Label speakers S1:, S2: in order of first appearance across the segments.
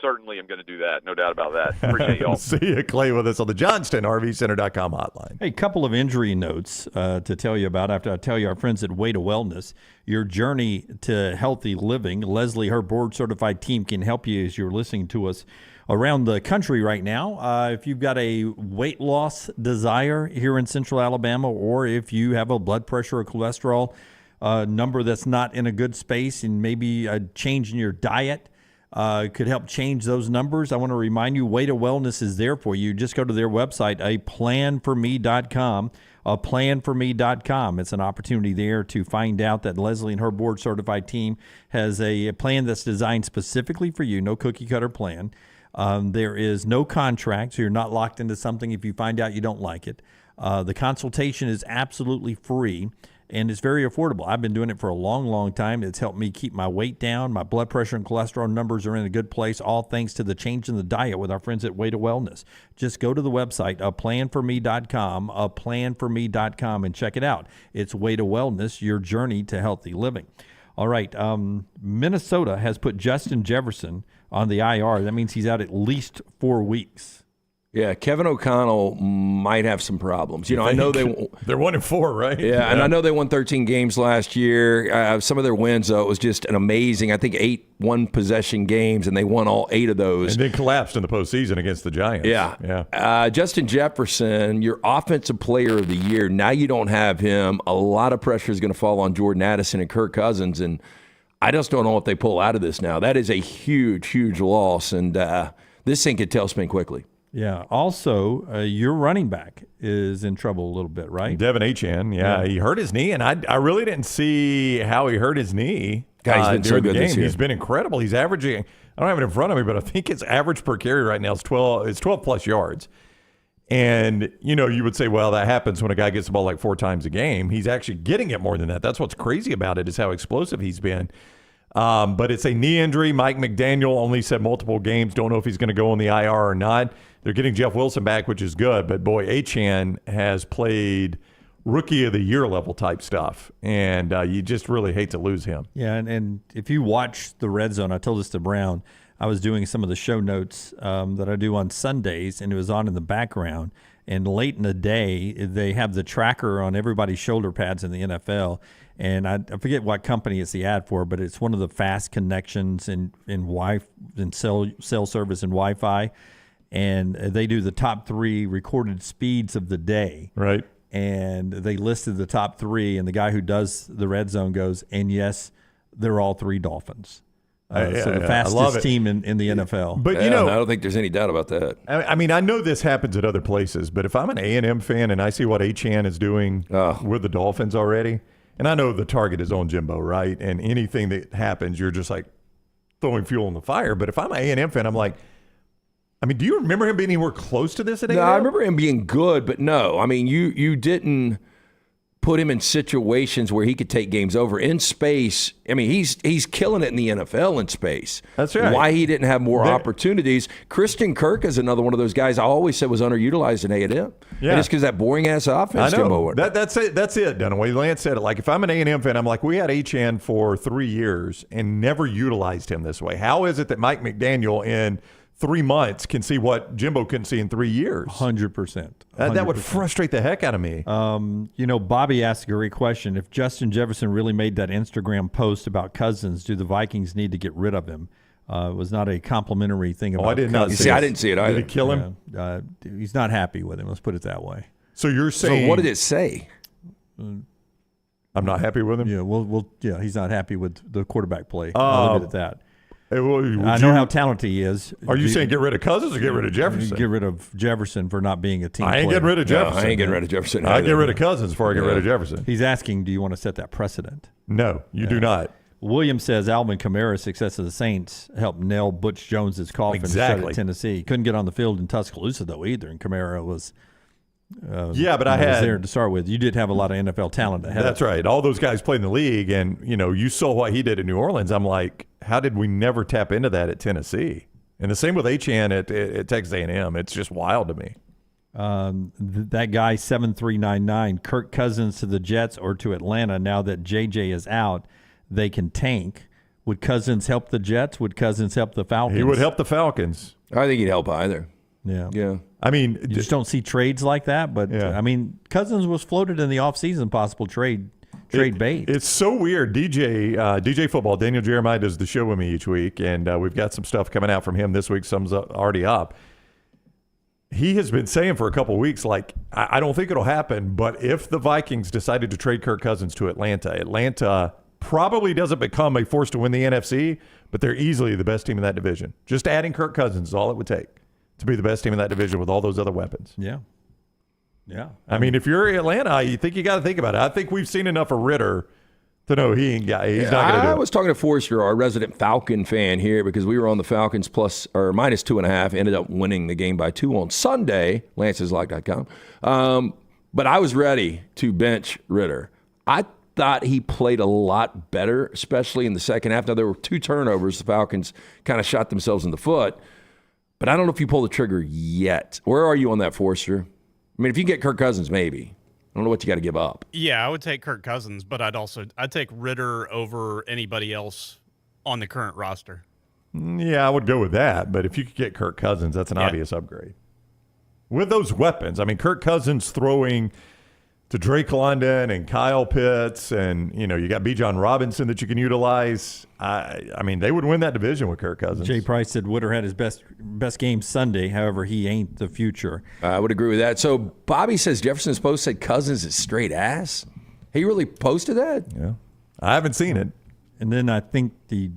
S1: certainly am going to do that. No doubt about that. Appreciate y'all.
S2: See you, Clay, with us on the JohnstonRVCenter.com hotline.
S3: Hey, couple of injury notes to tell you about after I tell you our friends at Way to Wellness. Your journey to healthy living. Leslie, her board-certified team can help you as you're listening to us around the country right now. If you've got a weight loss desire here in Central Alabama, or if you have a blood pressure or cholesterol number that's not in a good space, and maybe a change in your diet could help change those numbers. I want to remind you, Way to Wellness is there for you. Just go to their website, aplanforme.com, aplanforme.com. It's an opportunity there to find out that Leslie and her board-certified team has a plan that's designed specifically for you, no cookie-cutter plan. There is no contract, so you're not locked into something if you find out you don't like it. The consultation is absolutely free. And it's very affordable. I've been doing it for a long, long time. It's helped me keep my weight down. My blood pressure and cholesterol numbers are in a good place, all thanks to the change in the diet with our friends at Way to Wellness. Just go to the website, aplanforme.com, aplanforme.com, and check it out. It's Way to Wellness, your journey to healthy living. All right, Minnesota has put Justin Jefferson on the IR. That means he's out at least 4 weeks.
S4: Yeah, Kevin O'Connell might have some problems. I know
S2: they're 1-4, right?
S4: Yeah, and I know they won 13 games last year. Some of their wins, though, it was just an amazing, I think, 8 one-possession games, and they won all 8 of those.
S2: And then collapsed in the postseason against the Giants.
S4: Yeah. Justin Jefferson, your offensive player of the year, now you don't have him. A lot of pressure is going to fall on Jordan Addison and Kirk Cousins, and I just don't know if they pull out of this now. That is a huge, huge loss, and this thing could tailspin quickly.
S3: Yeah. Also, your running back is in trouble a little bit, right?
S2: Devin Achane. Yeah, he hurt his knee, and I really didn't see how he hurt his knee.
S4: He's been so good this year.
S2: He's been incredible. He's averaging, I don't have it in front of me, but I think his average per carry right now is 12 plus yards. And, you would say, well, that happens when a guy gets the ball like 4 times a game. He's actually getting it more than that. That's what's crazy about it, is how explosive he's been. But it's a knee injury. Mike McDaniel only said multiple games. Don't know if he's going to go on the IR or not. They're getting Jeff Wilson back, which is good. But, boy, Achane has played Rookie of the Year level type stuff. And you just really hate to lose him.
S3: Yeah, and if you watch the Red Zone, I told this to Brown, I was doing some of the show notes that I do on Sundays, and it was on in the background. And late in the day, they have the tracker on everybody's shoulder pads in the NFL. And I forget what company it's the ad for, but it's one of the fast connections in cell service and Wi-Fi. And they do the top 3 recorded speeds of the day.
S2: Right.
S3: And they listed the top 3, and the guy who does the Red Zone goes, and yes, they're all 3 Dolphins. So the fastest team in the NFL.
S4: But I don't think there's any doubt about that.
S2: I mean, I know this happens at other places, but if I'm an A&M fan and I see what Achane is doing with the Dolphins already, and I know the target is on Jimbo, right? And anything that happens, you're just like throwing fuel on the fire. But if I'm an A&M fan, I'm like, I mean, do you remember him being anywhere close to this at A&M?
S4: No, I remember him being good, but no. I mean, you didn't put him in situations where he could take games over. In space, I mean, he's killing it in the NFL in space.
S2: That's right.
S4: Why he didn't have more opportunities. Christian Kirk is another one of those guys I always said was underutilized in A&M. Yeah. And it's because that boring-ass offense.
S2: I know. That's it, Dunaway. Lance said it. Like, if I'm an A&M fan, I'm like, we had Achane for 3 years and never utilized him this way. How is it that Mike McDaniel in 3 months can see what Jimbo couldn't see in 3 years?
S3: 100%.
S2: That would frustrate the heck out of me.
S3: Bobby asked a great question. If Justin Jefferson really made that Instagram post about Cousins, do the Vikings need to get rid of him? It was not a complimentary thing about
S2: I did not
S3: Cousins.
S2: see it.
S4: I didn't see it either.
S2: Did it kill him?
S3: He's not happy with him. Let's put it that way.
S2: So you're saying...
S4: So what did it say?
S2: I'm not happy with him?
S3: Yeah, he's not happy with the quarterback play. I'll leave it at that.
S2: Hey,
S3: I know how talented he is.
S2: Are you saying get rid of Cousins or get rid of Jefferson?
S3: Get rid of Jefferson for not being a team player.
S2: I ain't getting rid of Jefferson.
S4: No, I ain't getting rid of Jefferson.
S2: I get rid of Cousins before I get rid of Jefferson.
S3: He's asking, do you want to set that precedent?
S2: No, you do not.
S3: William says Alvin Kamara's success of the Saints helped nail Butch Jones's coffin at Tennessee. Couldn't get on the field in Tuscaloosa, though, either, and Kamara was...
S2: but I was
S3: there to start with. You did have a lot of NFL talent ahead.
S2: That's right. All those guys played in the league, and you saw what he did in New Orleans. I'm like, how did we never tap into that at Tennessee? And the same with Achane at Texas A&M. It's just wild to me.
S3: That guy 7399, Kirk Cousins to the Jets or to Atlanta. Now that JJ is out, they can tank. Would Cousins help the Jets? Would Cousins help the Falcons?
S2: He would help the Falcons.
S4: I think he'd help either.
S3: Yeah.
S2: I mean,
S3: You just don't see trades like that. But,
S2: Yeah.
S3: I mean, Cousins was floated in the offseason possible trade bait.
S2: It's so weird. DJ Football, Daniel Jeremiah does the show with me each week, and we've got some stuff coming out from him this week. Some's already up. He has been saying for a couple of weeks, like, I don't think it'll happen, but if the Vikings decided to trade Kirk Cousins to Atlanta probably doesn't become a force to win the NFC, but they're easily the best team in that division. Just adding Kirk Cousins is all it would take to be the best team in that division with all those other weapons.
S3: Yeah.
S2: I mean, if you're Atlanta, you think about it. I think we've seen enough of Ritter to know he's not going to do
S4: I
S2: it.
S4: was talking to Forrester, our resident Falcon fan here, because we were on the Falcons plus or minus 2.5. Ended up winning the game by 2 on Sunday. Lance'sLock.com. But I was ready to bench Ritter. I thought he played a lot better, especially in the second half. Now, there were 2 turnovers. The Falcons kind of shot themselves in the foot. But I don't know if you pull the trigger yet. Where are you on that, Forrester? I mean, if you get Kirk Cousins, maybe. I don't know what you got to give up.
S5: Yeah, I would take Kirk Cousins, but I'd take Ritter over anybody else on the current roster.
S2: Yeah, I would go with that. But if you could get Kirk Cousins, that's an obvious upgrade. With those weapons, I mean, Kirk Cousins throwing to Drake London and Kyle Pitts, and you got Bijan Robinson that you can utilize. I mean, they would win that division with Kirk Cousins.
S3: Jay Price said Witter had his best game Sunday. However, he ain't the future.
S4: I would agree with that. So Bobby says Jefferson's post said Cousins is straight ass. He really posted that?
S2: Yeah, I haven't seen it.
S3: And then I think he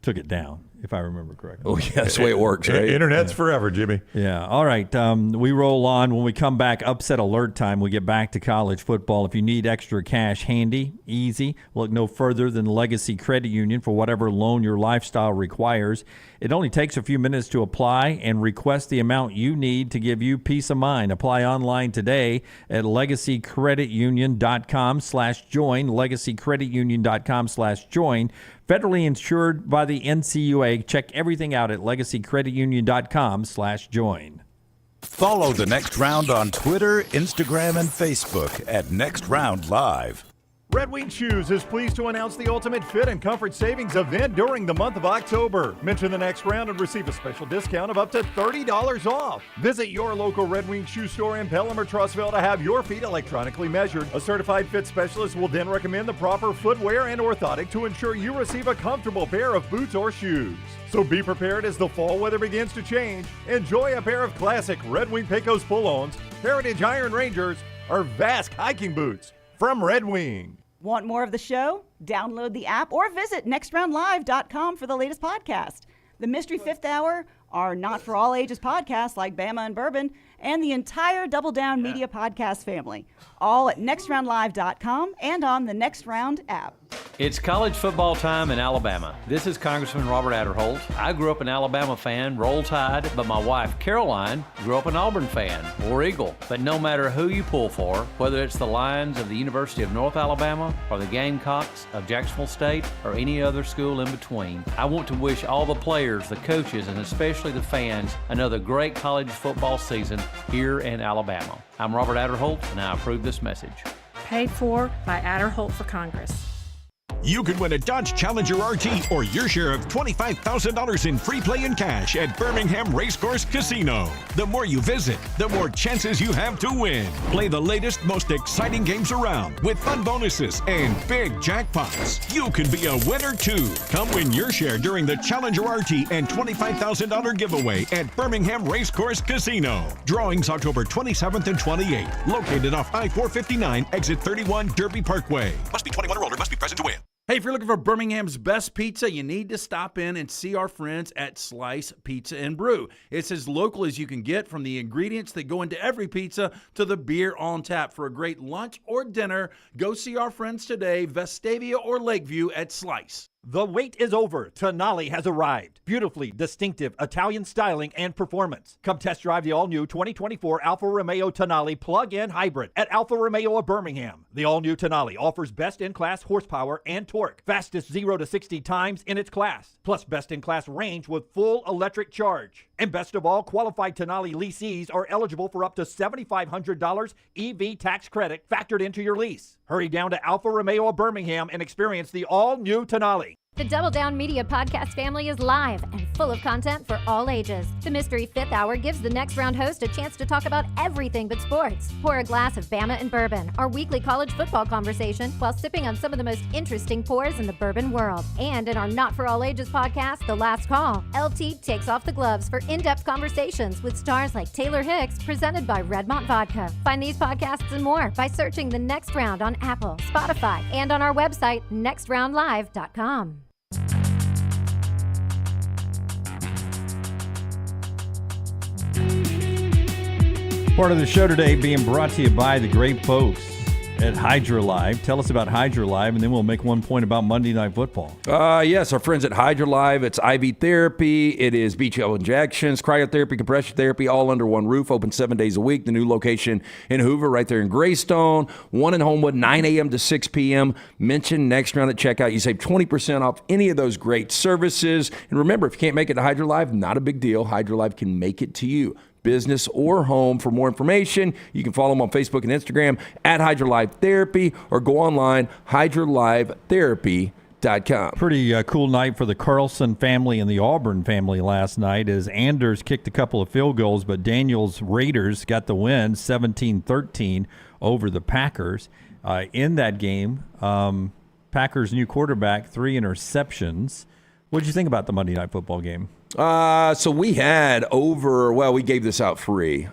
S3: took it down, if I remember correctly.
S4: Oh, yeah, that's the way it works, right?
S2: Internet's forever, Jimmy.
S3: Yeah. All right. We roll on. When we come back, upset alert time, we get back to college football. If you need extra cash handy, easy, look no further than Legacy Credit Union for whatever loan your lifestyle requires. It only takes a few minutes to apply and request the amount you need to give you peace of mind. Apply online today at legacycreditunion.com/join, legacycreditunion.com/join. Federally insured by the NCUA. Check everything out at legacycreditunion.com/join.
S6: Follow The Next Round on Twitter, Instagram, and Facebook at Next Round Live.
S2: Red Wing Shoes is pleased to announce the ultimate fit and comfort savings event during the month of October. Mention the next round and receive a special discount of up to $30 off. Visit your local Red Wing Shoe store in Pelham or Trussville to have your feet electronically measured. A certified fit specialist will then recommend the proper footwear and orthotic to ensure you receive a comfortable pair of boots or shoes. So be prepared as the fall weather begins to change. Enjoy a pair of classic Red Wing Pecos pull-ons, Heritage Iron Rangers, or Vask hiking boots from Red Wing.
S7: Want more of the show? Download the app or visit nextroundlive.com for the latest podcast. The Mystery Fifth Hour, our not for all ages podcasts like Bama and Bourbon, and the entire Double Down Media podcast family. All at nextroundlive.com and on the Next Round app.
S8: It's college football time in Alabama. This is Congressman Robert Adderholt. I grew up an Alabama fan, Roll Tide, but my wife, Caroline, grew up an Auburn fan, War Eagle. But no matter who you pull for, whether it's the Lions of the University of North Alabama or the Gamecocks of Jacksonville State or any other school in between, I want to wish all the players, the coaches, and especially the fans another great college football season here in Alabama. I'm Robert Adderholt, and I approve this message.
S9: Paid for by Adderholt for Congress.
S10: You could win a Dodge Challenger RT or your share of $25,000 in free play and cash at Birmingham Racecourse Casino. The more you visit, the more chances you have to win. Play the latest, most exciting games around with fun bonuses and big jackpots. You could be a winner too. Come win your share during the Challenger RT and $25,000 giveaway at Birmingham Racecourse Casino. Drawings October 27th and 28th. Located off I-459, exit 31 Derby Parkway. Must be 21 or older. Must be present to win.
S11: Hey, if you're looking for Birmingham's best pizza, you need to stop in and see our friends at Slice Pizza and Brew. It's as local as you can get, from the ingredients that go into every pizza to the beer on tap. For a great lunch or dinner, go see our friends today, Vestavia or Lakeview at Slice.
S12: The wait is over. Tonali has arrived. Beautifully distinctive Italian styling and performance. Come test drive the all-new 2024 Alfa Romeo Tonali plug-in hybrid at Alfa Romeo of Birmingham. The all-new Tonali offers best-in-class horsepower and torque, fastest 0 to 60 times in its class, plus best-in-class range with full electric charge. And best of all, qualified Tonali leasees are eligible for up to $7,500 EV tax credit factored into your lease. Hurry down to Alfa Romeo of Birmingham and experience the all-new Tonali.
S13: The Double Down Media podcast family is live and full of content for all ages. The Mystery Fifth Hour gives the next round host a chance to talk about everything but sports. Pour a glass of Bama and Bourbon, our weekly college football conversation, while sipping on some of the most interesting pours in the bourbon world. And in our Not For All Ages podcast, The Last Call, LT takes off the gloves for in-depth conversations with stars like Taylor Hicks, presented by Redmont Vodka. Find these podcasts and more by searching The Next Round on Apple, Spotify, and on our website, nextroundlive.com.
S3: Part of the show today being brought to you by the great folks at Hydra Live. Tell us about Hydra Live, and then we'll make one point about Monday Night Football.
S4: Yes, our friends at Hydra Live. It's IV therapy. It is BHL injections, cryotherapy, compression therapy, all under one roof. Open 7 days a week. The new location in Hoover, right there in Greystone. One in Homewood, 9 a.m. to 6 p.m. Mention Next Round at checkout. You save 20% off any of those great services. And remember, if you can't make it to Hydra Live, not a big deal. Hydra Live can make it to you, business or home. For more information, you can follow them on Facebook and Instagram at Hydra Live Therapy, or go online, hydralivetherapy.com.
S3: Pretty cool night for the Carlson family and the Auburn family last night, as Anders kicked a couple of field goals, but Daniels Raiders got the win 17-13 over the Packers. In that game, Packers' new quarterback, 3 interceptions. What did you think about the Monday Night Football game?
S4: So we had we gave this out free.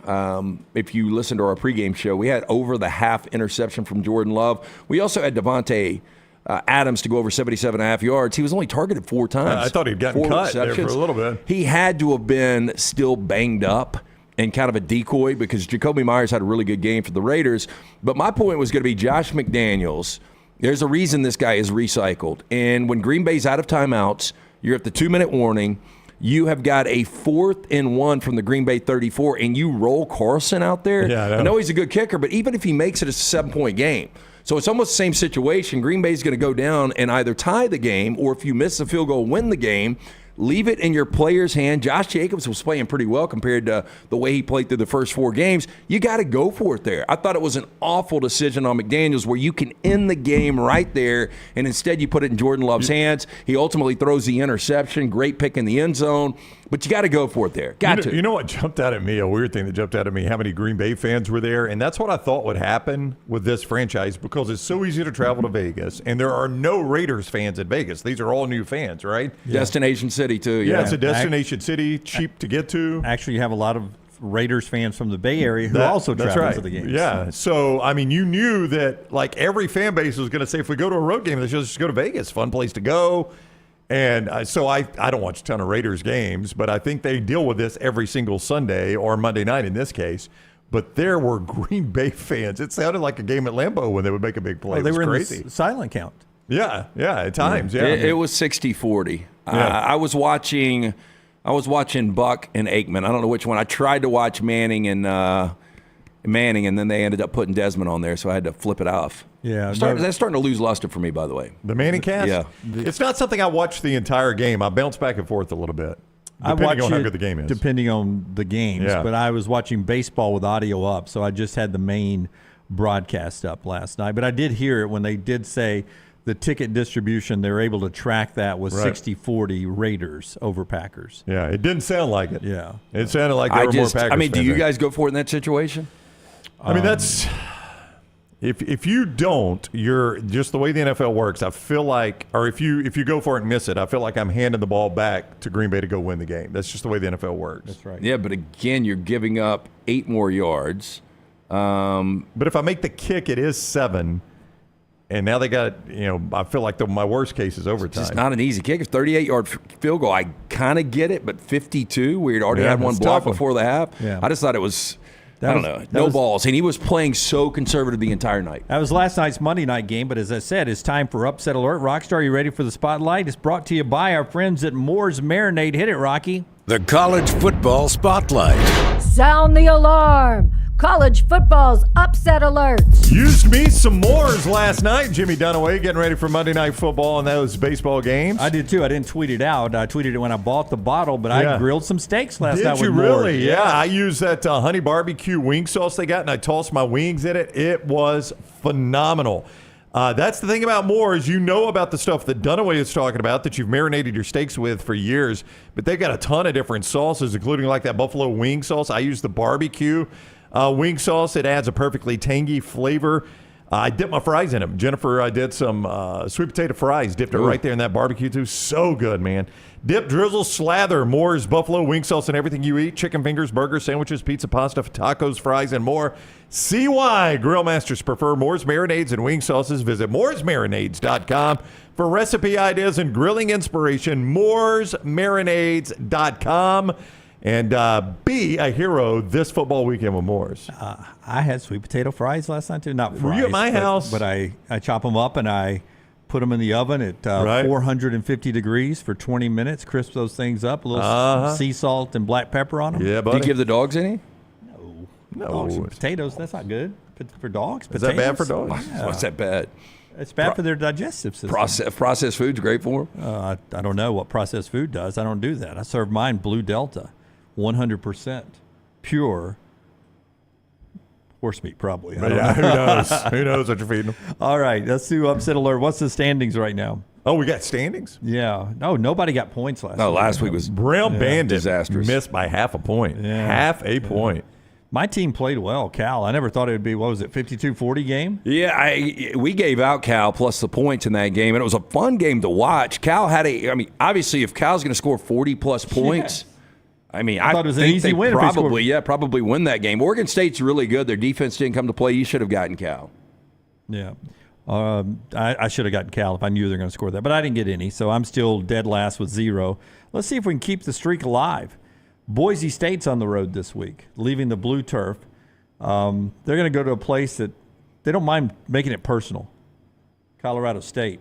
S4: If you listen to our pregame show, we had over the half interception from Jordan Love. We also had Devontae Adams to go over 77.5 yards. He was only targeted 4 times.
S2: I thought he'd gotten cut there for a little bit.
S4: He had to have been still banged up and kind of a decoy, because Jacoby Myers had a really good game for the Raiders. But my point was going to be Josh McDaniels. There's a reason this guy is recycled. And when Green Bay's out of timeouts, you're at the 2-minute warning. You have got a 4th and 1 from the Green Bay 34, and you roll Carlson out there.
S2: Yeah,
S4: I know he's a good kicker, but even if he makes it, it's a 7-point game. So it's almost the same situation. Green Bay's going to go down and either tie the game, or if you miss the field goal, win the game. Leave it in your player's hand. Josh Jacobs was playing pretty well compared to the way he played through the first 4 games. You got to go for it there. I thought it was an awful decision on McDaniels, where you can end the game right there, and instead you put it in Jordan Love's hands. He ultimately throws the interception. Great pick in the end zone. But you got to go for it there.
S2: You know what jumped out at me, a weird thing that jumped out at me, how many Green Bay fans were there. And that's what I thought would happen with this franchise, because it's so easy to travel to Vegas, and there are no Raiders fans in Vegas. These are all new fans, right?
S4: Yeah. Destination city, too.
S2: Yeah, it's a destination city, cheap to get to.
S3: Actually, you have a lot of Raiders fans from the Bay Area who also travel to the games.
S2: Yeah. So, I mean, you knew that, like, every fan base was going to say, if we go to a road game, let's just go to Vegas. Fun place to go. And so I don't watch a ton of Raiders games, but I think they deal with this every single Sunday, or Monday night in this case. But there were Green Bay fans. It sounded like a game at Lambeau when they would make a big play.
S3: They were
S2: crazy.
S3: in the silent count.
S2: Yeah, at times. Yeah,
S4: It was 60-40.
S2: Yeah.
S4: I was watching Buck and Aikman. I don't know which one. I tried to watch Manning, and then they ended up putting Desmond on there, so I had to flip it off.
S3: Yeah,
S4: that's starting to lose luster for me, by the way.
S2: The Manning cast?
S4: Yeah.
S2: It's not something I watched the entire game. I bounce back and forth a little bit, depending on how good the game is.
S3: Depending on the games.
S2: Yeah.
S3: But I was watching baseball with audio up, so I just had the main broadcast up last night. But I did hear it when they did say the ticket distribution, they were able to track that was 60-40 Raiders over Packers.
S2: Yeah, it didn't sound like it.
S3: Yeah.
S2: It sounded like there were more Packers.
S4: I mean, do
S2: fans
S4: you
S2: there.
S4: guys go for it in that situation?
S2: I mean, that's if you don't, you're just the way the NFL works. I feel like, or if you go for it and miss it, I feel like I'm handing the ball back to Green Bay to go win the game. That's just the way the NFL works.
S3: That's right.
S4: Yeah, but again, you're giving up 8 more yards.
S2: But if I make the kick, it is 7. And now they got, I feel like my worst case is overtime.
S4: It's not an easy kick. It's 38-yard field goal. I kind of get it, but 52, we had already had one block before the half.
S3: Yeah.
S4: I just thought it was, no balls. And he was playing so conservative the entire night.
S3: That was last night's Monday night game, but as I said, it's time for Upset Alert. Rockstar, are you ready for the spotlight? It's brought to you by our friends at Moore's Marinade. Hit it, Rocky.
S6: The College Football Spotlight.
S13: Sound the alarm. College football's upset alert.
S2: Used me some Moors last night. Jimmy Dunaway getting ready for Monday Night Football and those baseball games.
S3: I did too. I didn't tweet it out. I tweeted it when I bought the bottle, but I grilled some steaks last night with
S2: Did you
S3: Moors.
S2: really? Yeah. I used that honey barbecue wing sauce they got, and I tossed my wings in it. It was phenomenal. That's the thing about Moore's. You know about the stuff that Dunaway is talking about that you've marinated your steaks with for years, but they've got a ton of different sauces, including like that buffalo wing sauce. I use the barbecue wing sauce. It adds a perfectly tangy flavor. I dipped my fries in them. Jennifer, I did some sweet potato fries, dipped it right there in that barbecue too. So good, man. Dip, drizzle, slather, Moore's buffalo wing sauce and everything you eat. Chicken fingers, burgers, sandwiches, pizza, pasta, tacos, fries, and more. See why Grill Masters prefer Moore's marinades and wing sauces. Visit mooresmarinades.com for recipe ideas and grilling inspiration. mooresmarinades.com. And be a hero this football weekend with Moore's.
S3: I had sweet potato fries last night too. Not fries.
S2: Were you at my house?
S3: But I chop them up and I put them in the oven at 450 degrees for 20 minutes. Crisp those things up. A little sea salt and black pepper on them.
S2: Yeah, buddy.
S4: Do you give the dogs any?
S3: No. Dogs and potatoes. That's not good for dogs.
S2: Is that bad for dogs?
S4: Why's that bad?
S3: It's bad for their digestive system.
S4: Processed food's great for them?
S3: I don't know what processed food does. I don't do that. I serve mine Blue Delta. 100% pure horse meat, probably.
S2: Yeah, who knows? Who knows what you're feeding them?
S3: All right, let's do upset alert. What's the standings right now?
S2: Oh, we got standings?
S3: Yeah. No, nobody got points last week.
S4: No, last week was
S2: Brown Bandit
S4: disastrous.
S2: Missed by half a point.
S3: Yeah.
S2: Half a point.
S3: My team played well, Cal. I never thought it would be, what was it, 52-40 game?
S4: Yeah, we gave out Cal plus the points in that game, and it was a fun game to watch. Cal had obviously, if Cal's going to score 40-plus points, I
S3: thought it was an easy win.
S4: Probably win that game. Oregon State's really good. Their defense didn't come to play. You should have gotten Cal.
S3: Yeah. I should have gotten Cal if I knew they were going to score that, but I didn't get any, so I'm still dead last with 0. Let's see if we can keep the streak alive. Boise State's on the road this week, leaving the blue turf. They're going to go to a place that they don't mind making it personal. Colorado State.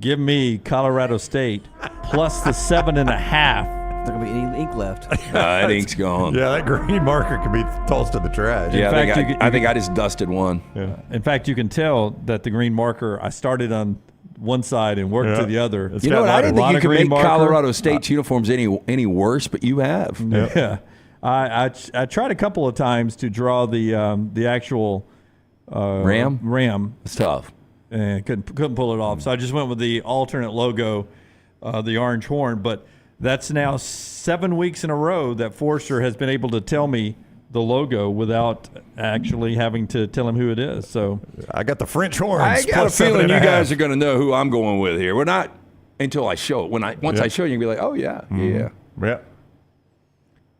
S3: Give me Colorado State plus the 7.5.
S14: There's not going to be any ink left.
S4: That ink's gone.
S2: Yeah, that green marker could be tossed to the trash.
S4: Yeah, I think I just dusted one.
S3: Yeah. In fact, you can tell that the green marker, I started on one side and worked to the other.
S4: You know what? I didn't think you could make Colorado State's uniforms any worse, but you have.
S3: Yeah. I tried a couple of times to draw the actual ram.
S4: It's tough.
S3: And couldn't pull it off. So I just went with the alternate logo, the orange horn. But that's now 7 weeks in a row that Forster has been able to tell me the logo without actually having to tell him who it is. So
S2: I got the French horns.
S4: I got a feeling you guys are going to know who I'm going with here. We're not until I show it. Once I show you, you'll be like, oh, yeah.
S2: Yeah.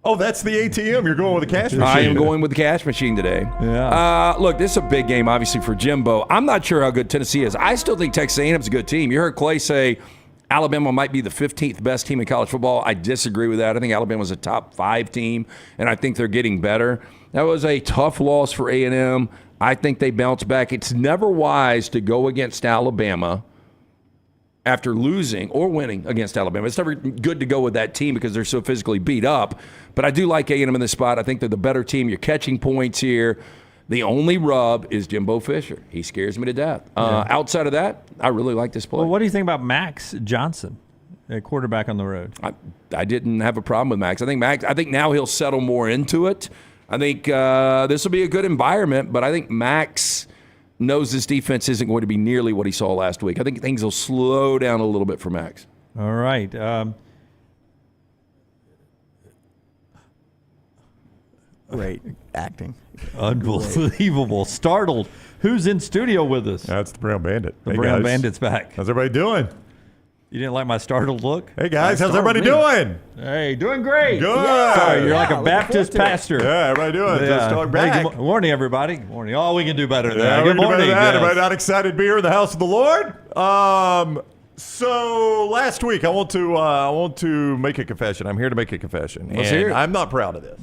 S2: Oh, that's the ATM. You're going with the cash machine.
S4: I am going with the cash machine today.
S3: Yeah.
S4: Look, this is a big game, obviously, for Jimbo. I'm not sure how good Tennessee is. I still think Texas A&M's a good team. You heard Clay say Alabama might be the 15th best team in college football. I disagree with that. I think Alabama's a top 5 team, and I think they're getting better. That was a tough loss for A&M. I think they bounce back. It's never wise to go against Alabama after losing or winning against Alabama. It's never good to go with that team because they're so physically beat up. But I do like A&M in this spot. I think they're the better team. You're catching points here. The only rub is Jimbo Fisher. He scares me to death. Outside of that, I really like this play.
S3: Well, what do you think about Max Johnson, a quarterback on the road?
S4: I didn't have a problem with Max. I think now he'll settle more into it. I think this will be a good environment, but I think Max knows this defense isn't going to be nearly what he saw last week. I think things will slow down a little bit for Max.
S3: All right.
S14: Great acting.
S3: Unbelievable. Startled. Who's in studio with us?
S2: That's the Brown Bandit.
S3: The Brown Bandit's back.
S2: How's everybody doing?
S3: You didn't like my startled look?
S2: Hey, guys. How's everybody doing?
S3: Hey, doing great.
S2: Good.
S3: Sorry, you're like a Baptist pastor.
S2: Yeah, everybody doing? Just talk back.
S3: Hey, good morning, everybody. Good morning. Oh, we can do better than that.
S2: Good
S3: morning.
S2: Yes. Everybody not excited to be here in the house of the Lord? So last week, I want to make a confession. I'm here to make a confession.
S4: Let's hear it.
S2: I'm not proud of this.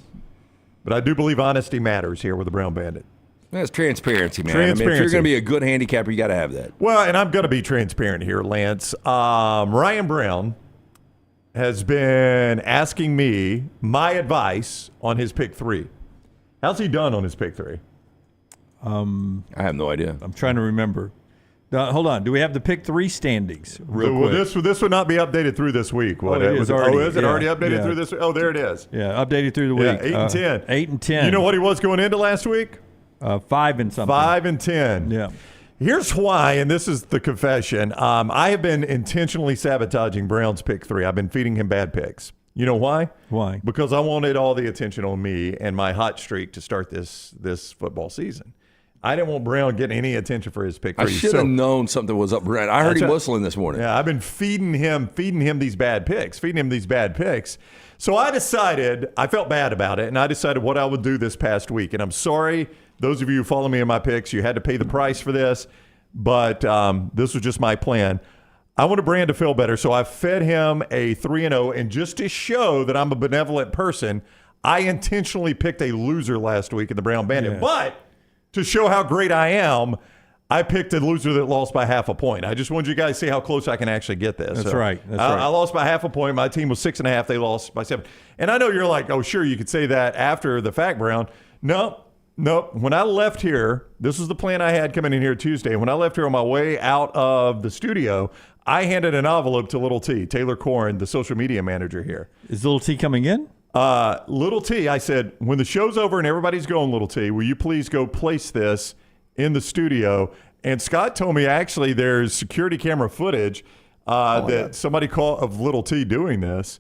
S2: But I do believe honesty matters here with the Brown Bandit.
S4: That's transparency, man. If you're going to be a good handicapper, you got to have that.
S2: Well, and I'm going to be transparent here, Lance. Ryan Brown has been asking me my advice on his pick 3. How's he done on his pick 3?
S4: I have no idea.
S3: I'm trying to remember. Hold on. Do we have the pick 3 standings? Real quick.
S2: This would not be updated through this week.
S3: Is it
S2: already updated through this week? Oh, there it is.
S3: Yeah, updated through the week.
S2: 8-10.
S3: 8-10.
S2: You know what he was going into last week?
S3: 5 and something.
S2: 5-10.
S3: Yeah.
S2: Here's why, and this is the confession. I have been intentionally sabotaging Brown's pick 3. I've been feeding him bad picks. You know why?
S3: Why?
S2: Because I wanted all the attention on me and my hot streak to start this football season. I didn't want Brown getting any attention for his pick 3.
S4: I should have known something was up. Brent, I heard him whistling this morning.
S2: Yeah, I've been feeding him these bad picks. So I decided, I felt bad about it, and I decided what I would do this past week. And I'm sorry, those of you who follow me in my picks, you had to pay the price for this, but this was just my plan. I wanted Brand to feel better, so I fed him a 3-0, and just to show that I'm a benevolent person, I intentionally picked a loser last week in the Brown Bandit.
S3: Yes.
S2: But to show how great I am, I picked a loser that lost by half a point. I just wanted you guys to see how close I can actually get this.
S3: That's right.
S2: I lost by half a point. My team was 6.5. They lost by 7. And I know you're like, oh, sure, you could say that after the fact, Brown. No. When I left here, this was the plan I had coming in here Tuesday. When I left here on my way out of the studio, I handed an envelope to Little T, Taylor Corrin, the social media manager here.
S3: Is Little T coming in?
S2: Little T, I said, when the show's over and everybody's going, Little T, will you please go place this in the studio? And Scott told me actually there's security camera footage somebody caught of Little T doing this.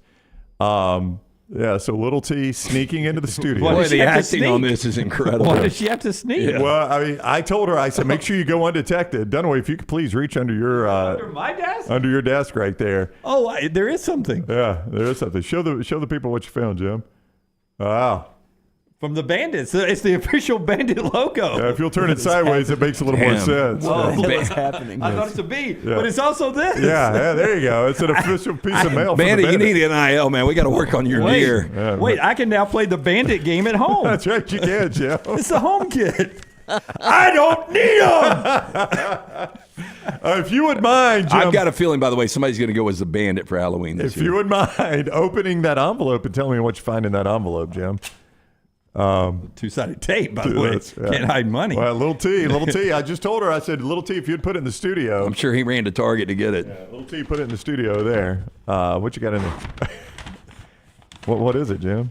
S2: Yeah, so Little T sneaking into the studio.
S4: Boy, the acting on this is incredible.
S3: Why does she have to sneak?
S2: Yeah. Well, I mean, I told her, I said, make sure you go undetected. Dunaway, if you could please reach under your
S3: under my desk?
S2: Under your desk right there.
S3: Oh, there is something.
S2: Yeah, there is something. Show the people what you found, Jim. Wow.
S3: From the Bandits. It's the official Bandit logo.
S2: Yeah, if you'll turn it sideways, it makes a little more sense.
S3: Whoa.
S14: What's happening?
S3: I thought it's a B, but it's also this.
S2: Yeah, there you go. It's an official piece of mail.
S4: Bandit, you need an NIL, man. We got to work on your gear.
S2: Yeah,
S3: Wait, I can now play the Bandit game at home.
S2: That's right, you can, Jim.
S3: It's a home kit. I don't need them.
S2: If you would mind, Jim.
S4: I've got a feeling, by the way, somebody's going to go as the Bandit for Halloween this
S2: If
S4: year.
S2: you would mind opening that envelope and telling me what you find in that envelope, Jim.
S3: Two-sided tape, by the way. Can't hide money.
S2: Well, Little T. I just told her, I said, Little T, if you'd put it in the studio.
S4: I'm sure he ran to Target to get it.
S2: Yeah, Little T put it in the studio there. What you got in there? What is it, Jim?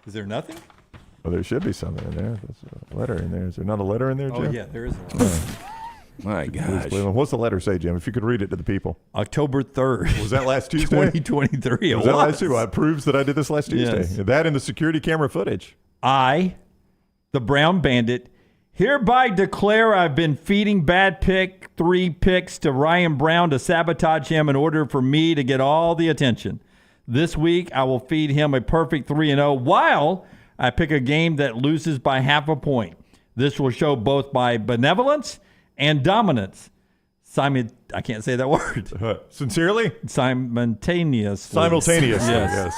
S3: Is there nothing?
S2: Well, there should be something in there. There's a letter in there. Is there not a letter in there, Jim?
S3: Oh, yeah, there is a letter.
S4: My gosh.
S2: What's the letter say, Jim? If you could read it to the people.
S3: October 3rd.
S2: Was that last Tuesday?
S3: 2023.
S2: Was that last Tuesday? Well, it proves that I did this last Tuesday.
S3: Yes.
S2: That and the security camera footage.
S3: I, the Brown Bandit, hereby declare I've been feeding bad pick 3 picks to Ryan Brown to sabotage him in order for me to get all the attention. This week, I will feed him a perfect 3-0 while I pick a game that loses by half a point. This will show both my benevolence and dominance. I can't say that word.
S2: Sincerely?
S3: Simultaneous.
S2: Yes.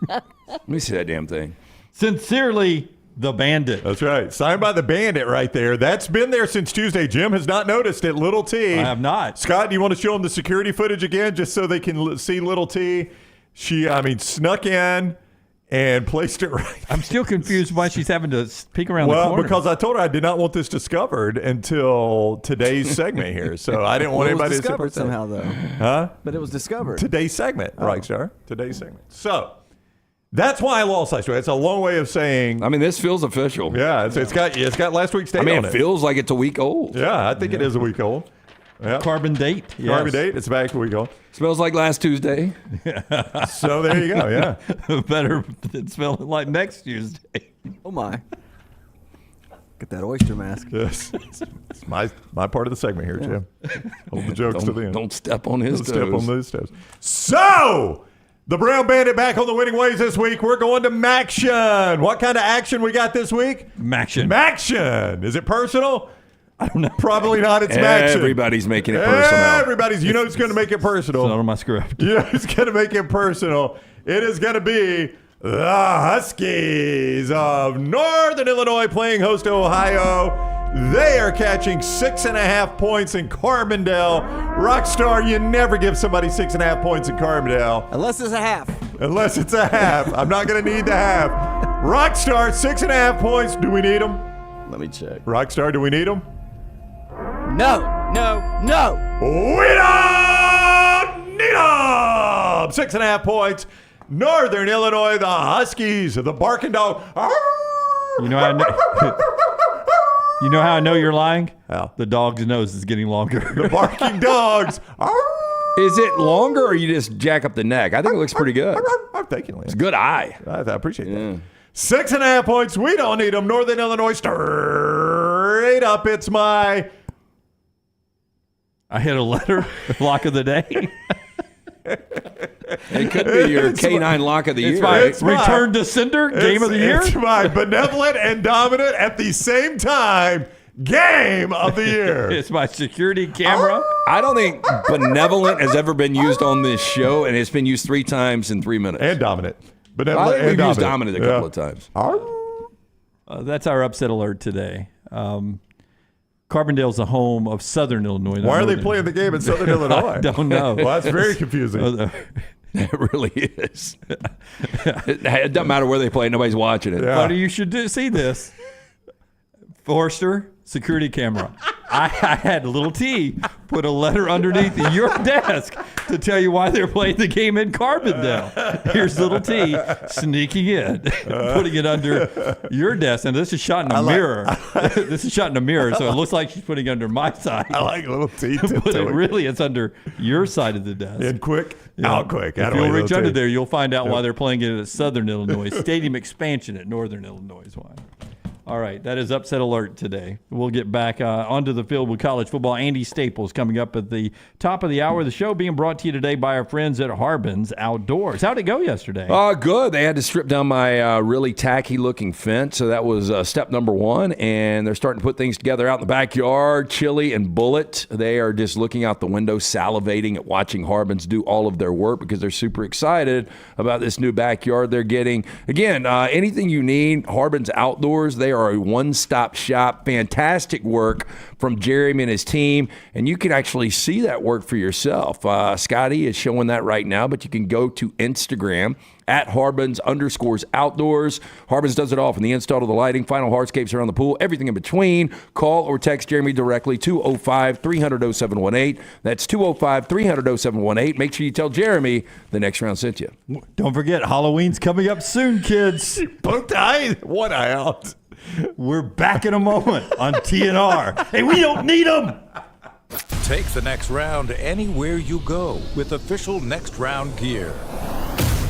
S4: Let me see that damn thing.
S3: Sincerely, the Bandit.
S2: That's right. Signed by the Bandit right there. That's been there since Tuesday. Jim has not noticed it. Little T.
S3: I have not.
S2: Scott, do you want to show them the security footage again just so they can see Little T? She, snuck in and placed it right.
S3: I'm still confused why she's having to peek around the corner.
S2: Well, because I told her I did not want this discovered until today's segment here. So I didn't want anybody to
S14: discovered somehow, though.
S2: Huh?
S14: But it was discovered.
S2: Today's segment, right, Star? Today's segment. So that's why I lost last week. It's a long way of saying.
S4: I mean, this feels official.
S2: Yeah, it's got last week's date on it.
S4: It feels like it's a week old.
S2: Yeah, I think it is a week old. Yep.
S3: Carbon date. Yes.
S2: Carbon date. It's back a week old.
S4: Smells like last Tuesday.
S2: So there you go. Yeah.
S3: Better than smelling like next Tuesday.
S14: Oh my. Get that oyster mask.
S2: Yes. It's my part of the segment here, Jim. Hold the jokes to the end.
S4: Don't step on his toes.
S2: Step on those toes. So the Brown Bandit back on the winning ways this week. We're going to Maction. What kind of action we got this week? Maction. Is it personal?
S3: I don't know.
S2: Probably not. It's Maction.
S4: Everybody's making it personal.
S2: Everybody's. You know who's going to make it personal?
S3: It's not on my script.
S2: You know who's going to make it personal? It is going to be the Huskies of Northern Illinois playing host to Ohio. They are catching 6.5 points in Carbondale. Rockstar, you never give somebody 6.5 points in Carbondale.
S14: Unless it's a half.
S2: Unless it's a half. I'm not going to need the half. Rockstar, 6.5 points. Do we need them?
S14: Let me check.
S2: Rockstar, do we need them?
S14: No.
S2: We don't need them. 6.5 points. Northern Illinois, the Huskies, the Barking Dog.
S3: You know how I know, you know how I know you're lying?
S2: How?
S3: The dog's nose is getting longer.
S2: The barking dogs.
S4: Is it longer or you just jack up the neck? I think it looks pretty good.
S2: I'm thinking it.
S4: It's a good eye.
S2: I appreciate that. 6.5 points. We don't need them. Northern Illinois straight up. It's my...
S3: I hit a letter lock of the day.
S4: It could be your K9 lock of the year.
S3: It's my return to sender game of the year.
S2: It's my benevolent and dominant at the same time game of the year.
S3: It's my security camera.
S4: I don't think benevolent has ever been used on this show, and it's been used 3 times in 3 minutes.
S2: And dominant.
S4: I
S2: Benevolent
S4: think
S2: and
S4: we've used
S2: dominant.
S4: dominant a couple of times.
S3: That's our upset alert today. Carbondale's the home of Southern Illinois.
S2: Why are they playing the game in Southern Illinois?
S3: I don't know.
S2: Well, that's very confusing.
S4: It really is. It doesn't matter where they play. Nobody's watching it.
S2: Yeah.
S3: Buddy, you should see this. Forrester, security camera. I had little T put a letter underneath your desk to tell you why they're playing the game in Carbondale. Here's little T sneaking in, putting it under your desk. And this is shot in a mirror. This is shot in a mirror, so it looks like she's putting it under my side.
S2: I like little T.
S3: But it's under your side of the desk.
S2: In quick, out quick.
S3: If you'll reach under there, you'll find out why they're playing it at Southern Illinois. Stadium expansion at Northern Illinois is why. All right, that is upset alert today. We'll get back onto the field with college football. Andy Staples coming up at the top of the hour. The show being brought to you today by our friends at Harbin's Outdoors. How'd it go yesterday?
S4: Good. They had to strip down my really tacky-looking fence, so that was step number 1. And they're starting to put things together out in the backyard. Chili and Bullet, they are just looking out the window, salivating at watching Harbin's do all of their work because they're super excited about this new backyard they're getting. Again, anything you need, Harbin's Outdoors, they are a one-stop shop. Fantastic work from Jeremy and his team, and you can actually see that work for yourself. Scotty is showing that right now, but you can go to Instagram at Harbins_outdoors. Harbins does it all from the install to the lighting, final hardscapes around the pool, everything in between. Call or text Jeremy directly, 205-300-0718. That's 205-300-0718. Make sure you tell Jeremy the next round sent you.
S3: Don't forget, Halloween's coming up soon, kids.
S2: Both eyes, one eye out.
S3: We're back in a moment on TNR, and we don't need them.
S6: Take the next round anywhere you go with official Next Round gear.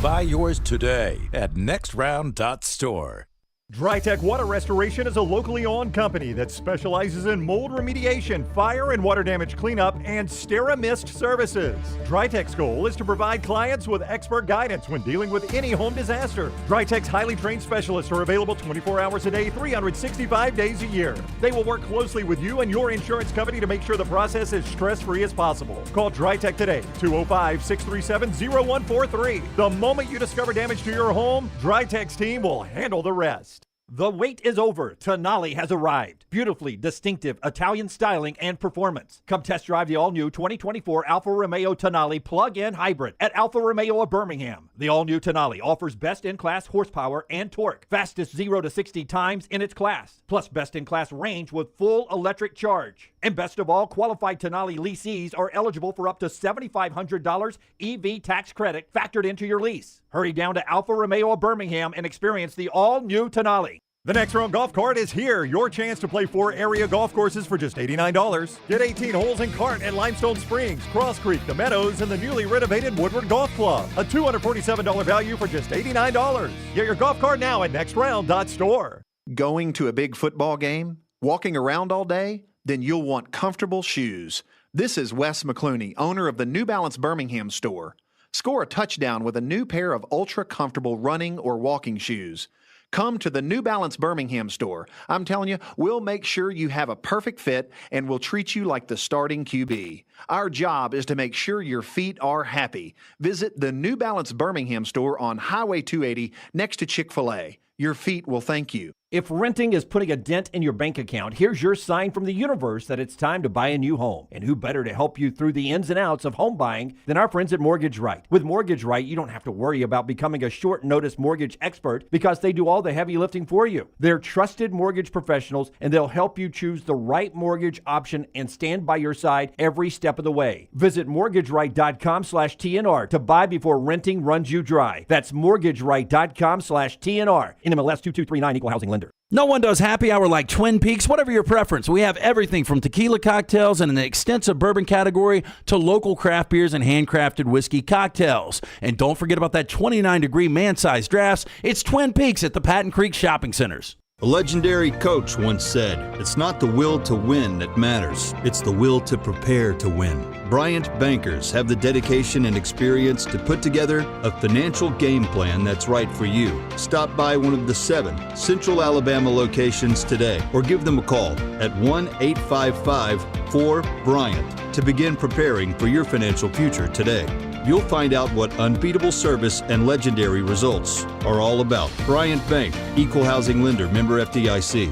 S6: Buy yours today at nextround.store.
S12: DryTech Water Restoration is a locally owned company that specializes in mold remediation, fire and water damage cleanup, and SteraMist services. DryTech's goal is to provide clients with expert guidance when dealing with any home disaster. DryTech's highly trained specialists are available 24 hours a day, 365 days a year. They will work closely with you and your insurance company to make sure the process is stress-free as possible. Call DryTech today, 205-637-0143. The moment you discover damage to your home, DryTech's team will handle the rest. The wait is over. Tonali has arrived. Beautifully distinctive Italian styling and performance. Come test drive the all-new 2024 Alfa Romeo Tonali plug-in hybrid at Alfa Romeo of Birmingham. The all-new Tonali offers best-in-class horsepower and torque, fastest 0 to 60 times in its class, plus best-in-class range with full electric charge. And best of all, qualified Tonali leasees are eligible for up to $7,500 EV tax credit factored into your lease. Hurry down to Alfa Romeo of Birmingham and experience the all-new Tonali. The Next Round Golf Cart is here. Your chance to play 4 area golf courses for just $89. Get 18 holes in Cart at Limestone Springs, Cross Creek, The Meadows, and the newly renovated Woodward Golf Club. A $247 value for just $89. Get your golf cart now at nextround.store.
S15: Going to a big football game? Walking around all day? Then you'll want comfortable shoes. This is Wes McClooney, owner of the New Balance Birmingham store. Score a touchdown with a new pair of ultra-comfortable running or walking shoes. Come to the New Balance Birmingham store. I'm telling you, we'll make sure you have a perfect fit and we'll treat you like the starting QB. Our job is to make sure your feet are happy. Visit the New Balance Birmingham store on Highway 280 next to Chick-fil-A. Your feet will thank you.
S12: If renting is putting a dent in your bank account, here's your sign from the universe that it's time to buy a new home. And who better to help you through the ins and outs of home buying than our friends at Mortgage Right. With Mortgage Right, you don't have to worry about becoming a short notice mortgage expert because they do all the heavy lifting for you. They're trusted mortgage professionals and they'll help you choose the right mortgage option and stand by your side every step of the way. Visit mortgageright.com/TNR to buy before renting runs you dry. That's mortgageright.com/TNR. NMLS 2239, Equal Housing Lender.
S11: No one does happy hour like Twin Peaks. Whatever your preference, we have everything from tequila cocktails and an extensive bourbon category to local craft beers and handcrafted whiskey cocktails. And don't forget about that 29-degree man-sized drafts. It's Twin Peaks at the Patton Creek Shopping Centers.
S16: A legendary coach once said, "It's not the will to win that matters, it's the will to prepare to win." Bryant bankers have the dedication and experience to put together a financial game plan that's right for you. Stop by one of the 7 Central Alabama locations today or give them a call at 1-855-4-BRYANT to begin preparing for your financial future today. You'll find out what unbeatable service and legendary results are all about. Bryant Bank, Equal Housing Lender, member FDIC.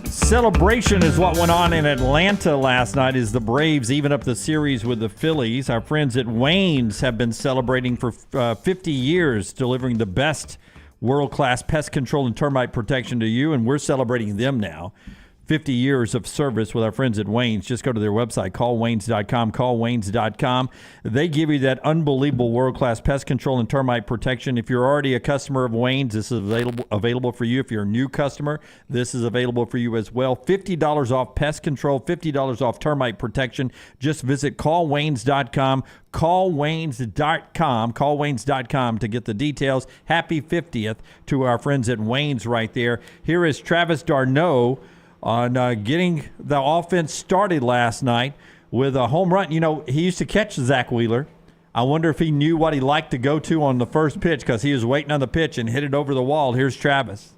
S3: Celebration is what went on in Atlanta last night as the Braves even up the series with the Phillies. Our friends at Wayne's have been celebrating for 50 years, delivering the best world-class pest control and termite protection to you, and we're celebrating them now. 50 years of service with our friends at Wayne's. Just go to their website, callwaynes.com, callwaynes.com. They give you that unbelievable world-class pest control and termite protection. If you're already a customer of Wayne's, this is available for you. If you're a new customer, this is available for you as well. $50 off pest control, $50 off termite protection. Just visit callwaynes.com, callwaynes.com to get the details. Happy 50th to our friends at Wayne's right there. Here is Travis d'Arnaud on getting the offense started last night with a home run. You know, he used to catch Zach Wheeler. I wonder if he knew what he liked to go to on the first pitch because he was waiting on the pitch and hit it over the wall. Here's Travis.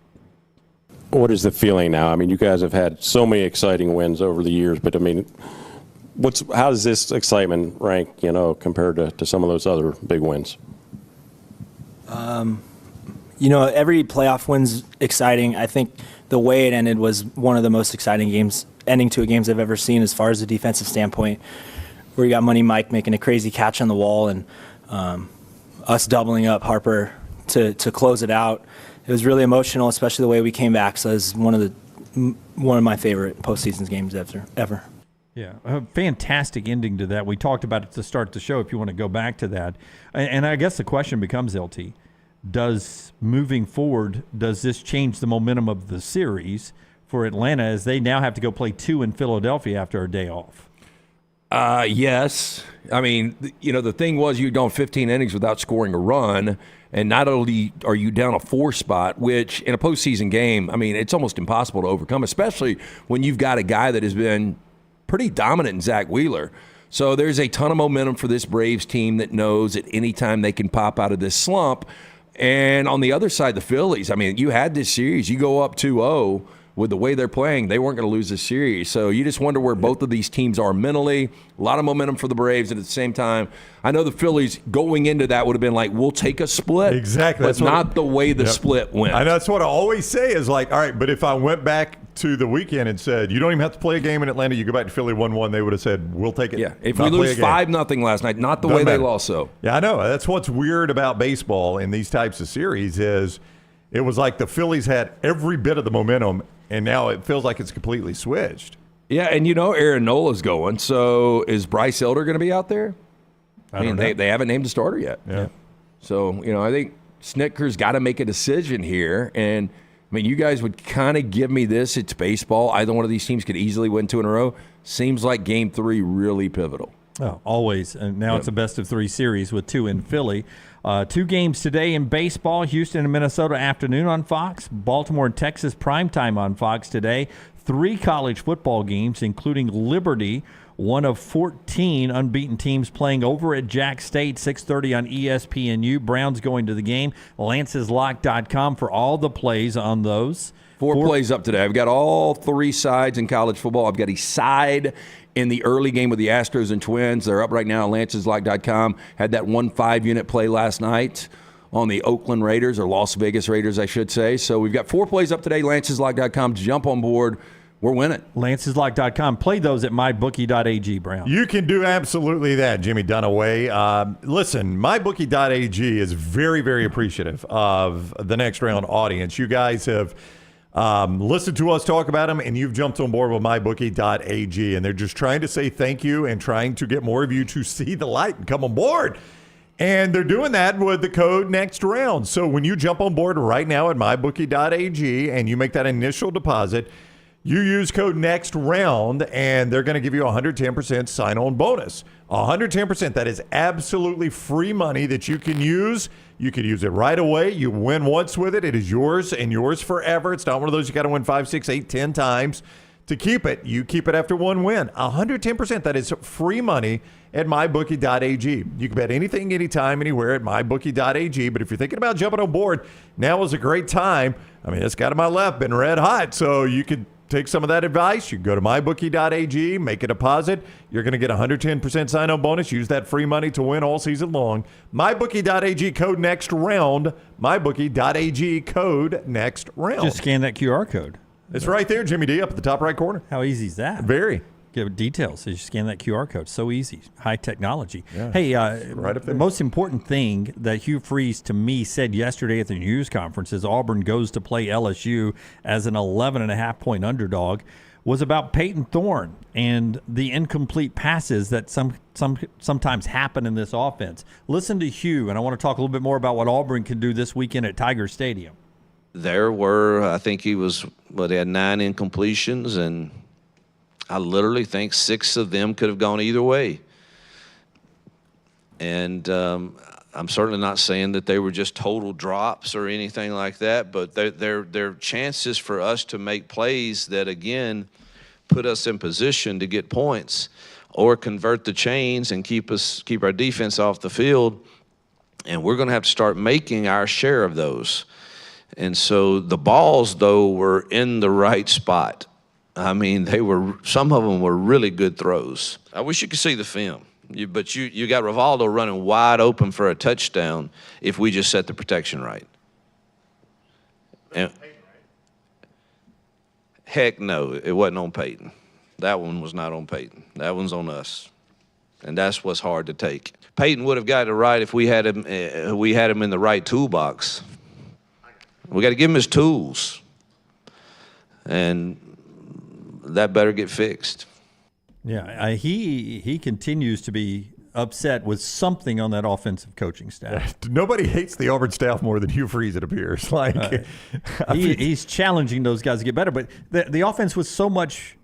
S17: What is the feeling now? I mean, you guys have had so many exciting wins over the years, but I mean, how does this excitement rank, compared to some of those other big wins?
S18: Every playoff win's exciting. I think the way it ended was one of the most exciting ending to a games I've ever seen as far as the defensive standpoint, where you got Money Mike making a crazy catch on the wall and us doubling up Harper to close it out. It was really emotional, especially the way we came back. So it was one of my favorite postseason games ever.
S3: Yeah, a fantastic ending to that. We talked about it to start the show if you want to go back to that. And I guess the question becomes, LT, does this change the momentum of the series for Atlanta as they now have to go play 2 in Philadelphia after a day off?
S4: Yes. I mean, the thing was you'd gone 15 innings without scoring a run, and not only are you down a 4 spot, which in a postseason game, I mean, it's almost impossible to overcome, especially when you've got a guy that has been pretty dominant in Zach Wheeler. So there's a ton of momentum for this Braves team that knows at any time they can pop out of this slump. And on the other side, the Phillies, I mean, you had this series. You go up 2-0 with the way they're playing. They weren't going to lose this series. So you just wonder where both of these teams are mentally. A lot of momentum for the Braves. And at the same time, I know the Phillies going into that would have been like, we'll take a split.
S2: Exactly.
S4: But not the way the split went.
S2: And that's what I always say is like, all right, but if I went back to the weekend and said, you don't even have to play a game in Atlanta, you go back to Philly 1-1, they would have said, we'll take it.
S4: Yeah, if we lose 5-0 last night, not the way they lost so.
S2: Yeah, I know. That's what's weird about baseball in these types of series is it was like the Phillies had every bit of the momentum, and now it feels like it's completely switched.
S4: Yeah, and Aaron Nola's going, so is Bryce Elder going to be out there? I mean, they haven't named a starter yet.
S2: Yeah.
S4: So, I think Snitker's got to make a decision here, and I mean, you guys would kind of give me this. It's baseball. Either one of these teams could easily win 2 in a row. Seems like Game 3 really pivotal.
S3: Oh, always. And now it's a best-of-3 series with 2 in Philly. 2 games today in baseball. Houston and Minnesota afternoon on Fox. Baltimore and Texas primetime on Fox today. 3 college football games, including Liberty, one of 14 unbeaten teams playing over at Jack State, 6:30 on ESPNU. Browns going to the game. LancesLock.com for all the plays on those.
S4: 4 plays up today. I've got all 3 sides in college football. I've got a side in the early game with the Astros and Twins. They're up right now on LancesLock.com. Had that 1 5-unit play last night on the Oakland Raiders, or Las Vegas Raiders, I should say. So we've got 4 plays up today. LancesLock.com. Jump on board. We're winning.
S3: LancesLock.com. Play those at mybookie.ag, Brown.
S2: You can do absolutely that, Jimmy Dunaway. Listen, mybookie.ag is very, very appreciative of the Next Round audience. You guys have Listen to us talk about them, and you've jumped on board with mybookie.ag, and they're just trying to say thank you and trying to get more of you to see the light and come on board. And they're doing that with the code next round. So when you jump on board right now at mybookie.ag and you make that initial deposit, you use code next round, and they're going to give you a 110% sign-on bonus. 110%. That is absolutely free money that you can use. You can use it right away. You win once with it. It is yours and yours forever. It's not one of those you got to win 5, 6, 8, 10 times to keep it. You keep it after one win. 110%. That is free money at mybookie.ag. You can bet anything, anytime, anywhere at mybookie.ag. But if you're thinking about jumping on board, now is a great time. I mean, this guy to my left been red hot, so you could take some of that advice. You can go to mybookie.ag, make a deposit. You're going to get a 110% sign-on bonus. Use that free money to win all season long. Mybookie.ag, code next round. Mybookie.ag, code next round.
S3: Just scan that QR code.
S2: It's right there, Jimmy D, up at the top right corner.
S3: How easy is that?
S2: Very.
S3: Give details. So you scan that QR code. So easy. High technology.
S2: Yeah,
S3: hey,
S2: right up there.
S3: The most important thing that Hugh Freeze to me said yesterday at the news conference is Auburn goes to play LSU as an 11.5-point underdog was about Peyton Thorne and the incomplete passes that sometimes happen in this offense. Listen to Hugh, and I want to talk a little bit more about what Auburn can do this weekend at Tiger Stadium.
S19: There were, I think they had 9 incompletions, and I literally think 6 of them could have gone either way. And I'm certainly not saying that they were just total drops or anything like that, but they're chances for us to make plays that, again, put us in position to get points or convert the chains and keep our defense off the field. And we're going to have to start making our share of those. And so the balls, though, were in the right spot. I mean, some of them were really good throws. I wish you could see the film, but you got Rivaldo running wide open for a touchdown if we just set the protection right. And, heck no, it wasn't on Peyton. That one was not on Peyton. That one's on us, and that's what's hard to take. Peyton would have got it right if we had him in the right toolbox. We got to give him his tools, and that better get fixed.
S3: Yeah, he continues to be upset with something on that offensive coaching staff.
S2: Nobody hates the Auburn staff more than Hugh Freeze, it appears.
S3: He's challenging those guys to get better, but the offense was so much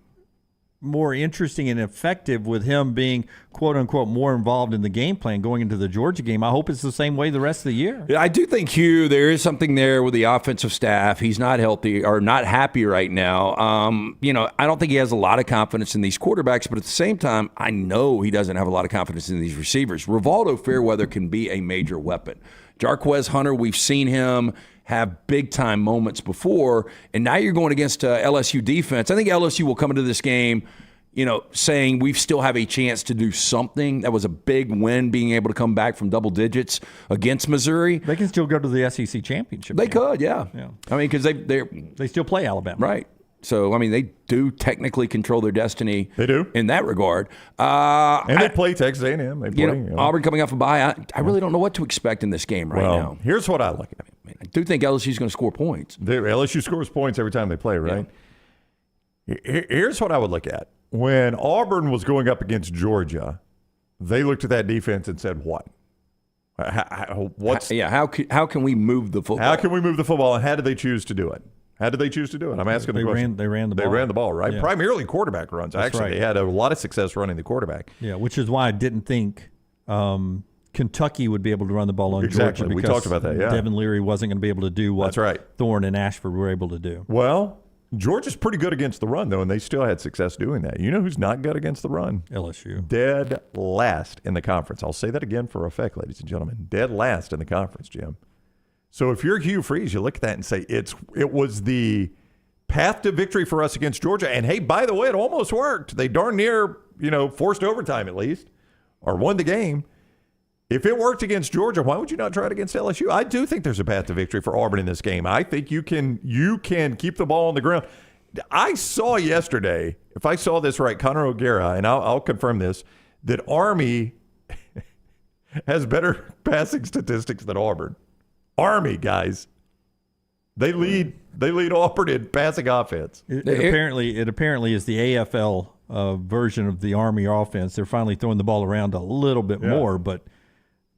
S3: more interesting and effective with him being, quote unquote, more involved in the game plan going into the Georgia game. I hope it's the same way the rest of the year.
S4: I do think, Hugh, there is something there with the offensive staff. He's not healthy or not happy right now. I don't think he has a lot of confidence in these quarterbacks, but at the same time, I know he doesn't have a lot of confidence in these receivers. Rivaldo Fairweather can be a major weapon. Jarquez Hunter, we've seen him have big-time moments before, and now you're going against LSU defense. I think LSU will come into this game, saying we still have a chance to do something. That was a big win, being able to come back from double digits against Missouri.
S3: They can still go to the SEC championship.
S4: They could, yeah. I mean, because
S3: they still play Alabama.
S4: Right. So, I mean, they do technically control their destiny.
S2: They do.
S4: In that regard.
S2: And they play Texas A&M. They play,
S4: Auburn coming off a bye. I really don't know what to expect in this game now.
S2: Here's what I look at.
S4: I do think LSU's going to score points.
S2: LSU scores points every time they play, right? Yeah. Here's what I would look at. When Auburn was going up against Georgia, they looked at that defense and said, what?
S4: How can we move the football?
S2: How can we move the football, and how did they choose to do it? How did they choose to do it? I'm asking the question.
S3: They ran the ball.
S2: They ran the ball, right?
S3: Yeah.
S2: Primarily quarterback runs.
S3: That's
S2: Actually,
S3: right.
S2: They had a lot of success running the quarterback.
S3: Yeah, which is why I didn't think Kentucky would be able to run the ball on
S2: Exactly.
S3: Georgia.
S2: We talked about that, yeah.
S3: Devin Leary wasn't going to be able to do what
S2: That's right.
S3: Thorne and Ashford were able to do.
S2: Well, Georgia's pretty good against the run, though, and they still had success doing that. You know who's not good against the run?
S3: LSU.
S2: Dead last in the conference. I'll say that again for effect, ladies and gentlemen. Dead last in the conference, Jim. So if you're Hugh Freeze, you look at that and say, it was the path to victory for us against Georgia. And, hey, by the way, it almost worked. They darn near, forced overtime at least, or won the game. If it worked against Georgia, why would you not try it against LSU? I do think there's a path to victory for Auburn in this game. I think you can keep the ball on the ground. I saw yesterday, if I saw this right, Connor O'Gara, and I'll confirm this, that Army has better passing statistics than Auburn. Army, guys. They lead They lead Auburn in passing offense.
S3: It apparently is the AFL version of the Army offense. They're finally throwing the ball around a little bit more, but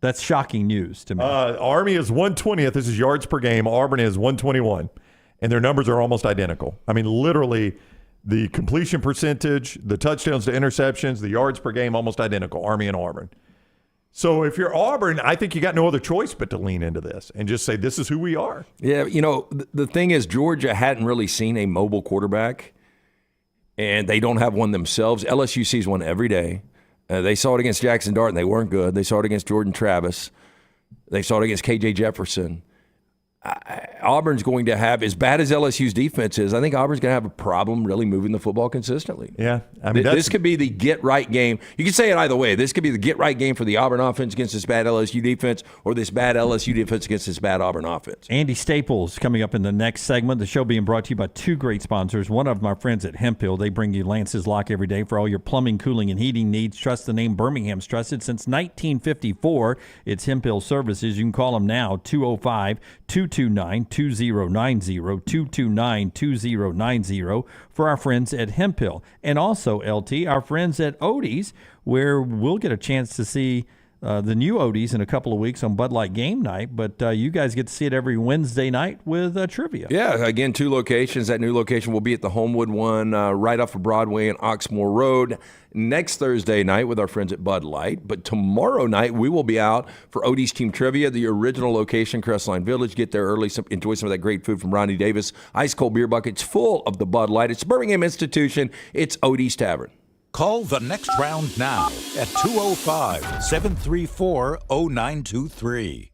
S3: that's shocking news to me.
S2: Army is 120th. This is yards per game. Auburn is 121, and their numbers are almost identical. I mean, literally, the completion percentage, the touchdowns to interceptions, the yards per game, almost identical, Army and Auburn. So if you're Auburn, I think you got no other choice but to lean into this and just say, this is who we are.
S4: Yeah, the thing is, Georgia hadn't really seen a mobile quarterback, and they don't have one themselves. LSU sees one every day. They saw it against Jackson Dart, and they weren't good. They saw it against Jordan Travis. They saw it against KJ Jefferson. Auburn's going to have, as bad as LSU's defense is, I think Auburn's going to have a problem really moving the football consistently.
S2: Yeah. I mean,
S4: this could be the get-right game. You can say it either way. This could be the get-right game for the Auburn offense against this bad LSU defense, or this bad LSU defense against this bad Auburn offense.
S3: Andy Staples coming up in the next segment. The show being brought to you by two great sponsors. One of my friends at Hemp Hill. They bring you Lance's Lock every day for all your plumbing, cooling, and heating needs. Trust the name Birmingham's trusted since 1954. It's Hemp Hill Services. You can call them now, 205-229-2090, 229-2090 for our friends at Hemp Hill. And also, LT, our friends at Odie's, where we'll get a chance to see the new Odie's in a couple of weeks on Bud Light Game Night, but you guys get to see it every Wednesday night with trivia.
S4: Yeah, again, 2 locations. That new location will be at the Homewood one right off of Broadway and Oxmoor Road next Thursday night with our friends at Bud Light. But tomorrow night, we will be out for Odie's Team Trivia, the original location, Crestline Village. Get there early, enjoy some of that great food from Ronnie Davis. Ice cold beer buckets full of the Bud Light. It's Birmingham Institution. It's Odie's Tavern.
S6: Call the next round now at 205-734-0923.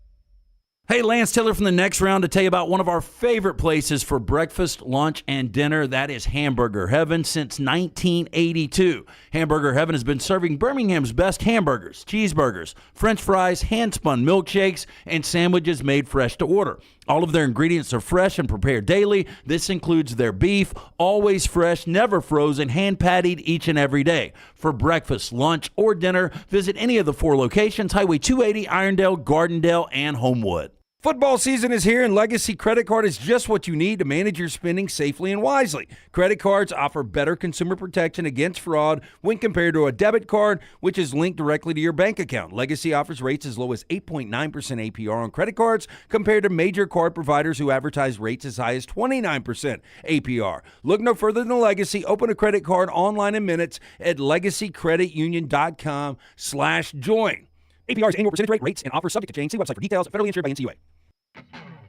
S11: Hey, Lance Taylor from the next round to tell you about one of our favorite places for breakfast, lunch, and dinner. That is Hamburger Heaven since 1982. Hamburger Heaven has been serving Birmingham's best hamburgers, cheeseburgers, French fries, hand-spun milkshakes, and sandwiches made fresh to order. All of their ingredients are fresh and prepared daily. This includes their beef, always fresh, never frozen, hand-pattied each and every day. For breakfast, lunch, or dinner, visit any of the 4 locations, Highway 280, Irondale, Gardendale, and Homewood.
S4: Football season is here, and Legacy Credit Card is just what you need to manage your spending safely and wisely. Credit cards offer better consumer protection against fraud when compared to a debit card, which is linked directly to your bank account. Legacy offers rates as low as 8.9% APR on credit cards compared to major card providers who advertise rates as high as 29% APR. Look no further than Legacy. Open a credit card online in minutes at legacycreditunion.com/join. APR's annual percentage rate, rates, and offers subject to change. See website for details. Federally insured by NCUA.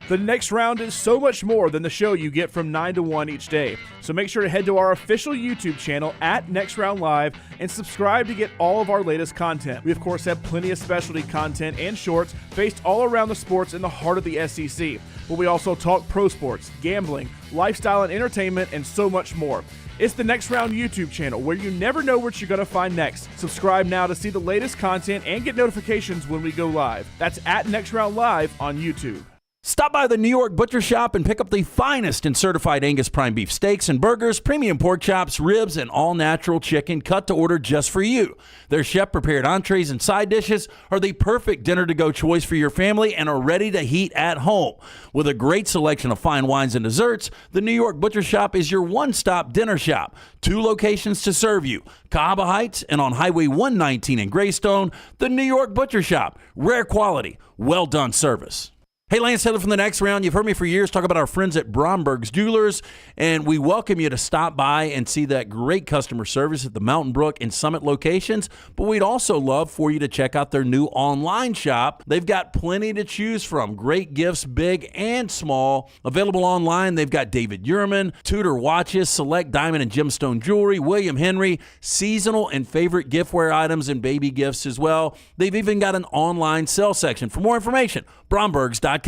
S20: The next round is so much more than the show you get from 9 to 1 each day. So make sure to head to our official YouTube channel at Next Round Live and subscribe to get all of our latest content. We, of course, have plenty of specialty content and shorts based all around the sports in the heart of the SEC. But we also talk pro sports, gambling, lifestyle and entertainment, and so much more. It's the Next Round YouTube channel where you never know what you're going to find next. Subscribe now to see the latest content and get notifications when we go live. That's at Next Round Live on YouTube.
S11: Stop by the New York Butcher Shop and pick up the finest in certified Angus prime beef steaks and burgers, premium pork chops, ribs, and all-natural chicken cut to order just for you. Their chef-prepared entrees and side dishes are the perfect dinner-to-go choice for your family and are ready to heat at home. With a great selection of fine wines and desserts, the New York Butcher Shop is your one-stop dinner shop. 2 locations to serve you, Cahaba Heights and on Highway 119 in Greystone. The New York Butcher Shop, rare quality, well-done service. Hey, Lance Taylor from the next round. You've heard me for years talk about our friends at Bromberg's Jewelers, and we welcome you to stop by and see that great customer service at the Mountain Brook and Summit locations. But we'd also love for you to check out their new online shop. They've got plenty to choose from. Great gifts, big and small. Available online, they've got David Yurman, Tudor watches, select diamond and gemstone jewelry, William Henry, seasonal and favorite giftware items and baby gifts as well. They've even got an online sale section. For more information, Brombergs.com.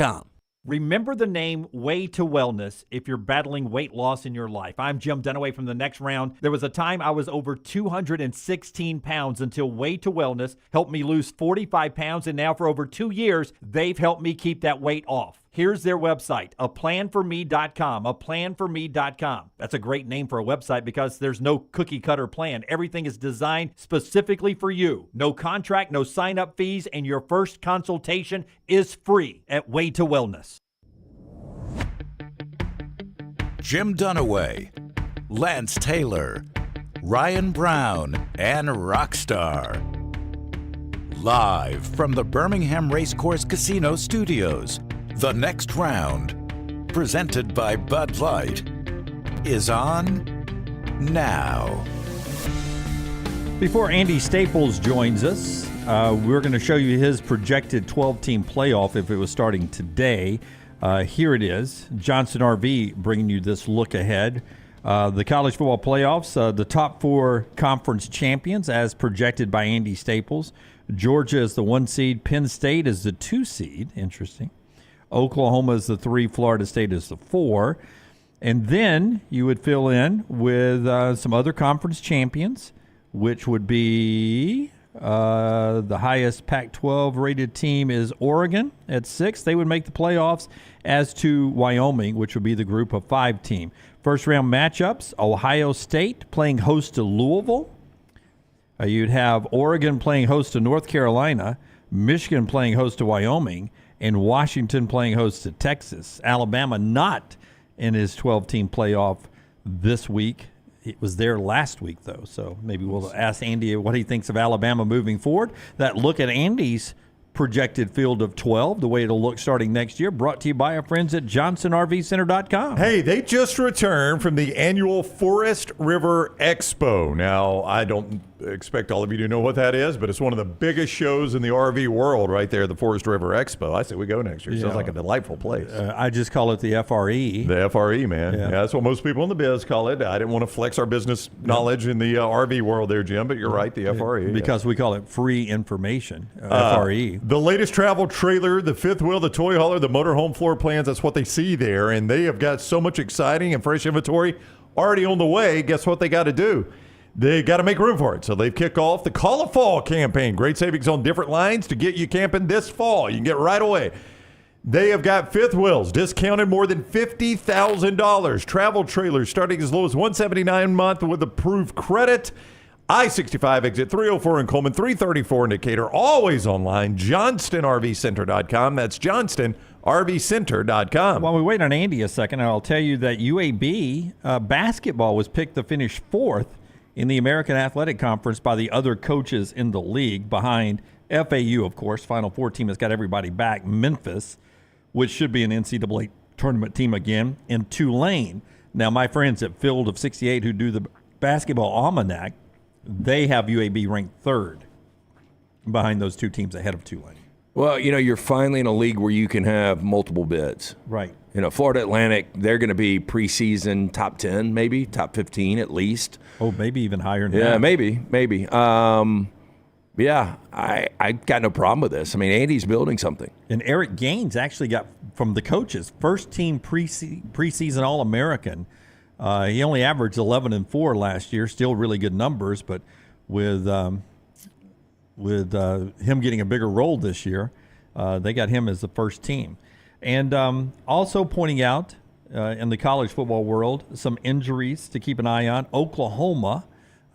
S12: Remember the name Way to Wellness if you're battling weight loss in your life. I'm Jim Dunaway from the next round. There was a time I was over 216 pounds until Way to Wellness helped me lose 45 pounds, and now for over 2 years, they've helped me keep that weight off. Here's their website, aplanforme.com, aplanforme.com. That's a great name for a website because there's no cookie cutter plan. Everything is designed specifically for you. No contract, no sign-up fees, and your first consultation is free at Way to Wellness.
S6: Jim Dunaway, Lance Taylor, Ryan Brown, and Rockstar. Live from the Birmingham Racecourse Casino Studios, the next round, presented by Bud Light, is on now.
S3: Before Andy Staples joins us, we're going to show you his projected 12-team playoff if it was starting today. Here it is. Johnston RV bringing you this look ahead. The college football playoffs, the top 4 conference champions as projected by Andy Staples. Georgia is the 1 seed. Penn State is the 2 seed. Interesting. Oklahoma is the 3. Florida State is the 4. And then you would fill in with some other conference champions, which would be the highest Pac-12 rated team is Oregon at 6. They would make the playoffs, as to Wyoming, which would be the group of 5 team. First round matchups, Ohio State playing host to Louisville. You'd have Oregon playing host to North Carolina, Michigan playing host to Wyoming, and Washington playing host to Texas. Alabama not in his 12-team playoff this week. It was there last week, though, so maybe we'll ask Andy what he thinks of Alabama moving forward. That look at Andy's projected field of 12, the way it'll look starting next year, brought to you by our friends at JohnstonRVCenter.com.
S2: Hey, they just returned from the annual Forest River Expo. Now, I don't expect all of you to know what that is, but it's one of the biggest shows in the RV world right there, the Forest River Expo. I say we go next year. Sounds like a delightful place.
S3: I just call it the FRE.
S2: The FRE, man. Yeah, that's what most people in the biz call it. I didn't want to flex our business knowledge in the RV world there, Jim, but you're right, the FRE.
S3: Because we call it free information, FRE.
S2: The latest travel trailer, the fifth wheel, the toy hauler, the motorhome floor plans, that's what they see there. And they have got so much exciting and fresh inventory already on the way. Guess what they got to do? They got to make room for it. So they've kicked off the Call of Fall campaign. Great savings on different lines to get you camping this fall. You can get right away. They have got fifth wheels discounted more than $50,000. Travel trailers starting as low as $179 a month with approved credit. I-65 exit 304 in Coleman, 334 in Decatur. Always online, JohnstonRVCenter.com. That's JohnstonRVCenter.com.
S3: While we wait on Andy a second, I'll tell you that UAB basketball was picked to finish 4th in the American Athletic Conference by the other coaches in the league, behind FAU, of course. Final 4 team has got everybody back. Memphis, which should be an NCAA tournament team again, and Tulane. Now, my friends at Field of 68 who do the basketball almanac, they have UAB ranked 3rd behind those 2 teams ahead of Tulane.
S4: Well, you're finally in a league where you can have multiple bids.
S3: Right.
S4: Florida Atlantic, they're going to be preseason top 10, maybe top 15 at least.
S3: Oh, maybe even higher than that.
S4: Yeah, maybe. Yeah, I got no problem with this. I mean, Andy's building something.
S3: And Eric Gaines actually got, from the coaches, first team preseason All-American. He only averaged 11-4 last year, still really good numbers, but with him getting a bigger role this year, they got him as the first team. And also pointing out in the college football world, some injuries to keep an eye on. Oklahoma,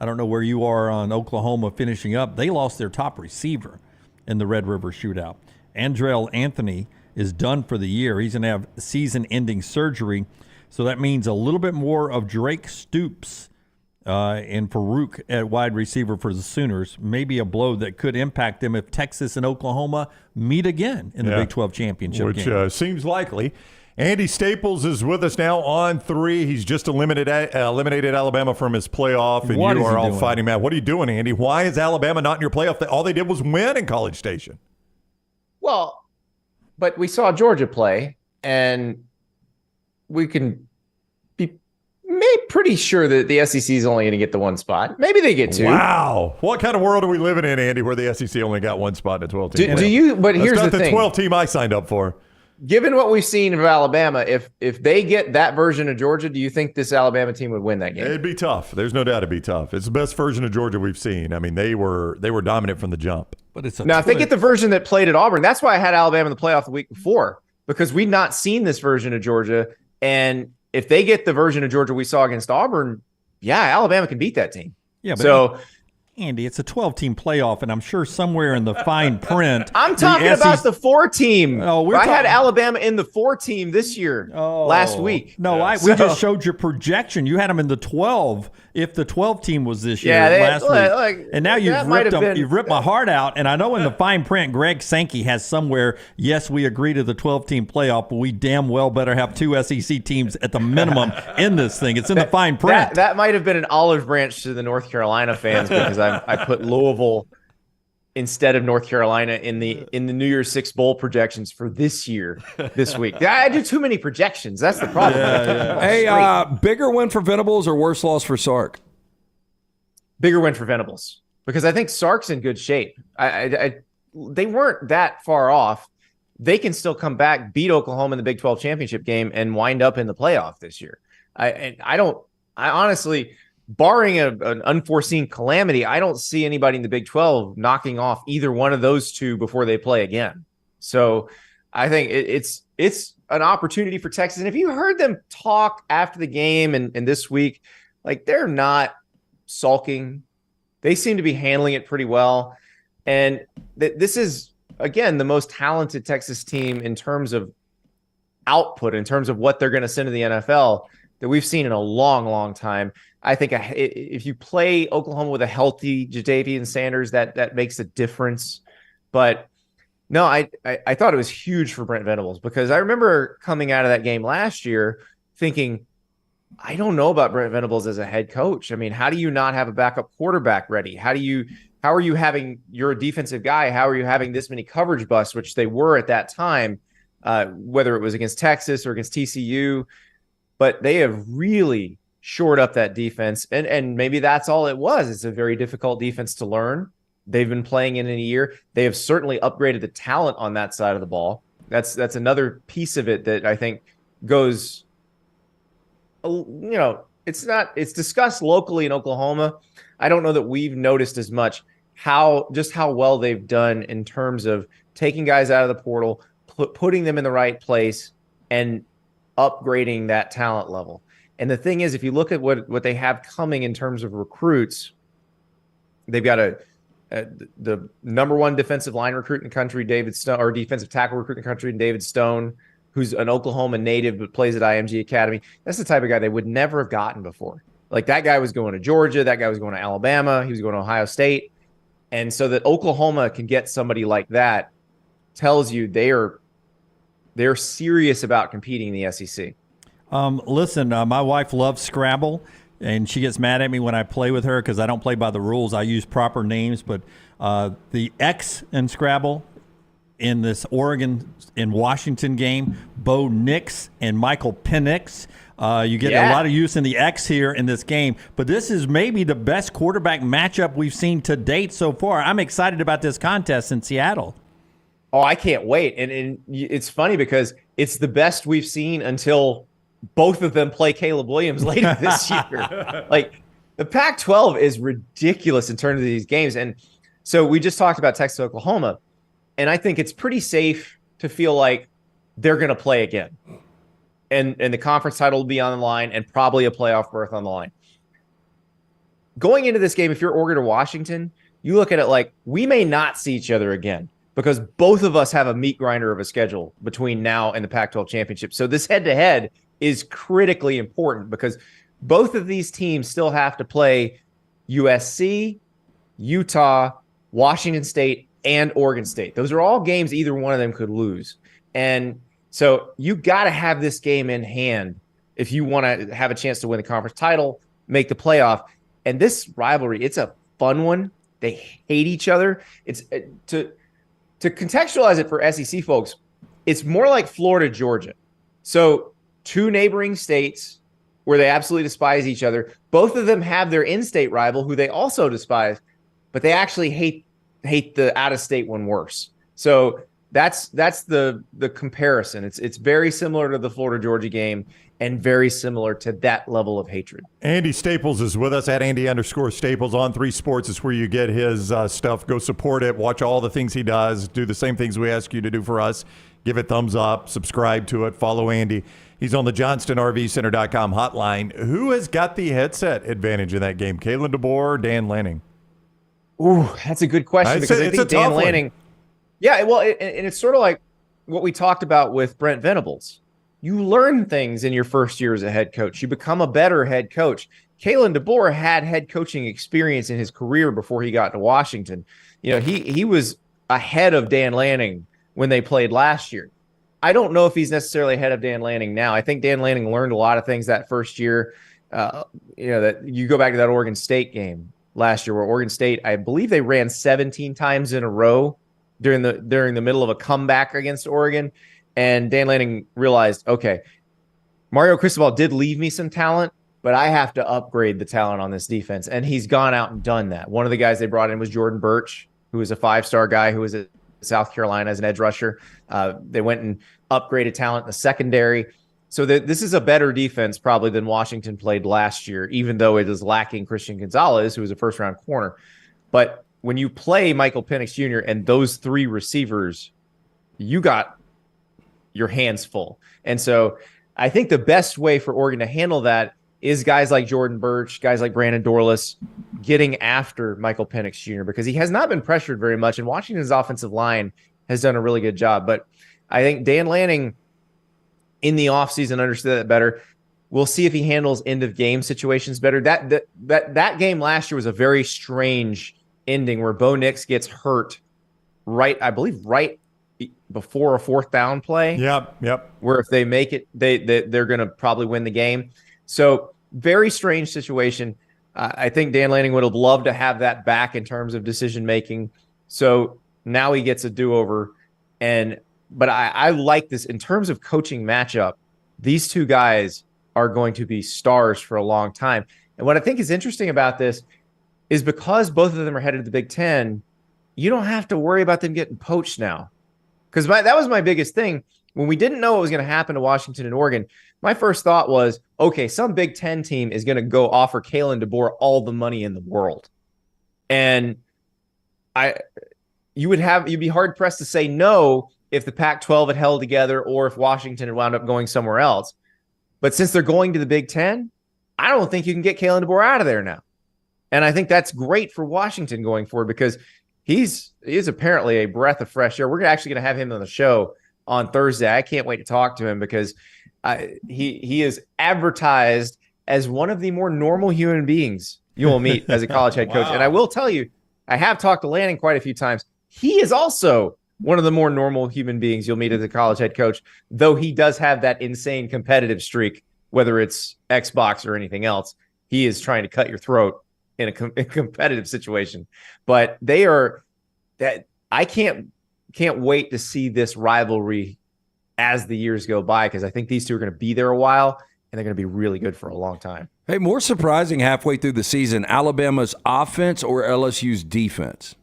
S3: I don't know where you are on Oklahoma finishing up. They lost their top receiver in the Red River Shootout. Andrell Anthony is done for the year. He's going to have season-ending surgery. So that means a little bit more of Drake Stoops and Farouk at wide receiver for the Sooners. Maybe a blow that could impact them if Texas and Oklahoma meet again in the Big 12 championship game.
S2: Which seems likely. Andy Staples is with us now on 3. He's just eliminated Alabama from his playoff, and you are all fighting mad. What are you doing, Andy? Why is Alabama not in your playoff? All they did was win in College Station.
S21: Well, but we saw Georgia play, and we can be pretty sure that the SEC is only going to get the 1 spot. Maybe they get 2.
S2: Wow. What kind of world are we living in, Andy, where the SEC only got 1 spot in a 12-team?
S21: But here's the thing.
S2: That's not the 12-team I signed up for.
S21: Given what we've seen of Alabama, if they get that version of Georgia, do you think this Alabama team would win that game?
S2: It'd be tough. There's no doubt it'd be tough. It's the best version of Georgia we've seen. I mean, they were dominant from the jump.
S3: But it's
S21: now, if they get the version that played at Auburn, that's why I had Alabama in the playoff the week before, because we'd not seen this version of Georgia. And if they get the version of Georgia we saw against Auburn, yeah, Alabama can beat that team.
S3: Yeah, but
S21: so
S3: Andy, it's a 12-team playoff, and I'm sure somewhere in the fine print.
S21: I'm talking about the 4-team.
S3: Oh,
S21: I had Alabama in the 4-team this year, last week.
S3: No, we just showed your projection. You had them in the 12 if the 12-team was this year last week. And now you've ripped my heart out. And I know in the fine print, Greg Sankey has somewhere, yes, we agree to the 12-team playoff, but we damn well better have 2 SEC teams at the minimum in this thing. It's in the fine print.
S21: That might have been an olive branch to the North Carolina fans because I put Louisville instead of North Carolina in the New Year's Six bowl projections for this year, this week. I do too many projections. That's the problem.
S4: Hey, bigger win for Venables or worse loss for Sark?
S21: Bigger win for Venables because I think Sark's in good shape. They weren't that far off. They can still come back, beat Oklahoma in the Big 12 championship game, and wind up in the playoff this year. I honestly, barring an unforeseen calamity, I don't see anybody in the Big 12 knocking off either one of those two before they play again. So I think it's an opportunity for Texas. And if you heard them talk after the game and this week, like they're not sulking. They seem to be handling it pretty well. And this is, again, the most talented Texas team in terms of output, in terms of what they're going to send to the NFL that we've seen in a long, long time. I think if you play Oklahoma with a healthy Jadavian Sanders, that makes a difference. But no, I thought it was huge for Brent Venables because I remember coming out of that game last year thinking, I don't know about Brent Venables as a head coach. I mean, how do you not have a backup quarterback ready? How are you having, you're a defensive guy, how are you having this many coverage busts, which they were at that time, whether it was against Texas or against TCU. But they have really shored up that defense. And maybe that's all it was. It's a very difficult defense to learn. They've been playing in a year. They have certainly upgraded the talent on that side of the ball. That's another piece of it that I think goes, it's discussed locally in Oklahoma. I don't know that we've noticed as much how well they've done in terms of taking guys out of the portal, putting them in the right place, and upgrading that talent level. And the thing is, if you look at what they have coming in terms of recruits, they've got the number one defensive line recruit in the country, David Stone, or defensive tackle recruit in the country, David Stone, who's an Oklahoma native but plays at IMG Academy. That's the type of guy they would never have gotten before. Like that guy was going to Georgia, that guy was going to Alabama, he was going to Ohio State. And so that Oklahoma can get somebody like that tells you they're serious about competing in the SEC.
S3: Listen, my wife loves Scrabble, and she gets mad at me when I play with her because I don't play by the rules. I use proper names, but the X in Scrabble in this Oregon and Washington game, Bo Nix and Michael Penix. You get a lot of use in the X here in this game, but this is maybe the best quarterback matchup we've seen to date so far. I'm excited about this contest in Seattle.
S21: Oh, I can't wait. And it's funny because it's the best we've seen until both of them play Caleb Williams later this year. Like the Pac-12 is ridiculous in terms of these games. And so we just talked about Texas, Oklahoma, and I think it's pretty safe to feel like they're going to play again. And the conference title will be on the line and probably a playoff berth on the line. Going into this game, if you're Oregon or Washington, you look at it like we may not see each other again because both of us have a meat grinder of a schedule between now and the Pac-12 championship. So this head-to-head is critically important because both of these teams still have to play USC, Utah, Washington State, and Oregon State. Those are all games either one of them could lose. And so you got to have this game in hand if you want to have a chance to win the conference title, make the playoff. And this rivalry, it's a fun one. They hate each other. It's to contextualize it for SEC folks, it's more like Florida, Georgia. So two neighboring states where they absolutely despise each other. Both of them have their in-state rival who they also despise, but they actually hate the out-of-state one worse. So that's the comparison. It's very similar to the Florida-Georgia game and very similar to that level of hatred.
S2: Andy Staples is with us at Andy_Staples on 3 Sports. It's where you get his stuff. Go support it. Watch all the things he does. Do the same things we ask you to do for us. Give it thumbs up. Subscribe to it. Follow Andy. He's on the JohnstonRVCenter.com hotline. Who has got the headset advantage in that game? Kalen DeBoer or Dan Lanning?
S21: Ooh, that's a good question because I think Dan Lanning. Yeah, well, and it's sort of like what we talked about with Brent Venables. You learn things in your first year as a head coach. You become a better head coach. Kalen DeBoer had head coaching experience in his career before he got to Washington. You know, he was ahead of Dan Lanning when they played last year. I don't know if he's necessarily ahead of Dan Lanning now. I think Dan Lanning learned a lot of things that first year. That you go back to that Oregon State game last year where Oregon State, I believe they ran 17 times in a row during the middle of a comeback against Oregon. And Dan Lanning realized, okay, Mario Cristobal did leave me some talent, but I have to upgrade the talent on this defense. And he's gone out and done that. One of the guys they brought in was Jordan Birch, who was a 5-star guy who was at South Carolina as an edge rusher. They went and upgraded talent in the secondary. So this is a better defense probably than Washington played last year, even though it is lacking Christian Gonzalez, who was a first-round corner. But when you play Michael Penix Jr. and those 3 receivers, you got your hands full. And so I think the best way for Oregon to handle that is guys like Jordan Birch, guys like Brandon Dorlus getting after Michael Penix Jr. because he has not been pressured very much, and Washington's offensive line has done a really good job. But I think Dan Lanning in the offseason understood that better. We'll see if he handles end-of-game situations better. That game last year was a very strange ending where Bo Nix gets hurt right before a 4th down play.
S2: Yep.
S21: Where if they make it, they're going to probably win the game. So very strange situation. I think Dan Lanning would have loved to have that back in terms of decision making. So now he gets a do-over. But I like this in terms of coaching matchup. These 2 guys are going to be stars for a long time. And what I think is interesting about this is because both of them are headed to the Big Ten, you don't have to worry about them getting poached now. Because that was my biggest thing. When we didn't know what was going to happen to Washington and Oregon, my first thought was, okay, some Big Ten team is going to go offer Kalen DeBoer all the money in the world. And you'd be hard pressed to say no if the Pac-12 had held together or if Washington had wound up going somewhere else. But since they're going to the Big Ten, I don't think you can get Kalen DeBoer out of there now. And I think that's great for Washington going forward because he is apparently a breath of fresh air. We're actually going to have him on the show on Thursday. I can't wait to talk to him because he is advertised as one of the more normal human beings you will meet as a college head coach.
S2: Wow.
S21: And I will tell you, I have talked to Lanning quite a few times. He is also one of the more normal human beings you'll meet as a college head coach, though he does have that insane competitive streak, whether it's Xbox or anything else. He is trying to cut your throat in a competitive situation. But I can't wait to see this rivalry as the years go by because I think these 2 are going to be there a while and they're going to be really good for a long time.
S4: Hey, more surprising halfway through the season, Alabama's offense or LSU's defense?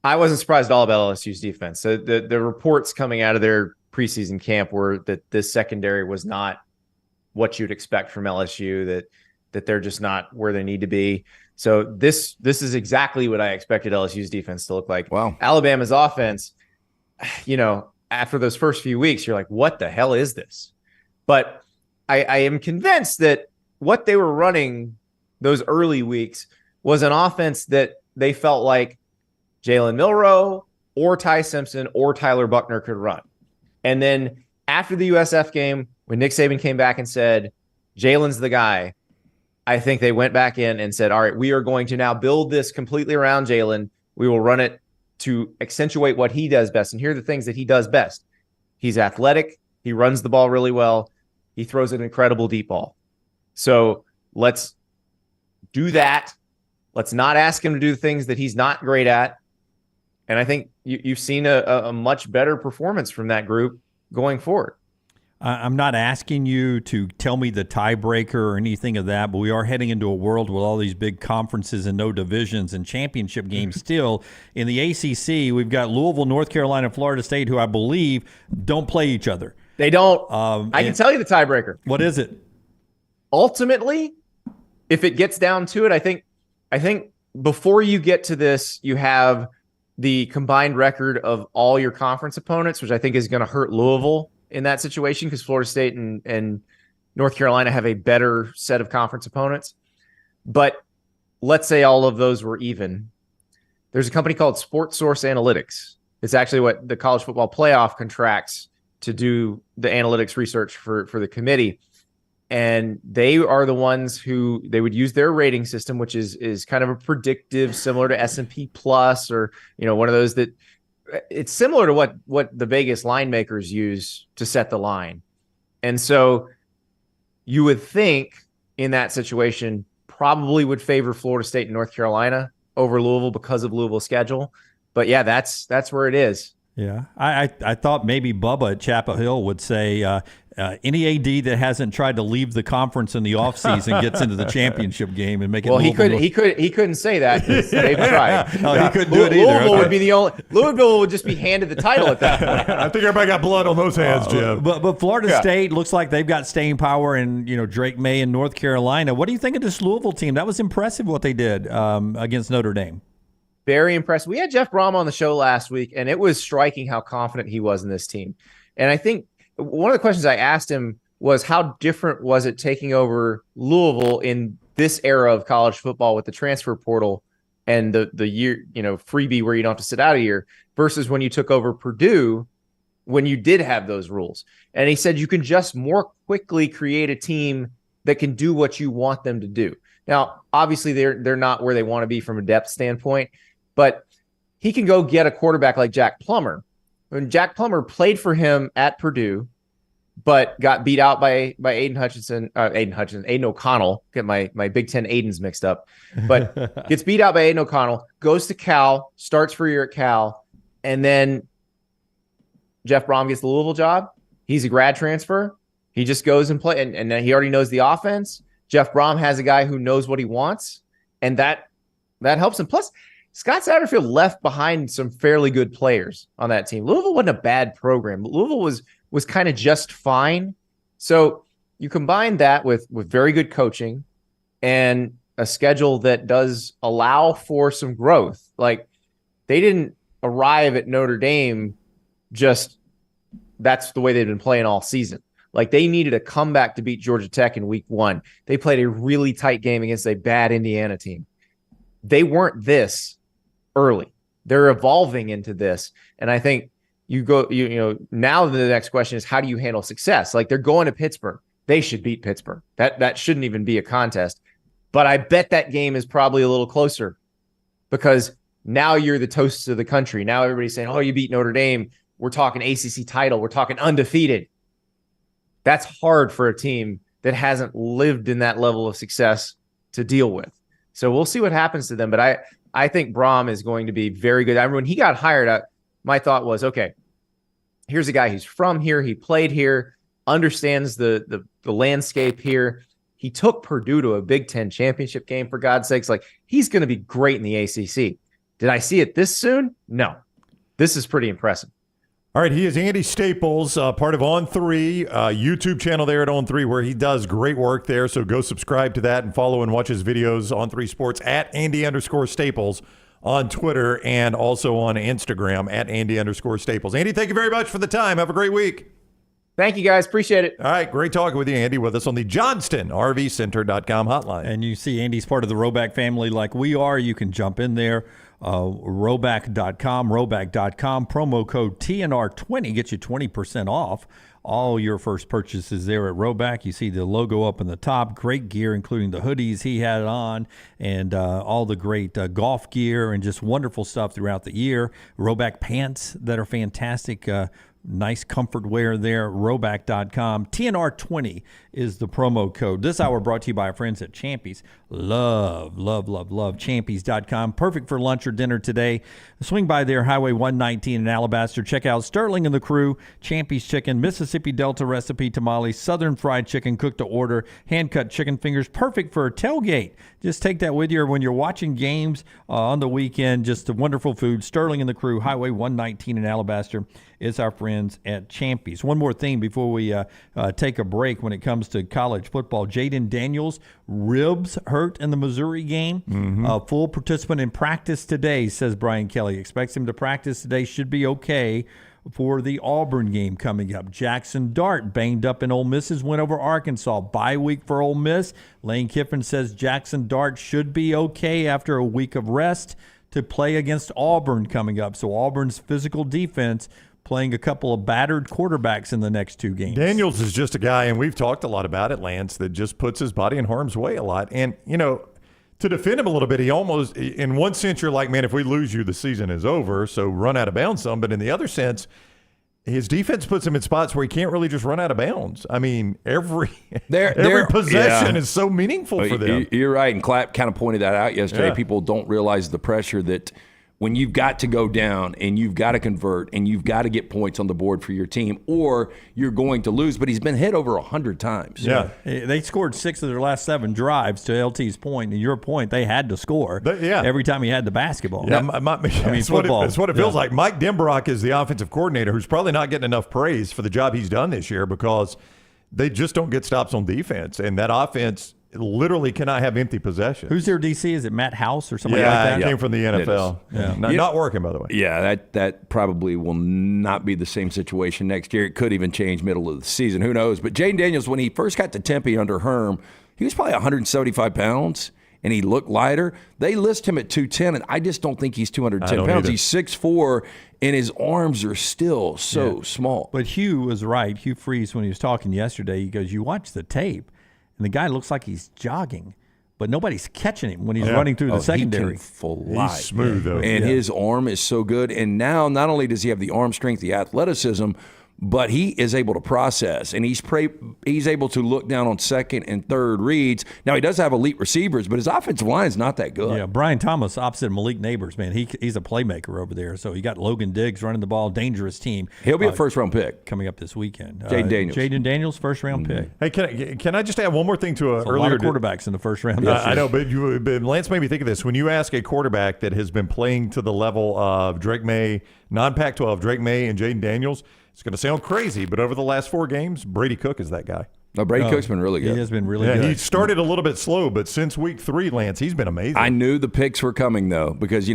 S21: I wasn't surprised at all about LSU's defense. So the reports coming out of their preseason camp were that this secondary was not what you'd expect from LSU, that they're just not where they need to be. So this is exactly what I expected LSU's defense to look like.
S4: Wow.
S21: Alabama's offense, after those first few weeks, you're like, what the hell is this? But I am convinced that what they were running those early weeks was an offense that they felt like Jalen Milroe or Ty Simpson or Tyler Buckner could run. And then after the USF game, when Nick Saban came back and said, Jalen's the guy, I think they went back in and said, all right, we are going to now build this completely around Jalen. We will run it to accentuate what he does best. And here are the things that he does best. He's athletic. He runs the ball really well. He throws an incredible deep ball. So let's do that. Let's not ask him to do the things that he's not great at. And I think you've seen a much better performance from that group going forward.
S3: I'm not asking you to tell me the tiebreaker or anything of that, but we are heading into a world with all these big conferences and no divisions and championship games still. In the ACC, we've got Louisville, North Carolina, and Florida State, who I believe don't play each other.
S21: They don't. I can tell you the tiebreaker.
S3: What is it?
S21: Ultimately, if it gets down to it, I think before you get to this, you have the combined record of all your conference opponents, which I think is going to hurt Louisville in that situation because Florida State and North Carolina have a better set of conference opponents. But let's say all of those were even. there's a company called Sports Source Analytics. It's actually what the college football playoff contracts to do the analytics research for the committee. And they are the ones who they would use their rating system, which is kind of a predictive, similar to S&P Plus, or, one of those that it's similar to what the Vegas line makers use to set the line. And so you would think in that situation probably would favor Florida State and North Carolina over Louisville because of Louisville's schedule. But yeah, that's where it is.
S3: Yeah, I thought maybe Bubba at Chapel Hill would say any AD that hasn't tried to leave the conference in the offseason gets into the championship game and make it.
S21: Well, he couldn't say that because they've tried.
S3: No, he couldn't do it either.
S21: Louisville would be the only. Louisville would just be handed the title at that point.
S2: I think everybody got blood on those hands, Jim.
S3: But Florida State looks like they've got staying power, and Drake May in North Carolina. What do you think of this Louisville team? That was impressive what they did against Notre Dame.
S21: Very impressive. We had Jeff Brom on the show last week, and it was striking how confident he was in this team. And I think one of the questions I asked him was, how different was it taking over Louisville in this era of college football with the transfer portal and the year, freebie where you don't have to sit out a year, versus when you took over Purdue when you did have those rules? And he said you can just more quickly create a team that can do what you want them to do. Now, obviously, they're not where they want to be from a depth standpoint, but he can go get a quarterback like Jack Plummer. When Jack Plummer played for him at Purdue, but got beat out by Aiden O'Connell. Get my Big Ten Aidens mixed up. But gets beat out by Aiden O'Connell, goes to Cal, starts for a year at Cal, and then Jeff Brom gets the Louisville job. He's a grad transfer. He just goes and play, and he already knows the offense. Jeff Brom has a guy who knows what he wants, and that helps him. Plus, Scott Satterfield left behind some fairly good players on that team. Louisville wasn't a bad program. Louisville was kind of just fine. So you combine that with very good coaching and a schedule that does allow for some growth. Like, they didn't arrive at Notre Dame just that's the way they've been playing all season. Like, they needed a comeback to beat Georgia Tech in week 1. They played a really tight game against a bad Indiana team. They weren't this early. They're evolving into this. And I think now the next question is, how do you handle success? Like, they're going to Pittsburgh. They should beat Pittsburgh. That shouldn't even be a contest. But I bet that game is probably a little closer because now you're the toast of the country. Now everybody's saying, oh, you beat Notre Dame. We're talking ACC title. We're talking undefeated. That's hard for a team that hasn't lived in that level of success to deal with. So we'll see what happens to them. But I think Brom is going to be very good. I remember when he got hired, my thought was, okay, here's a guy who's from here. He played here, understands the landscape here. He took Purdue to a Big Ten championship game, for God's sakes. Like, he's going to be great in the ACC. Did I see it this soon? No. This is pretty impressive.
S2: All right, he is Andy Staples, part of On3, YouTube channel there at On3, where he does great work there. So go subscribe to that and follow and watch his videos on 3 Sports at Andy_Staples on Twitter and also on Instagram at Andy_Staples. Andy, thank you very much for the time. Have a great week.
S21: Thank you, guys. Appreciate it.
S2: All right, great talking with you, Andy, with us on the JohnstonRVCenter.com hotline.
S3: And you see Andy's part of the Roback family like we are. You can jump in there. Roback.com, promo code TNR20 gets you 20% off all your first purchases there at Roback. You see the logo up in the top. Great gear, including the hoodies he had on and all the great golf gear and just wonderful stuff throughout the year. Roback pants that are fantastic. Nice comfort wear there, Roback.com. TNR20 is the promo code. This hour brought to you by our friends at Champy's. Love Champy's.com. Perfect for lunch or dinner today. Swing by there, Highway 119 in Alabaster. Check out Sterling and the crew, Champy's Chicken, Mississippi Delta recipe tamales, Southern fried chicken cooked to order, hand-cut chicken fingers. Perfect for a tailgate. Just take that with you when you're watching games on the weekend. Just a wonderful food. Sterling and the crew, Highway 119 in Alabaster is our friends at Champy's. One more thing before we take a break when it comes to college football. Jaden Daniels, ribs hurt in the Missouri game. Full participant in practice today, says Brian Kelly. Expects him to practice today. Should be okay for the Auburn game coming up. Jackson Dart banged up in Ole Miss's win over Arkansas. Bye week for Ole Miss. Lane Kiffin says Jackson Dart should be okay after a week of rest to play against Auburn coming up. So Auburn's physical defense playing a couple of battered quarterbacks in the next 2 games.
S2: Daniels is just a guy, and we've talked a lot about it, Lance, that just puts his body in harm's way a lot. And, to defend him a little bit, he almost, in one sense, you're like, man, if we lose you, the season is over, so run out of bounds some. But in the other sense, his defense puts him in spots where he can't really just run out of bounds. I mean, every possession is so meaningful for them.
S4: You're right, and Clapp kind of pointed that out yesterday.
S2: Yeah.
S4: People don't realize the pressure that when you've got to go down and you've got to convert and you've got to get points on the board for your team, or you're going to lose. But he's been hit over 100 times.
S3: Yeah. They scored 6 of their last 7 drives, to LT's point. And your point, they had to score every time he had the basketball.
S2: Yeah,
S3: football.
S2: That's what it feels like. Mike Denbrock is the offensive coordinator, who's probably not getting enough praise for the job he's done this year, because they just don't get stops on defense. And that offense literally cannot have empty possession.
S3: Who's their DC? Is it Matt House or somebody like that?
S2: Yeah, came from the NFL. Not working, by the way.
S4: Yeah, that probably will not be the same situation next year. It could even change middle of the season. Who knows? But Jaden Daniels, when he first got to Tempe under Herm, he was probably 175 pounds, and he looked lighter. They list him at 210, and I just don't think he's 210 pounds.
S2: Either.
S4: He's 6'4", and his arms are still so small.
S3: But Hugh was right. Hugh Freeze, when he was talking yesterday, he goes, you watch the tape, and the guy looks like he's jogging, but nobody's catching him when he's running through the secondary.
S4: He can fly.
S2: He's smooth, though.
S4: And his arm is so good. And now not only does he have the arm strength, the athleticism, but he is able to process, and he's able to look down on second and third reads. Now, he does have elite receivers, but his offensive line is not that good.
S3: Yeah, Brian Thomas, opposite Malik Neighbors, man. He's a playmaker over there. So you got Logan Diggs running the ball, dangerous team.
S4: He'll be a first-round pick.
S3: Coming up this weekend.
S4: Jaden Daniels,
S3: first-round pick.
S2: Hey, can I just add one more thing to
S3: earlier? A lot of quarterbacks in the first round.
S2: I know, but Lance made me think of this. When you ask a quarterback that has been playing to the level of Drake May, non-Pac-12, Drake May and Jaden Daniels, it's going to sound crazy, but over the last 4 games, Brady Cook is that guy.
S4: No, Brady Cook's been really good.
S3: He has been really good.
S2: He started a little bit slow, but since week 3, Lance, he's been amazing.
S4: I knew the picks were coming, though, because,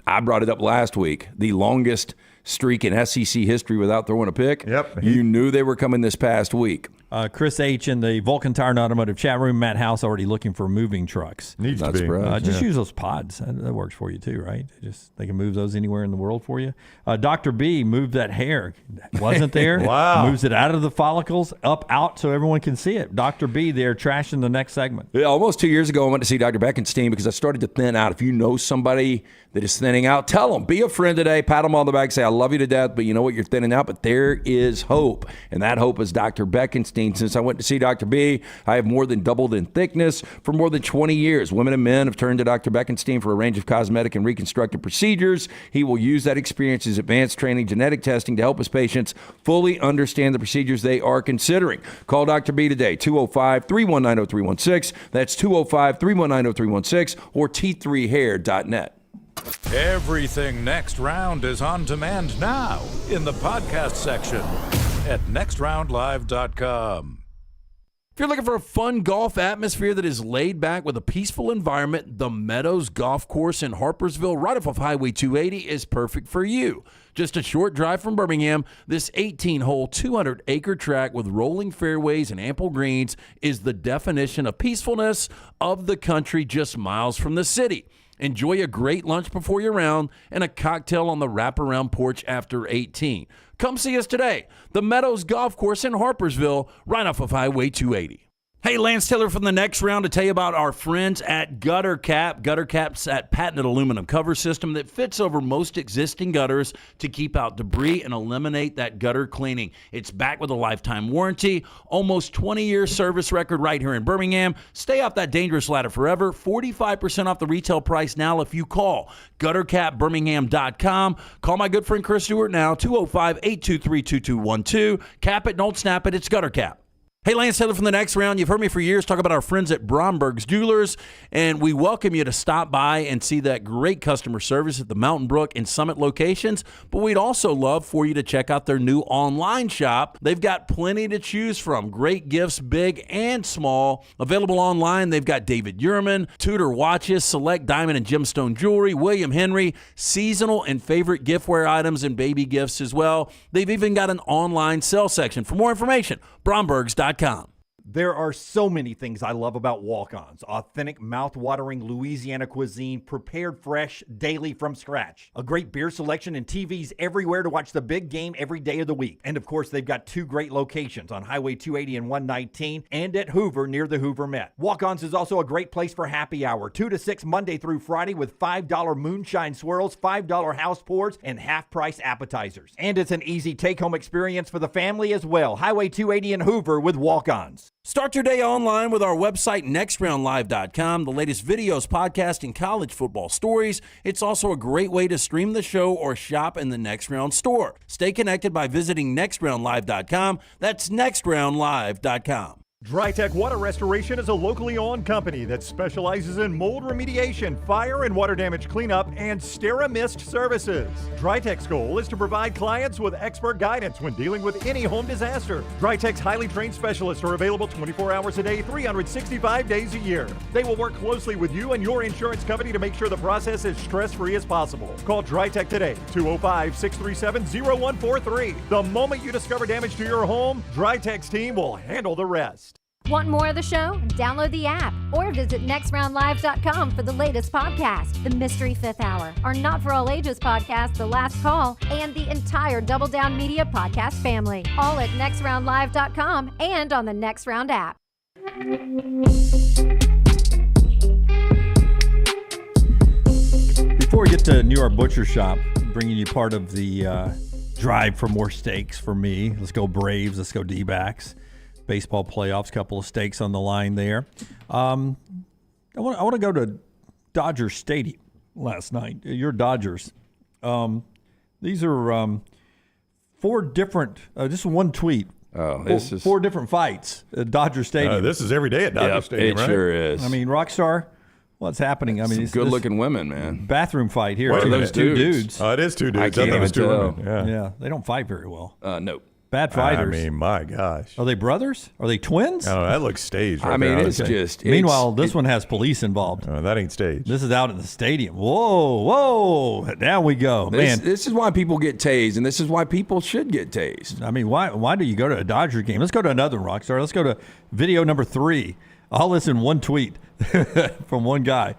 S4: I brought it up last week. The longest streak in SEC history without throwing a pick.
S2: Yep.
S4: You knew they were coming this past week.
S3: Chris H. in the Vulcan Tire and Automotive chat room. Matt House already looking for moving trucks.
S2: Needs to be.
S3: Just use those pods. That works for you too, right? They can move those anywhere in the world for you. Dr. B moved that hair. Wasn't there?
S2: Wow.
S3: Moves it out of the follicles, out so everyone can see it. Dr. B there trashing the next segment.
S4: Yeah, almost 2 years ago, I went to see Dr. Beckenstein because I started to thin out. If you know somebody that is thinning out, tell them. Be a friend today. Pat them on the back. Say, I love you to death, but you know what? You're thinning out. But there is hope. And that hope is Dr. Beckenstein. Since I went to see Dr. B, I have more than doubled in thickness for more than 20 years. Women and men have turned to Dr. Beckenstein for a range of cosmetic and reconstructive procedures. He will use that experience, his advanced training, genetic testing to help his patients fully understand the procedures they are considering. Call Dr. B today, 205-319-0316. That's 205-319-0316 or T3hair.net.
S6: Everything Next Round is on demand now in the podcast section at nextroundlive.com.
S11: If you're looking for a fun golf atmosphere that is laid back with a peaceful environment, the Meadows Golf Course in Harpersville, right off of Highway 280, is perfect for you. Just a short drive from Birmingham, this 18-hole, 200-acre track with rolling fairways and ample greens is the definition of peacefulness of the country just miles from the city. Enjoy a great lunch before your round and a cocktail on the wraparound porch after 18. Come see us today. The Meadows Golf Course in Harpersville, right off of Highway 280. Hey, Lance Taylor from the Next Round to tell you about our friends at Gutter Cap. Gutter Cap's that patented aluminum cover system that fits over most existing gutters to keep out debris and eliminate that gutter cleaning. It's backed with a lifetime warranty, almost 20-year service record right here in Birmingham. Stay off that dangerous ladder forever. 45% off the retail price now if you call guttercapbirmingham.com. Call my good friend Chris Stewart now, 205-823-2212. Cap it, don't snap it. It's Gutter Cap. Hey, Lance Taylor from the Next Round. You've heard me for years talk about our friends at Bromberg's Jewelers, and we welcome you to stop by and see that great customer service at the Mountain Brook and Summit locations, but we'd also love for you to check out their new online shop. They've got plenty to choose from. Great gifts, big and small. Available online, they've got David Yurman, Tudor watches, select diamond and gemstone jewelry, William Henry, seasonal and favorite giftware items and baby gifts as well. They've even got an online sale section. For more information, brombergs.com.
S12: There are so many things I love about Walk-Ons. Authentic, mouth-watering Louisiana cuisine prepared fresh daily from scratch. A great beer selection and TVs everywhere to watch the big game every day of the week. And of course, they've got 2 great locations on Highway 280 and 119 and at Hoover near the Hoover Met. Walk-Ons is also a great place for happy hour, 2 to 6 Monday through Friday with $5 moonshine swirls, $5 house pours, and half-price appetizers. And it's an easy take-home experience for the family as well. Highway 280 in Hoover with Walk-Ons.
S11: Start your day online with our website, nextroundlive.com, the latest videos, podcasts, and college football stories. It's also a great way to stream the show or shop in the Next Round store. Stay connected by visiting nextroundlive.com. That's nextroundlive.com.
S12: DryTech Water Restoration is a locally owned company that specializes in mold remediation, fire and water damage cleanup, and SteraMist services. DryTech's goal is to provide clients with expert guidance when dealing with any home disaster. DryTech's highly trained specialists are available 24 hours a day, 365 days a year. They will work closely with you and your insurance company to make sure the process is stress-free as possible. Call DryTech today, 205-637-0143. The moment you discover damage to your home, DryTech's team will handle the rest.
S13: Want more of the show? Download the app or visit nextroundlive.com for the latest podcast, The Mystery Fifth Hour, our Not For All Ages podcast, The Last Call, and the entire Double Down Media podcast family, all at nextroundlive.com and on the Next Round app.
S3: Before we get to New York Butcher Shop, bringing you part of the drive for more steaks for me. Let's go Braves. Let's go D-backs. Baseball playoffs, couple of stakes on the line there. I want to go to Dodger Stadium last night. Your Dodgers. These are 4 different, just one tweet.
S4: This is
S3: 4 different fights at Dodger Stadium.
S2: This is every day at Dodger Stadium,
S4: it
S2: right?
S4: sure is.
S3: I mean, Rockstar, what's happening? I mean, it's
S4: good-looking women, man.
S3: Bathroom fight here.
S2: Wait,
S3: Two
S2: those
S3: dudes.
S2: Oh, it is 2 dudes.
S4: I can't
S2: thought it was
S4: even
S2: 2
S4: tell.
S2: women.
S3: Yeah, they don't fight very well.
S4: No.
S3: Bad fighters.
S2: I mean, my gosh.
S3: Are they brothers? Are they twins?
S2: Oh, that looks staged. Right
S4: I mean,
S2: there.
S4: it's just.
S3: Meanwhile, this one has police involved.
S2: Oh, that ain't staged.
S3: This is out in the stadium. Whoa. Down we go. Man,
S4: This is why people get tased, and this is why people should get tased.
S3: I mean, why do you go to a Dodger game? Let's go to another Rockstar. Let's go to video number 3. All this in one tweet from one guy.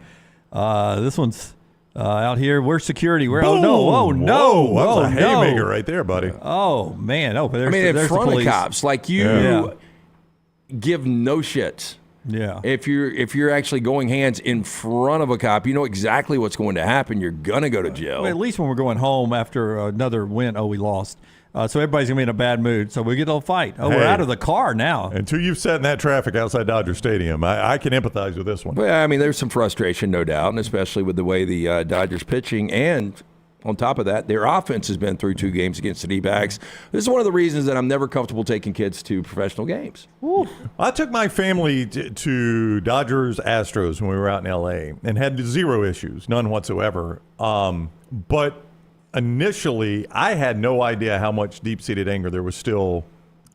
S3: This one's out here. Where's security? Where?
S2: Boom!
S3: Oh, no.
S2: That was a
S3: no.
S2: haymaker right there, buddy.
S3: Oh, man. Oh, there's,
S4: I mean, in
S3: there's
S4: front
S3: the
S4: of
S3: police.
S4: cops, like you give no shits.
S3: Yeah.
S4: If you're actually going hands in front of a cop, you know exactly what's going to happen. You're gonna go to jail.
S3: Well, at least when we're going home after another win, we lost. So everybody's going to be in a bad mood. So we get a fight. We're out of the car now.
S2: Until you've sat in that traffic outside Dodger Stadium, I can empathize with this one.
S4: Well, I mean, there's some frustration, no doubt, and especially with the way the Dodgers pitching. And on top of that, their offense has been through 2 games against the D-backs. This is one of the reasons that I'm never comfortable taking kids to professional games.
S2: Ooh. I took my family to Dodgers Astros when we were out in L.A. and had 0 issues, none whatsoever. But initially, I had no idea how much deep-seated anger there was still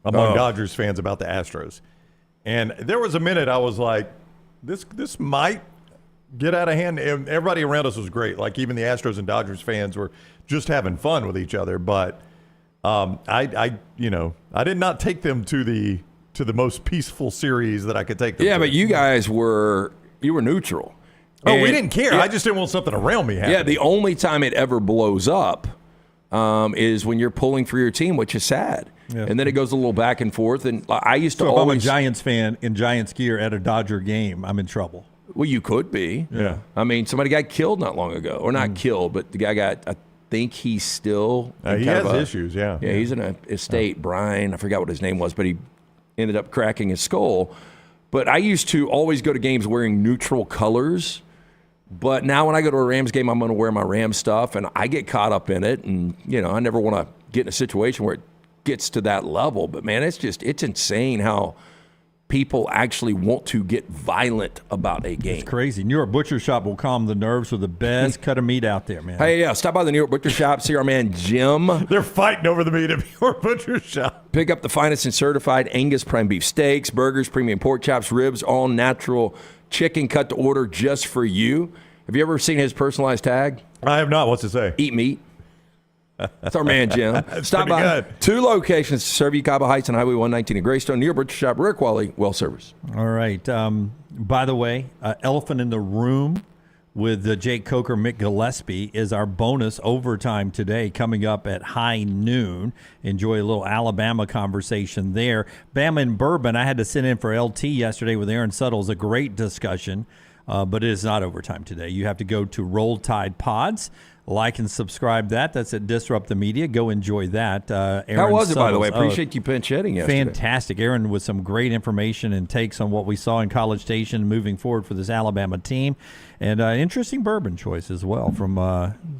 S2: among Dodgers fans about the Astros. And there was a minute I was like, this might get out of hand. And everybody around us was great. Like, even the Astros and Dodgers fans were just having fun with each other. But I did not take them to the most peaceful series that I could take them to.
S4: But you guys were neutral.
S2: Oh, we didn't care. I just didn't want something around me happening.
S4: Yeah, the only time it ever blows up is when you're pulling for your team, which is sad. Yeah. And then it goes a little back and forth. And I used to always...
S3: if I'm a Giants fan in Giants gear at a Dodger game, I'm in trouble.
S4: Well, you could be.
S2: Yeah.
S4: I mean, somebody got killed not long ago. Or not killed, but the guy got... I think he's still...
S2: he has issues, yeah.
S4: Yeah, he's in a estate. Brian, I forgot what his name was, but he ended up cracking his skull. But I used to always go to games wearing neutral colors. But now when I go to a Rams game, I'm going to wear my Rams stuff, and I get caught up in it. And, I never want to get in a situation where it gets to that level. But, man, it's insane how people actually want to get violent about a game.
S3: It's crazy. New York Butcher Shop will calm the nerves with the best cut of meat out there, man.
S4: Hey, stop by the New York Butcher Shop. See our man Jim.
S2: They're fighting over the meat at New York Butcher Shop.
S4: Pick up the finest and certified Angus prime beef steaks, burgers, premium pork chops, ribs, all natural chicken cut to order just for you. Have you ever seen his personalized tag?
S2: I have not. What's it say?
S4: Eat meat. That's our man, Jim. Stop by.
S2: Good.
S4: 2 locations to serve you, Cabo Heights and Highway 119 in Greystone, near Butcher Shop, rare quality, well service.
S3: All right. By the way, Elephant in the Room with Jake Coker, Mick Gillespie is our bonus overtime today, coming up at high noon. Enjoy a little Alabama conversation there. Bama and Bourbon, I had to sit in for LT yesterday with Aaron Suttle. It was a great discussion, but it is not overtime today. You have to go to Roll Tide Pods. Like and subscribe that. That's at Disrupt the Media. Go enjoy that. Aaron
S4: How was it, by the way?
S3: Suttles,
S4: Appreciate you pinch hitting yesterday.
S3: Fantastic. Aaron with some great information and takes on what we saw in College Station moving forward for this Alabama team. And interesting bourbon choice as well from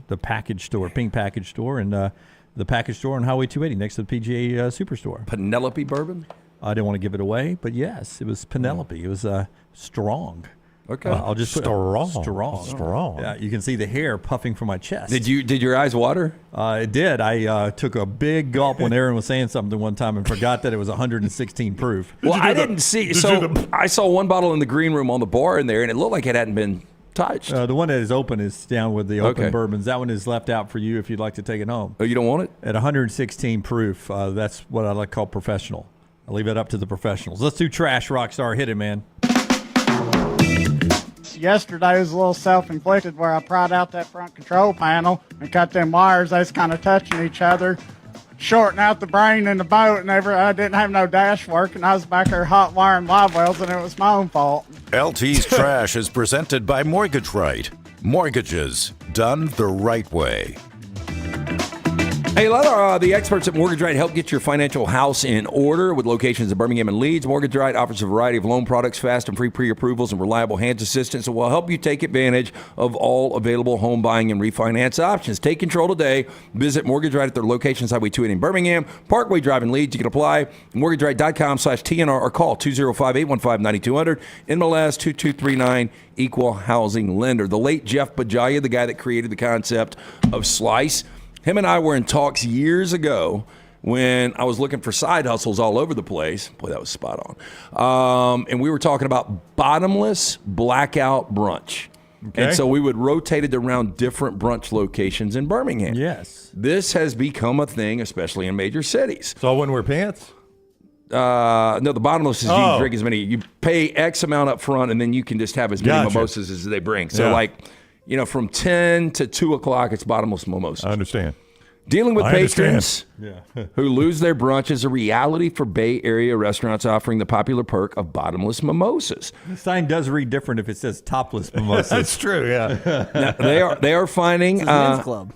S3: the package store, Pink Package Store, and the package store on Highway 280 next to the PGA Superstore.
S4: Penelope bourbon?
S3: I didn't want to give it away, but yes, it was Penelope. It was strong.
S4: Okay.
S3: I'll just put
S2: Strong.
S3: Yeah, you can see the hair puffing from my chest.
S4: Did your eyes water?
S3: It did. I took a big gulp when Aaron was saying something one time and forgot that it was 116 proof.
S4: Well, I didn't see. So I saw one bottle in the green room on the bar in there, and it looked like it hadn't been touched.
S3: The one that is open is down with the open
S4: Okay.
S3: bourbons. That one is left out for you if you'd like to take it home.
S4: Oh, you don't want it?
S3: At 116 proof, that's what I like to call professional. I'll leave it up to the professionals. Let's do trash, Rockstar. Hit it, man.
S1: Yesterday was a little self-inflicted where I pried out that front control panel and cut them wires. They was kind of touching each other, shorting out the brain in the boat, and I didn't have no dash work, and I was back there hot wiring live wells, and it was my own fault.
S6: LT's Trash is presented by Mortgage Right. Mortgages done the right way.
S4: Hey, let the experts at Mortgage Right help get your financial house in order with locations in Birmingham and Leeds. Mortgage Right offers a variety of loan products, fast and free pre-approvals, and reliable hands assistance that will help you take advantage of all available home buying and refinance options. Take control today. Visit Mortgage Right at their locations, Highway 280 in Birmingham, Parkway Drive in Leeds. You can apply at mortgageright.com/TNR or call 205-815-9200, NMLS 2239, Equal Housing Lender. The late Jeff Bajaya, the guy that created the concept of Slice, him and I were in talks years ago when I was looking for side hustles all over the place. Boy, that was spot on. And we were talking about bottomless blackout brunch.
S2: Okay.
S4: And so we would rotate it around different brunch locations in Birmingham.
S3: Yes.
S4: This has become a thing, especially in major cities.
S2: So I wouldn't wear pants?
S4: No, the bottomless is you drink as many. You pay X amount up front, and then you can just have as many mimosas as they bring. So from 10 to 2 o'clock, it's bottomless mimosa.
S2: I understand.
S4: Dealing with patrons
S3: Yeah.
S4: who lose their brunch is a reality for Bay Area restaurants offering the popular perk of bottomless mimosas.
S3: The sign does read different if it says topless mimosas.
S2: That's true, yeah.
S4: Now, they are finding
S14: It's a men's club.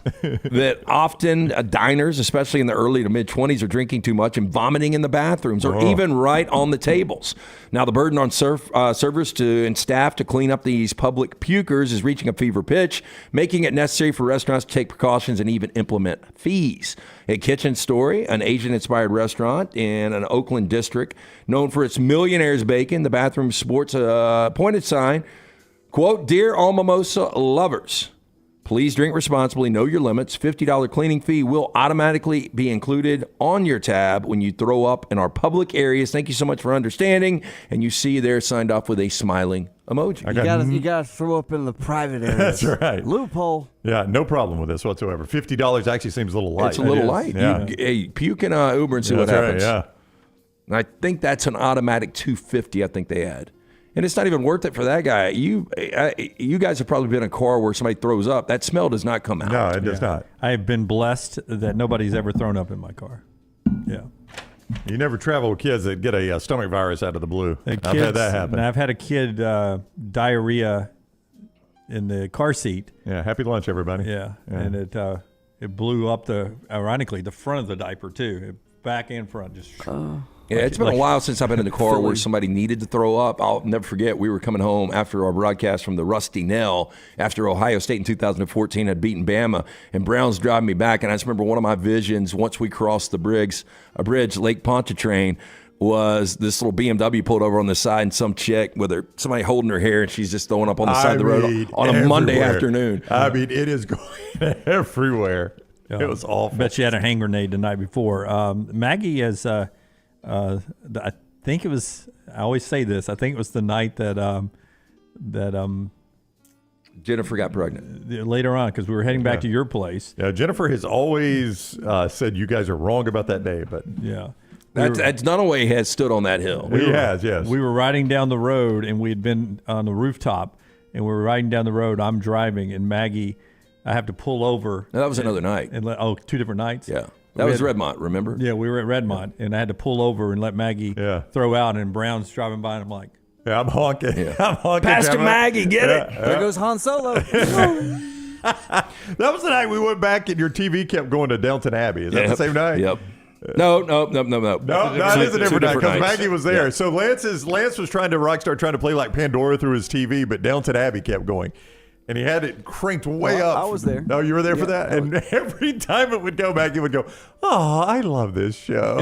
S4: that often diners, especially in the early to mid-20s, are drinking too much and vomiting in the bathrooms or even right on the tables. Now, the burden on servers and staff to clean up these public pukers is reaching a fever pitch, making it necessary for restaurants to take precautions and even implement fees. At Kitchen Story, an Asian-inspired restaurant in an Oakland district known for its millionaire's bacon, the bathroom sports a pointed sign, quote, "Dear all mimosa lovers, please drink responsibly, know your limits. $50 cleaning fee will automatically be included on your tab when you throw up in our public areas. Thank you so much for understanding." And you see there signed off with a smiling emoji.
S14: You gotta throw up in the private areas.
S2: That's right.
S14: Loophole.
S2: Yeah, no problem with this whatsoever. $50 actually seems a little light.
S4: It's a little light.
S2: Yeah.
S4: You puke in Uber and see what
S2: that's
S4: happens.
S2: Right, yeah.
S4: And I think that's an automatic $250. I think they add. And it's not even worth it for that guy. You guys have probably been in a car where somebody throws up. That smell does not come out.
S2: No, it does not.
S3: I have been blessed that nobody's ever thrown up in my car. Yeah.
S2: You never travel with kids that get a stomach virus out of the blue. I've
S3: Kids,
S2: had that happen.
S3: I've had a kid diarrhea in the car seat.
S2: Yeah, happy lunch, everybody.
S3: Yeah. And it blew up ironically, the front of the diaper too, back and front. Just
S4: Yeah, it's been a while since I've been in the car where somebody needed to throw up. I'll never forget, we were coming home after our broadcast from the Rusty Nail after Ohio State in 2014 had beaten Bama, and Brown's driving me back. And I just remember one of my visions once we crossed the bridge, Lake Pontchartrain, was this little BMW pulled over on the side and some chick with somebody holding her hair, and she's just throwing up on the side of the road on a Monday afternoon.
S2: I mean, it is going everywhere. It was awful.
S3: Bet she had a hand grenade the night before. Maggie has... I think it was. I always say this. I think it was the night that
S4: Jennifer got pregnant
S3: later on because we were heading back to your place.
S2: Yeah, Jennifer has always said you guys are wrong about that day, but
S3: yeah.
S4: That's Dunaway has stood on that hill.
S2: He has, yes.
S3: We were riding down the road, and we had been on the rooftop, and we were riding down the road. I'm driving, and Maggie, I have to pull over.
S4: No, that was another night.
S3: And 2 different nights?
S4: Yeah. That was Redmont, remember?
S3: Yeah, we were at Redmont, and I had to pull over and let Maggie throw out, and Brown's driving by, and I'm like,
S2: yeah, I'm honking. Yeah. I'm honking.
S4: Pastor Maggie, get it.
S14: There goes Han Solo.
S2: That was the night we went back and your TV kept going to Downton Abbey. Is that the same night?
S4: Yep. No.
S2: No, it is a different night because Maggie was there.
S4: Yeah.
S2: So Lance was trying to play like Pandora through his TV, but Downton Abbey kept going. And he had it cranked way up.
S14: I was there.
S2: No, you were there for that? And every time it would go, Maggie would go, oh, I love this show.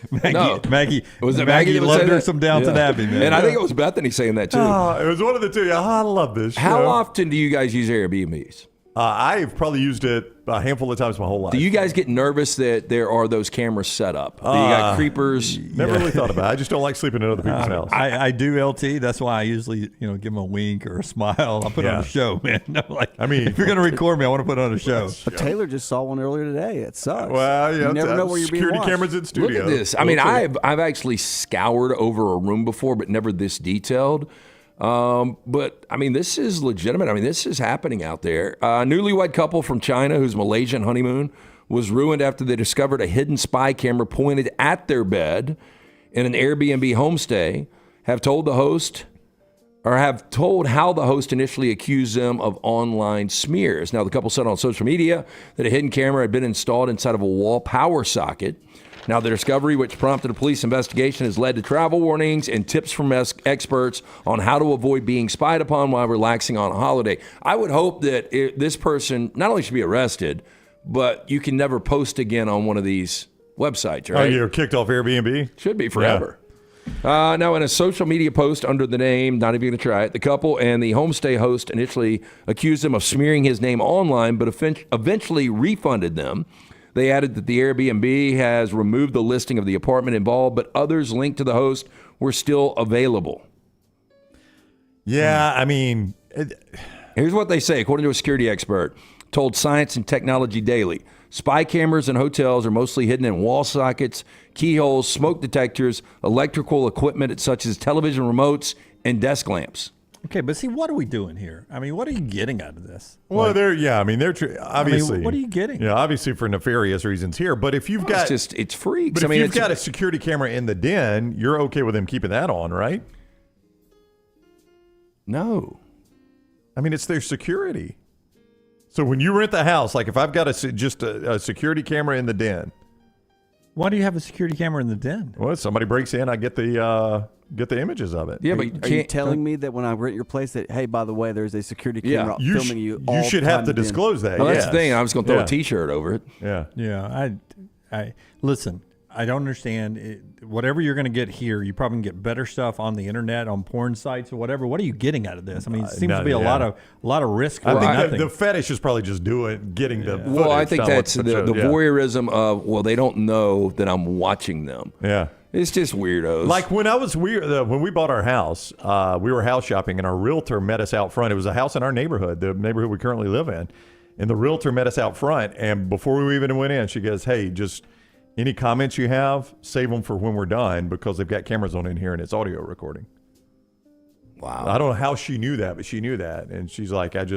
S3: Maggie
S4: was it
S3: Maggie
S4: Maggie that
S3: loved
S4: said
S3: her
S4: that?
S3: some Downton Abbey, man.
S4: And I think it was Bethany saying that too.
S2: It was one of the two. I love this show.
S4: How often do you guys use Airbnbs?
S2: I've probably used it a handful of times my whole life.
S4: Do you guys get nervous that there are those cameras set up? That you got creepers?
S2: Never really thought about it. I just don't like sleeping in other people's house.
S3: I do LT. That's why I usually, give them a wink or a smile. I'll put on a show, man. If you're going to record me, I want to put on a show.
S14: But Taylor just saw one earlier today. It sucks.
S2: Well,
S14: you never know where you're being
S2: security
S14: watched.
S2: cameras in studio.
S4: Look at this. I mean, I've actually scoured over a room before, but never this detailed. But I mean, this is legitimate. I mean, this is happening out there. Newlywed couple from China whose Malaysian honeymoon was ruined after they discovered a hidden spy camera pointed at their bed in an Airbnb homestay have told how the host initially accused them of online smears. Now, the couple said on social media that a hidden camera had been installed inside of a wall power socket. Now, the discovery, which prompted a police investigation, has led to travel warnings and tips from experts on how to avoid being spied upon while relaxing on a holiday. I would hope that this person not only should be arrested, but you can never post again on one of these websites, right?
S2: Oh, you're kicked off Airbnb?
S4: Should be forever. Yeah. Now, in a social media post under the name, not even going to try it, the couple and the homestay host initially accused him of smearing his name online, but eventually refunded them. They added that the Airbnb has removed the listing of the apartment involved, but others linked to the host were still available.
S2: Yeah, I mean...
S4: Here's what they say, according to a security expert, told Science and Technology Daily. Spy cameras in hotels are mostly hidden in wall sockets, keyholes, smoke detectors, electrical equipment such as television remotes, and desk lamps.
S3: Okay, but see, what are we doing here? I mean, what are you getting out of this?
S2: Well, they're obviously.
S3: what are you getting?
S2: Yeah, obviously for nefarious reasons here. But if you've got,
S4: it's free.
S2: But if you've got a security camera in the den, you're okay with them keeping that on, right?
S4: No,
S2: I mean it's their security. So when you rent the house, like if I've got a security camera in the den,
S3: why do you have a security camera in the den?
S2: Well, somebody breaks in, I get the images of it.
S4: Yeah,
S14: are you telling me that when I rent your place that, hey, by the way, there's a security camera filming you all
S2: you
S14: the
S2: should
S14: time
S2: have to disclose that.
S4: Well, that's the thing. I was going to throw a T-shirt over it.
S2: Yeah.
S3: Yeah. I listen, I don't understand it. Whatever you're going to get here, you probably can get better stuff on the internet, on porn sites or whatever. What are you getting out of this? I mean, it seems to be a lot of risk for nothing.
S2: The fetish is probably just getting the footage.
S4: Well, I think that's the
S2: yeah.
S4: voyeurism of, they don't know that I'm watching them.
S2: Yeah.
S4: It's just weirdos.
S2: Like when we bought our house, we were house shopping and our realtor met us out front. It was a house in our neighborhood, the neighborhood we currently live in. And the realtor met us out front. And before we even went in, she goes, hey, just any comments you have, save them for when we're done because they've got cameras on in here and it's audio recording.
S4: Wow.
S2: I don't know how she knew that, but she knew that. And she's like, Yeah,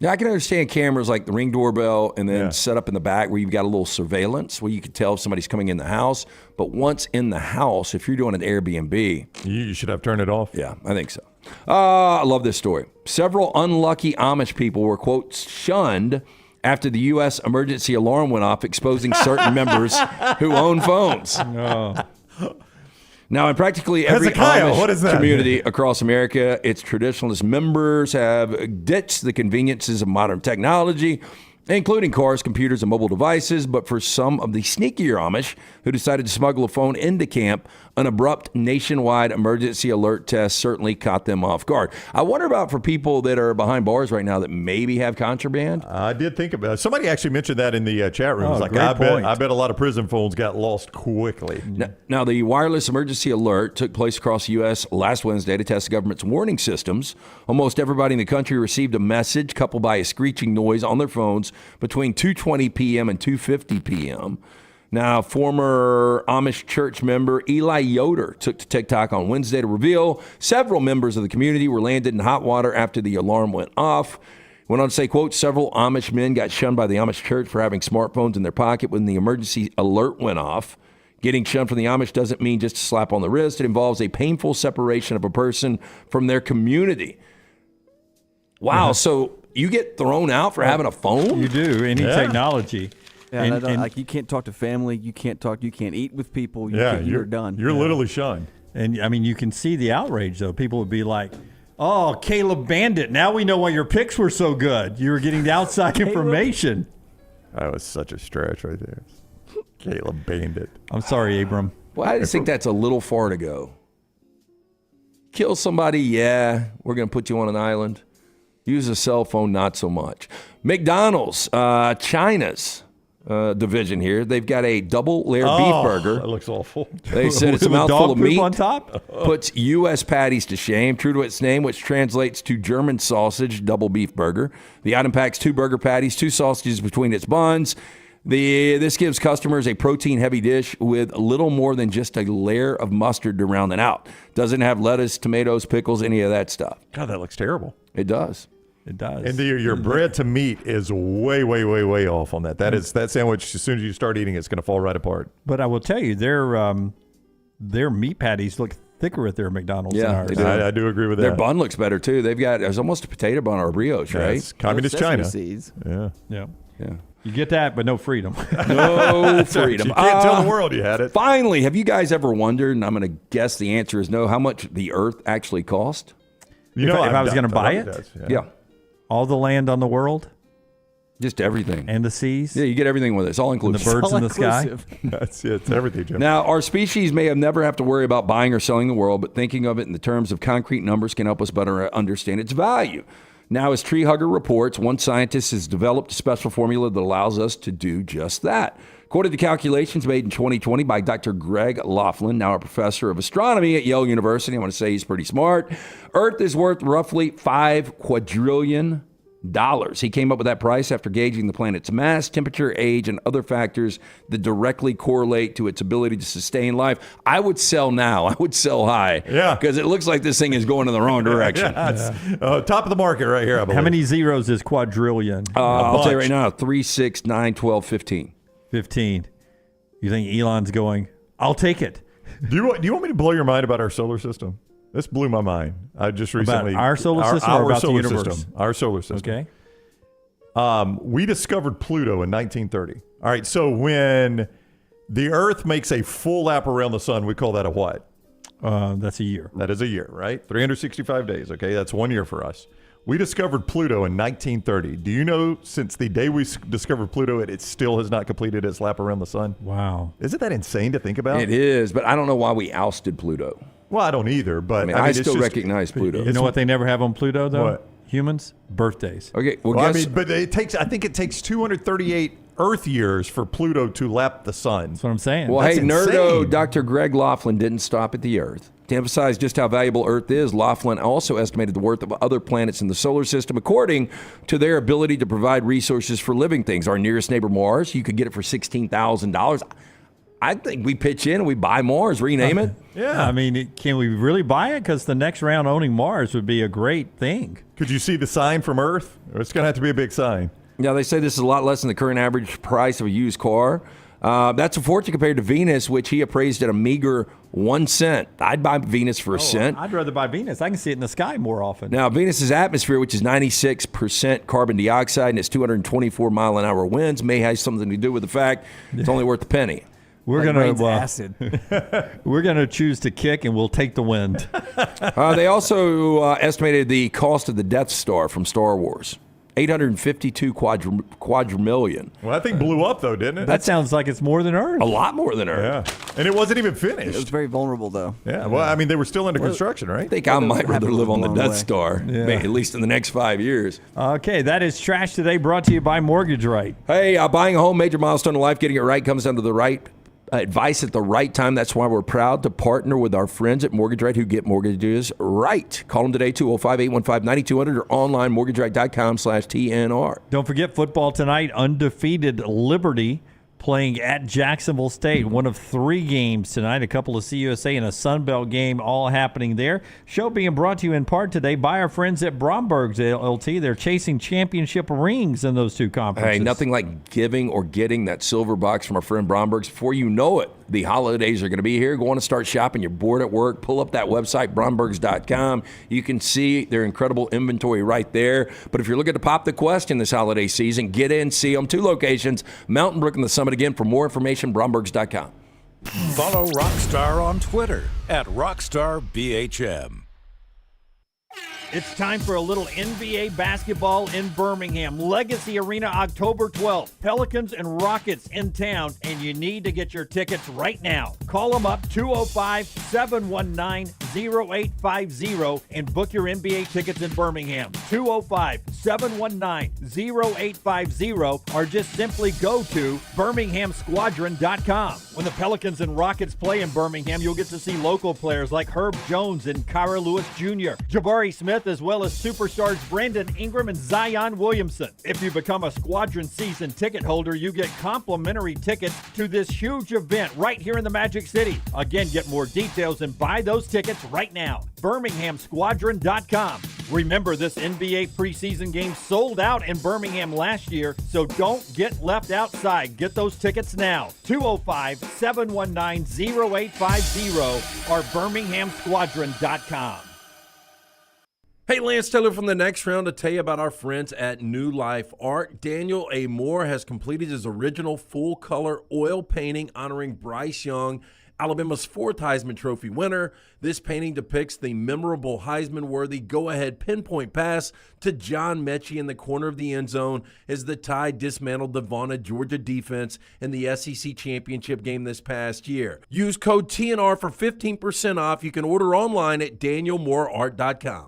S4: I can understand cameras like the Ring doorbell and then set up in the back where you've got a little surveillance where you can tell if somebody's coming in the house. But once in the house, if you're doing an Airbnb,
S2: you should have turned it off.
S4: Yeah, I think so. I love this story. Several unlucky Amish people were, quote, shunned after the U.S. emergency alarm went off, exposing certain members who own phones. Now, in practically every Amish community across America, its traditionalist members have ditched the conveniences of modern technology including cars, computers, and mobile devices. But for some of the sneakier Amish who decided to smuggle a phone into camp, an abrupt nationwide emergency alert test certainly caught them off guard. I wonder about for people that are behind bars right now that maybe have contraband.
S2: I did think about it. Somebody actually mentioned that in the chat room.
S3: Oh,
S2: It's like,
S3: great point.
S2: I bet a lot of prison phones got lost quickly.
S4: Now, the wireless emergency alert took place across the U.S. last Wednesday to test the government's warning systems. Almost everybody in the country received a message coupled by a screeching noise on their phones between 2:20 p.m. and 2:50 p.m. Now, former Amish church member Eli Yoder took to TikTok on Wednesday to reveal several members of the community were landed in hot water after the alarm went off. Went on to say, quote, several Amish men got shunned by the Amish church for having smartphones in their pocket when the emergency alert went off. Getting shunned from the Amish doesn't mean just a slap on the wrist. It involves a painful separation of a person from their community. Wow, so you get thrown out for having a phone?
S3: You do. Any technology.
S14: Yeah,
S3: And
S14: like you can't talk to family, you can't eat with people. You're done.
S2: You're literally shunned.
S3: And I mean, you can see the outrage though. People would be like, "Oh, Caleb Bandit! Now we know why your picks were so good. You were getting the outside information."
S2: That was such a stretch right there. Caleb Bandit.
S3: I'm sorry, Abram.
S4: Well, I just think that's a little far to go. Kill somebody, yeah, we're going to put you on an island. Use a cell phone, not so much. McDonald's, China's division here. They've got a double layer beef burger.
S2: That looks awful.
S4: They said it's a
S3: With
S4: mouthful
S3: dog
S4: of
S3: poop
S4: meat.
S3: on top?
S4: Puts U.S. patties to shame, true to its name, which translates to German sausage, double beef burger. The item packs 2 burger patties, 2 sausages between its buns. This gives customers a protein-heavy dish with little more than just a layer of mustard to round it out. Doesn't have lettuce, tomatoes, pickles, any of that stuff.
S2: God, that looks terrible.
S4: It does.
S3: It does.
S2: And your bread to meat is way, way, way, way off on that. That sandwich, as soon as you start eating, it's going to fall right apart.
S3: But I will tell you, their meat patties look thicker at their McDonald's than
S4: Yeah,
S3: ours.
S4: they do.
S2: I do agree with that.
S4: Their bun looks better, too. There's almost a potato bun or a brioche, right?
S2: It's communist China.
S14: Seeds.
S2: Yeah.
S3: Yeah.
S4: Yeah.
S3: You get that, but no freedom.
S4: No freedom.
S2: You can't tell the world you had it.
S4: Finally, have you guys ever wondered, and I'm going to guess the answer is no, how much the earth actually cost?
S3: If I was going to buy it?
S4: Yeah.
S3: All the land on the world?
S4: Just everything.
S3: And the seas?
S4: Yeah, you get everything with it. It's all inclusive.
S3: And the birds in the sky?
S2: That's it. It's everything, Jim.
S4: Now, our species may have never have to worry about buying or selling the world, but thinking of it in the terms of concrete numbers can help us better understand its value. Now, as Tree Hugger reports, one scientist has developed a special formula that allows us to do just that. According to calculations made in 2020 by Dr. Greg Laughlin, now a professor of astronomy at Yale University, I want to say he's pretty smart, Earth is worth roughly $5 quadrillion. He came up with that price after gauging the planet's mass, temperature, age, and other factors that directly correlate to its ability to sustain life. I would sell now. I would sell high.
S2: Yeah.
S4: Because it looks like this thing is going in the wrong direction.
S2: Top of the market right here, I believe.
S3: How many zeros is quadrillion?
S4: I'll tell you right now, 3, 6, 9, 12, 15.
S3: 15. You think Elon's going, I'll take it.
S2: Do you want me to blow your mind about our solar system? This blew my mind. I just recently
S3: About our solar system or about the
S2: solar
S3: universe?
S2: system. Our solar system.
S3: Okay.
S2: We discovered Pluto in 1930. All right, so when the Earth makes a full lap around the sun, we call that a what?
S3: That's a year.
S2: That is a year, right? 365 days, okay? That's 1 year for us. We discovered Pluto in 1930. Do you know since the day we discovered Pluto, it still has not completed its lap around the sun?
S3: Wow.
S2: Isn't that insane to think about?
S4: It is, but I don't know why we ousted Pluto.
S2: Well, I don't either, but
S4: I
S2: it's
S4: still
S2: just,
S4: recognize Pluto.
S3: You know what they never have on Pluto, though?
S2: What?
S3: Humans? Birthdays.
S4: Okay, well,
S2: Well,
S4: guess,
S2: but I think it takes 238 Earth years for Pluto to lap the sun.
S3: That's what I'm saying.
S4: well,
S2: That's
S4: hey, nerdo,
S2: insane.
S4: Dr. Greg Laughlin didn't stop at the Earth. To emphasize just how valuable Earth is, Laughlin also estimated the worth of other planets in the solar system according to their ability to provide resources for living things. Our nearest neighbor, Mars, you could get it for $16,000. I think we pitch in and we buy Mars, rename it.
S2: Yeah.
S3: I mean, can we really buy it? Because the next round owning Mars would be a great thing.
S2: Could you see the sign from Earth? It's going to have to be a big sign.
S4: Now, they say this is a lot less than the current average price of a used car. That's a fortune compared to Venus, which he appraised at a meager 1 cent. I'd buy Venus for a cent.
S3: I'd rather buy Venus. I can see it in the sky more often.
S4: Now, Venus's atmosphere, which is 96% carbon dioxide and its 224-mile-an-hour winds, may have something to do with the fact it's only worth a penny.
S3: We're
S14: Like
S3: gonna
S14: rain's acid.
S3: we're gonna choose to kick, and we'll take the wind.
S4: They also estimated the cost of the Death Star from Star Wars. $852 quadrillion.
S2: Well, that thing blew up, though, didn't it?
S3: That sounds like it's more than Earth.
S4: A lot more than Earth.
S2: Yeah. And it wasn't even finished.
S14: It was very vulnerable, though.
S2: Yeah. Well, I mean, they were still under construction, right?
S4: I think I might rather live on the Death
S14: way.
S4: Star, at least in the next 5 years.
S3: Okay, that is Trash Today, brought to you by Mortgage Right.
S4: Hey, buying a home, major milestone in life, getting it right comes down to the right advice at the right time. That's why we're proud to partner with our friends at Mortgage Right who get mortgages right. Call them today, 205-815-9200 or online, mortgageright.com/TNR.
S3: Don't forget football tonight, undefeated Liberty playing at Jacksonville State. One of 3 games tonight, a couple of CUSA and a Sun Belt game all happening there. Show being brought to you in part today by our friends at Bromberg's LT. They're chasing championship rings in those 2 conferences.
S4: Hey, nothing like giving or getting that silver box from our friend Bromberg's. Before you know it, the holidays are going to be here. Go on and start shopping. You're bored at work. Pull up that website, brombergs.com. You can see their incredible inventory right there. But if you're looking to pop the question this holiday season, get in, see them. 2 locations, Mountain Brook and the Summit. Again, for more information, brombergs.com.
S6: Follow Rockstar on Twitter at RockstarBHM.
S12: It's time for a little NBA basketball in Birmingham. Legacy Arena, October 12th. Pelicans and Rockets in town, and you need to get your tickets right now. Call them up, 205-719-0850, and book your NBA tickets in Birmingham. 205-719-0850, or just simply go to birminghamsquadron.com. When the Pelicans and Rockets play in Birmingham, you'll get to see local players like Herb Jones and Kyra Lewis Jr., Jabari Smith, as well as superstars Brandon Ingram and Zion Williamson. If you become a Squadron season ticket holder, you get complimentary tickets to this huge event right here in the Magic City. Again, get more details and buy those tickets right now. BirminghamSquadron.com. Remember, this NBA preseason game sold out in Birmingham last year, so don't get left outside. Get those tickets now. 205-719-0850 or BirminghamSquadron.com.
S11: Hey, Lance Taylor from the Next Round to tell you about our friends at New Life Art. Daniel A. Moore has completed his original full-color oil painting honoring Bryce Young, Alabama's 4th Heisman Trophy winner. This painting depicts the memorable Heisman-worthy go-ahead pinpoint pass to John Mechie in the corner of the end zone as the Tide dismantled the vaunted Georgia defense in the SEC championship game this past year. Use code TNR for 15% off. You can order online at danielmooreart.com.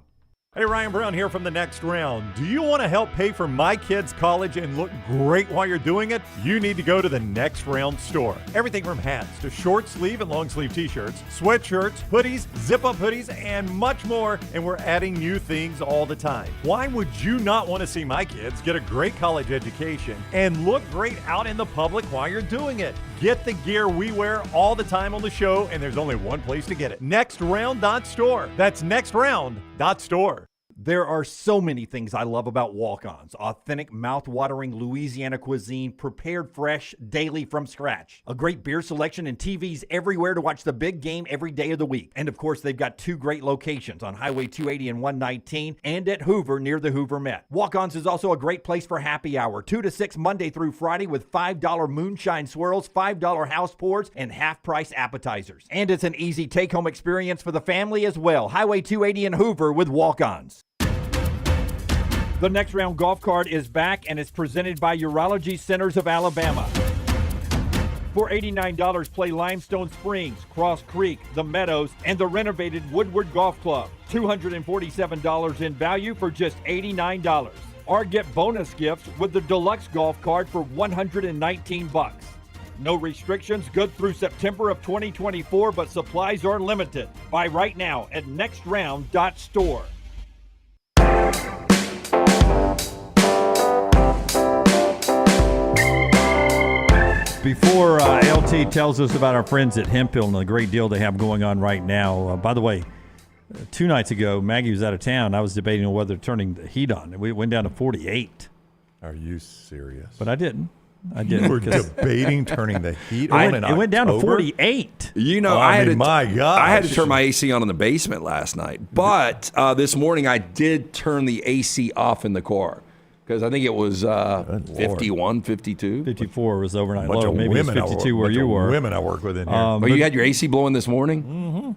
S5: Hey, Ryan Brown here from the Next Round. Do you want to help pay for my kids' college and look great while you're doing it? You need to go to the Next Round store. Everything from hats to short sleeve and long sleeve t-shirts, sweatshirts, hoodies, zip-up hoodies, and much more. And we're adding new things all the time. Why would you not want to see my kids get a great college education and look great out in the public while you're doing it? Get the gear we wear all the time on the show, and there's only one place to get it. NextRound.store. That's NextRound.store.
S12: There are so many things I love about Walk-Ons. Authentic, mouth-watering Louisiana cuisine, prepared fresh, daily from scratch. A great beer selection and TVs everywhere to watch the big game every day of the week. And of course, they've got 2 great locations on Highway 280 and 119 and at Hoover near the Hoover Met. Walk-Ons is also a great place for happy hour, 2 to 6 Monday through Friday with $5 moonshine swirls, $5 house pours, and half-price appetizers. And it's an easy take-home experience for the family as well. Highway 280 and Hoover with Walk-Ons. The Next Round golf card is back and it's presented by Urology Centers of Alabama. For $89, play Limestone Springs, Cross Creek, The Meadows, and the renovated Woodward Golf Club. $247 in value for just $89. Or get bonus gifts with the Deluxe Golf Card for $119. No restrictions, good through September of 2024, but supplies are limited. Buy right now at nextround.store.
S3: Before LT tells us about our friends at Hemphill and the great deal they have going on right now, by the way, 2 nights ago, Maggie was out of town. I was debating on whether turning the heat on. We went down to 48.
S2: Are you serious?
S3: But I didn't.
S2: You were debating turning the heat on in October?
S3: It went down to 48.
S4: You know, I had to turn my AC on in the basement last night. But this morning I did turn the AC off in the car. Because I think it was 51, 52.
S3: 54 was overnight low. Maybe it was 52 where you were.
S2: Women I work with in here.
S4: You had your AC blowing this morning?
S3: Mm-hmm.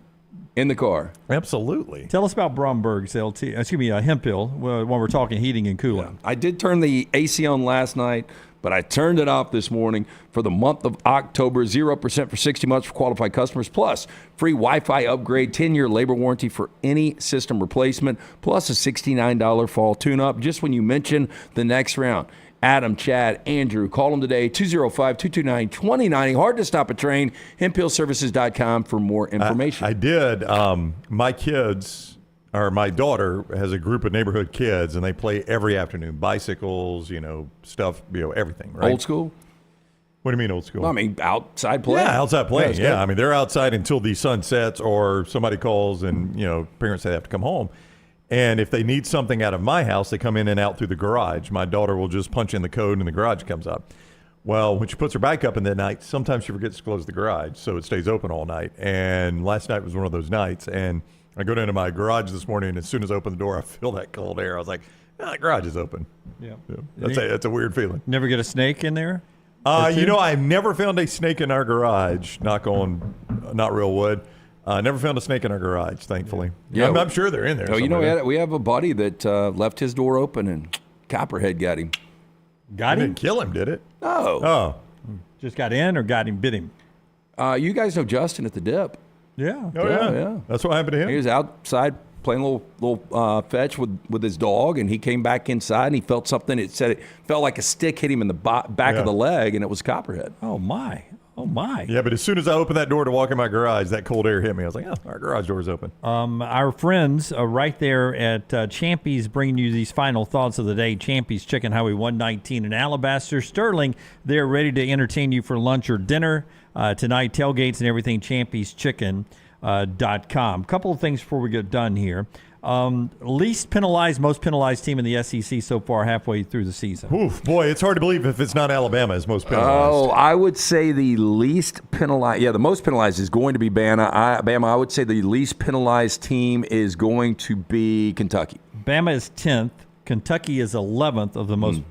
S4: In the car.
S2: Absolutely.
S3: Tell us about Bromberg's Hemphill, when we're talking heating and cooling.
S4: I did turn the AC on last night, but I turned it off this morning for the month of October. 0% for 60 months for qualified customers, plus free Wi-Fi upgrade, 10-year labor warranty for any system replacement, plus a $69 fall tune-up. Just when you mention the next round. Adam, Chad, Andrew, call them today, 205-229-2090. Hard to stop a train, hemphillservices.com for more information.
S2: I did. My kids, or my daughter, has a group of neighborhood kids, and they play every afternoon. Bicycles, stuff, everything, right?
S4: Old school?
S2: What do you mean old school?
S4: I mean, outside play.
S2: Yeah, outside playing.
S4: Yeah,
S2: I mean, they're outside until the sun sets or somebody calls and, parents say they have to come home. And if they need something out of my house, they come in and out through the garage. My daughter will just punch in the code and the garage comes up. Well, when she puts her bike up in the night, sometimes she forgets to close the garage, so it stays open all night. And last night was one of those nights. And I go down to my garage this morning, and as soon as I open the door, I feel that cold air. I was like, the garage is open.
S3: Yeah.
S2: That's a weird feeling.
S3: Never get a snake in there?
S2: I've never found a snake in our garage, knock on not real wood. Never found a snake in our garage, thankfully.
S4: Yeah,
S2: I'm sure they're in there.
S4: Oh, we have a buddy that left his door open and Copperhead got him.
S3: Got him?
S2: Didn't kill him, did it?
S4: No.
S2: Oh.
S3: Just got in or bit him?
S4: You guys know Justin at the Dip.
S3: Yeah.
S2: Oh, yeah. That's what happened to him.
S4: He was outside playing a little fetch with his dog, and he came back inside, and he felt something. It felt like a stick hit him in the back of the leg, and it was Copperhead.
S3: Oh, my.
S2: Yeah, but as soon as I opened that door to walk in my garage, that cold air hit me. I was like, our garage door's open.
S3: Our friends right there at Champy's bringing you these final thoughts of the day. Champy's Chicken Highway 119 in Alabaster. Sterling, they're ready to entertain you for lunch or dinner. Tonight, tailgates and everything, champyschicken.com. Couple of things before we get done here. Least penalized, most penalized team in the SEC so far halfway through the season.
S2: Oof, boy, it's hard to believe if it's not Alabama as most penalized.
S4: Oh, I would say the least penalized. Yeah, the most penalized is going to be Bama. I would say the least penalized team is going to be Kentucky.
S3: Bama is 10th. Kentucky is 11th of the most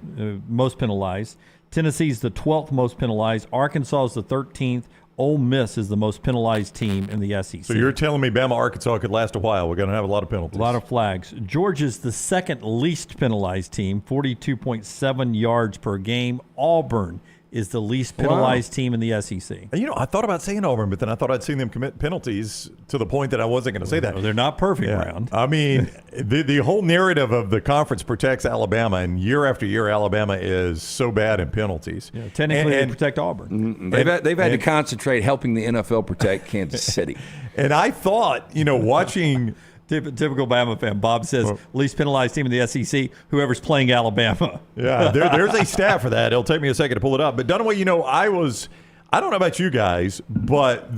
S3: penalized. Tennessee's the 12th most penalized. Arkansas is the 13th. Ole Miss is the most penalized team in the SEC.
S2: So you're telling me Bama, Arkansas could last a while. We're going to have a lot of penalties.
S3: A lot of flags. Georgia's the second least penalized team, 42.7 yards per game. Auburn is the least penalized team in the SEC.
S2: I thought about saying Auburn, but then I thought I'd seen them commit penalties to the point that I wasn't going to say that.
S3: Well, they're not perfect round.
S2: I mean, the whole narrative of the conference protects Alabama, and year after year, Alabama is so bad in penalties.
S3: Yeah, technically, they protect Auburn.
S4: They've had to concentrate helping the NFL protect Kansas City.
S2: And I thought, watching...
S3: Typical Bama fan. Bob says, least penalized team in the SEC, whoever's playing Alabama.
S2: Yeah, there's a stat for that. It'll take me a second to pull it up. But Dunaway, I don't know about you guys, but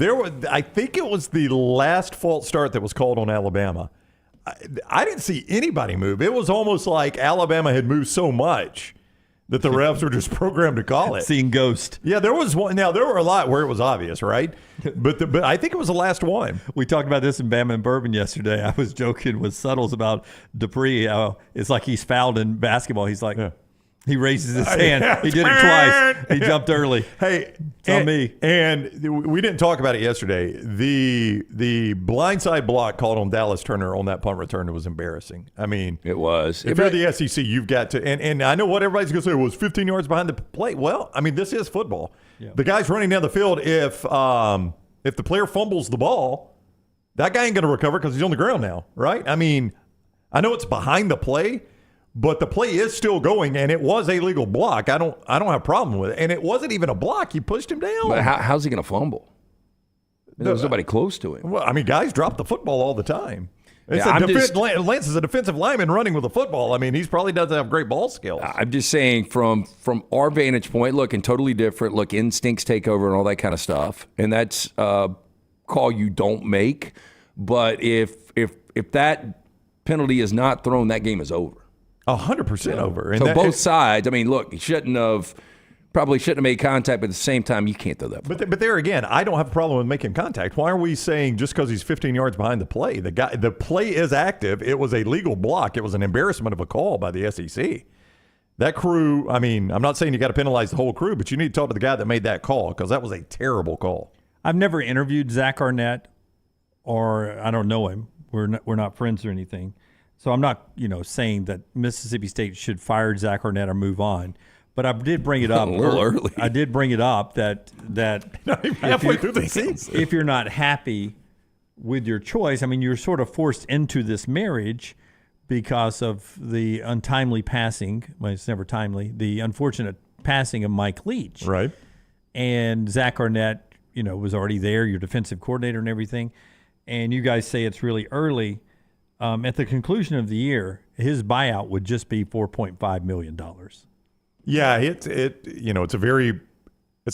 S2: I think it was the last false start that was called on Alabama. I didn't see anybody move. It was almost like Alabama had moved so much that the refs were just programmed to call it.
S3: Seeing ghost.
S2: Yeah, there was one. Now, there were a lot where it was obvious, right? But I think it was the last one.
S3: We talked about this in Bama and Bourbon yesterday. I was joking with Suttles about Dupree. It's like he's fouled in basketball. He's like, he raises his hand. He did it twice. He jumped early.
S2: Hey,
S3: it's on me.
S2: And we didn't talk about it yesterday. The blindside block called on Dallas Turner on that punt return was embarrassing. I mean,
S4: it was.
S2: If you're the SEC, you've got to. And I know what everybody's going to say was 15 yards behind the plate. Well, I mean, this is football. Yeah. The guy's running down the field. If the player fumbles the ball, that guy ain't going to recover because he's on the ground now, right? I mean, I know it's behind the play. But the play is still going, and it was a legal block. I don't have a problem with it. And it wasn't even a block. He pushed him down.
S4: But how's he going to fumble? There was nobody close to him.
S2: Well, I mean, guys drop the football all the time. Lance is a defensive lineman running with a football. I mean, he probably doesn't have great ball skills.
S4: I'm just saying from our vantage point, looking totally different. Look, instincts take over and all that kind of stuff. And that's a call you don't make. But if that penalty is not thrown, that game is over.
S2: 100% over.
S4: And so both sides, I mean, look, he probably shouldn't have made contact, but at the same time, you can't throw that.
S2: But there again, I don't have a problem with making contact. Why are we saying just because he's 15 yards behind the play? The play is active. It was a legal block. It was an embarrassment of a call by the SEC. That crew, I mean, I'm not saying you got to penalize the whole crew, but you need to talk to the guy that made that call because that was a terrible call.
S3: I've never interviewed Zach Arnett. or I don't know him. We're not friends or anything. So I'm not, saying that Mississippi State should fire Zach Arnett or move on. But I did bring it up
S4: a little early.
S3: I did bring it up that
S2: halfway through the season,
S3: if you're not happy with your choice, I mean, you're sort of forced into this marriage because of the untimely passing. Well, it's never timely. The unfortunate passing of Mike Leach.
S2: Right.
S3: And Zach Arnett, was already there, your defensive coordinator and everything. And you guys say it's really early. At the conclusion of the year, his buyout would just be $4.5 million.
S2: Yeah, it's a